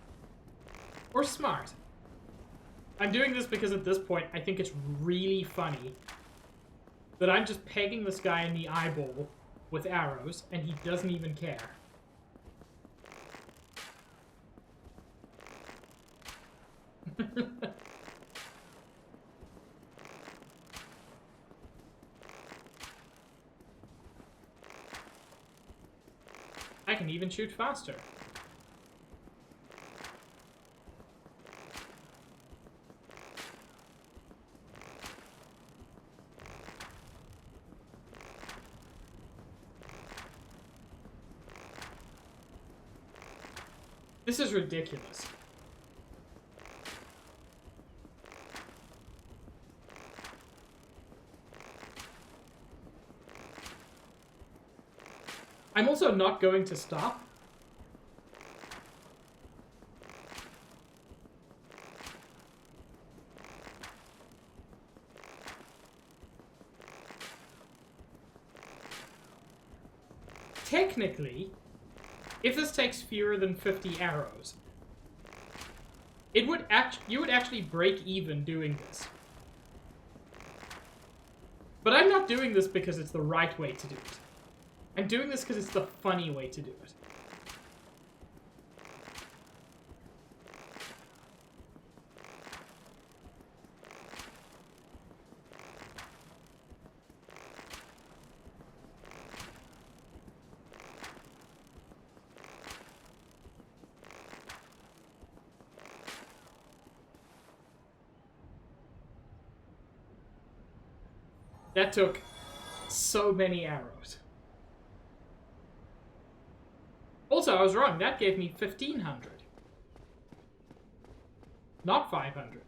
or smart. I'm doing this because at this point I think it's really funny that I'm just pegging this guy in the eyeball with arrows and he doesn't even care. I can even shoot faster. This is ridiculous. I'm also not going to stop. Technically, if this takes fewer than 50 arrows, you would actually break even doing this. But I'm not doing this because it's the right way to do it. I'm doing this because it's the funny way to do it. That took so many arrows. Also, I was wrong. That gave me 1,500. Not 500.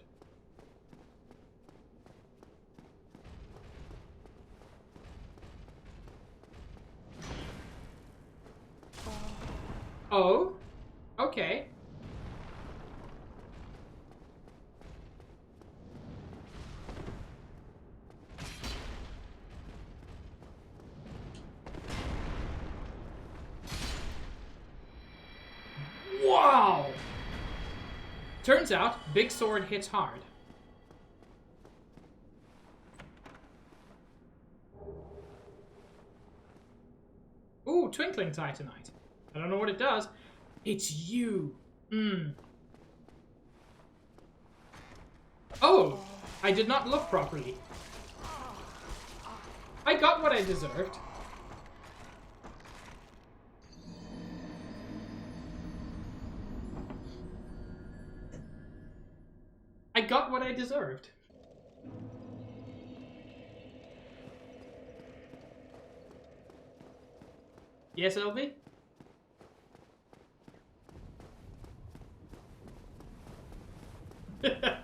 Oh? Okay. Wow! Turns out, big sword hits hard. Ooh, twinkling titanite. I don't know what it does. It's you. Oh, I did not look properly. I got what I deserved. I got what I deserved. Yes, LB?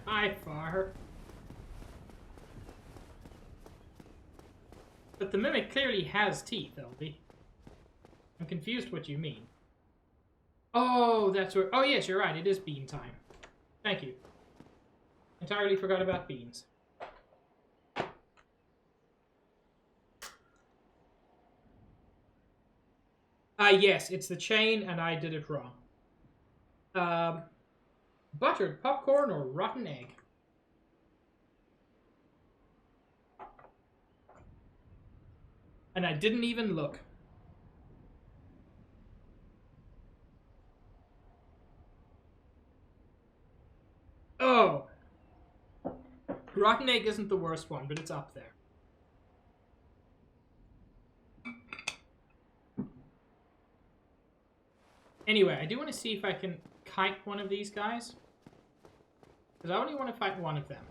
Hi, Far. But the mimic clearly has teeth, LB. I'm confused what you mean. Oh, that's where... Oh, yes, you're right. It is bean time. Thank you. Entirely forgot about beans. Yes, it's the chain, and I did it wrong. Buttered popcorn or rotten egg? And I didn't even look. Oh! Rotten egg isn't the worst one, but it's up there. Anyway, I do want to see if I can kite one of these guys. Because I only want to fight one of them.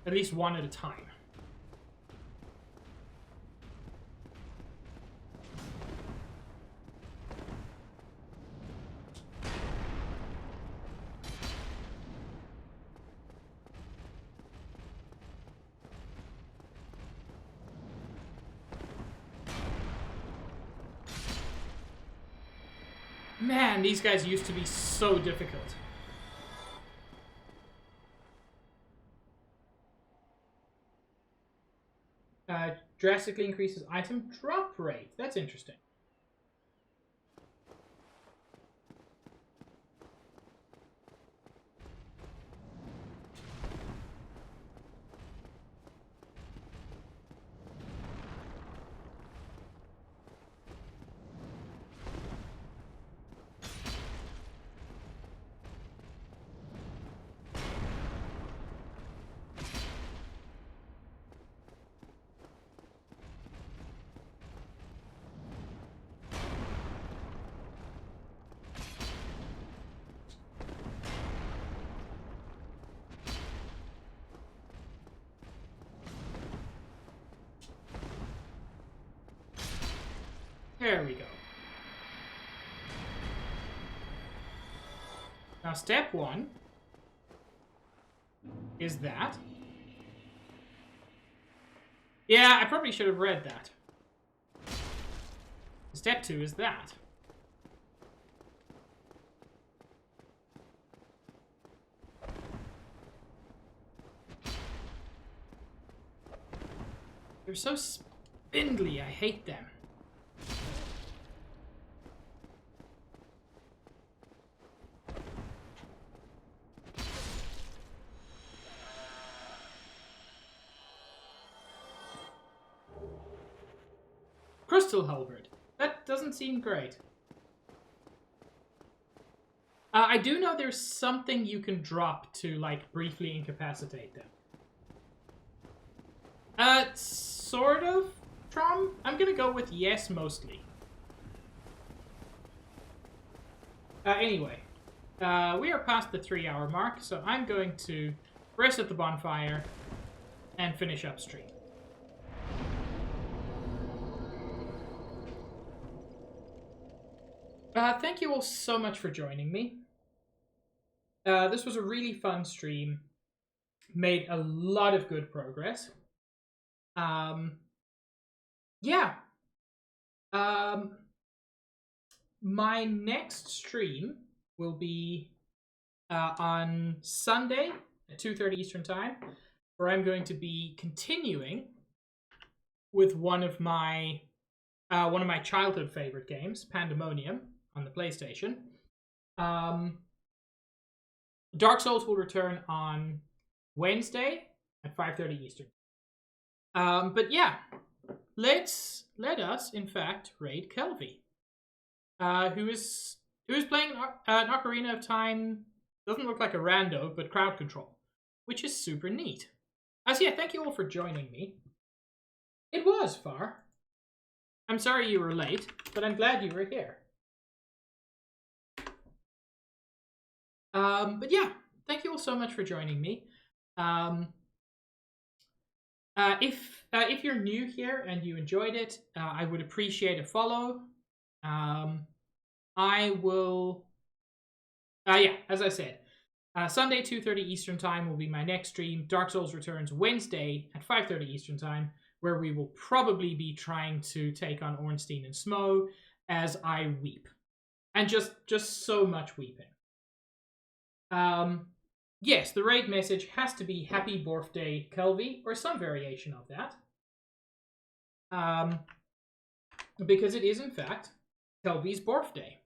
At least one at a time. Man, these guys used to be so difficult. Drastically increases item drop rate. That's interesting. There we go. Now step 1 is that. Yeah, I probably should have read that. Step 2 is that. They're so spindly, I hate them. Crystal halberd. That doesn't seem great. I do know there's something you can drop to, like, briefly incapacitate them. Sort of, Trom? I'm gonna go with yes, mostly. Anyway. We are past the 3-hour mark, so I'm going to rest at the bonfire and finish upstream. Thank you all so much for joining me. This was a really fun stream. Made a lot of good progress. Yeah. My next stream will be on Sunday at 2:30 Eastern Time, where I'm going to be continuing with one of my childhood favorite games, Pandemonium, on the PlayStation. Dark Souls will return on Wednesday at 5:30 Eastern. But yeah, let us in fact raid Kelvy, who is playing an Ocarina of Time. Doesn't look like a rando, but crowd control, which is super neat. So yeah, thank you all for joining me. It was far. I'm sorry you were late, but I'm glad you were here. But yeah, thank you all so much for joining me. If you're new here and you enjoyed it, I would appreciate a follow. I will. Yeah, as I said, Sunday 2:30 Eastern Time will be my next stream. Dark Souls returns Wednesday at 5:30 Eastern Time, where we will probably be trying to take on Ornstein and Smo as I weep, and just so much weeping. Yes, the raid message has to be Happy Birthday, Kelvy, or some variation of that. Because it is, in fact, Kelvy's birthday.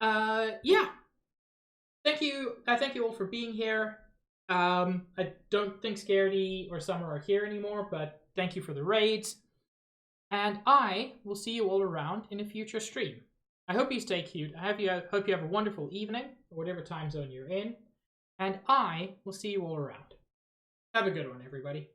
Yeah. Thank you all for being here. I don't think Scaredy or Summer are here anymore, but thank you for the raids. And I will see you all around in a future stream. I hope you stay cute. I hope you have a wonderful evening, or whatever time zone you're in. And I will see you all around. Have a good one, everybody.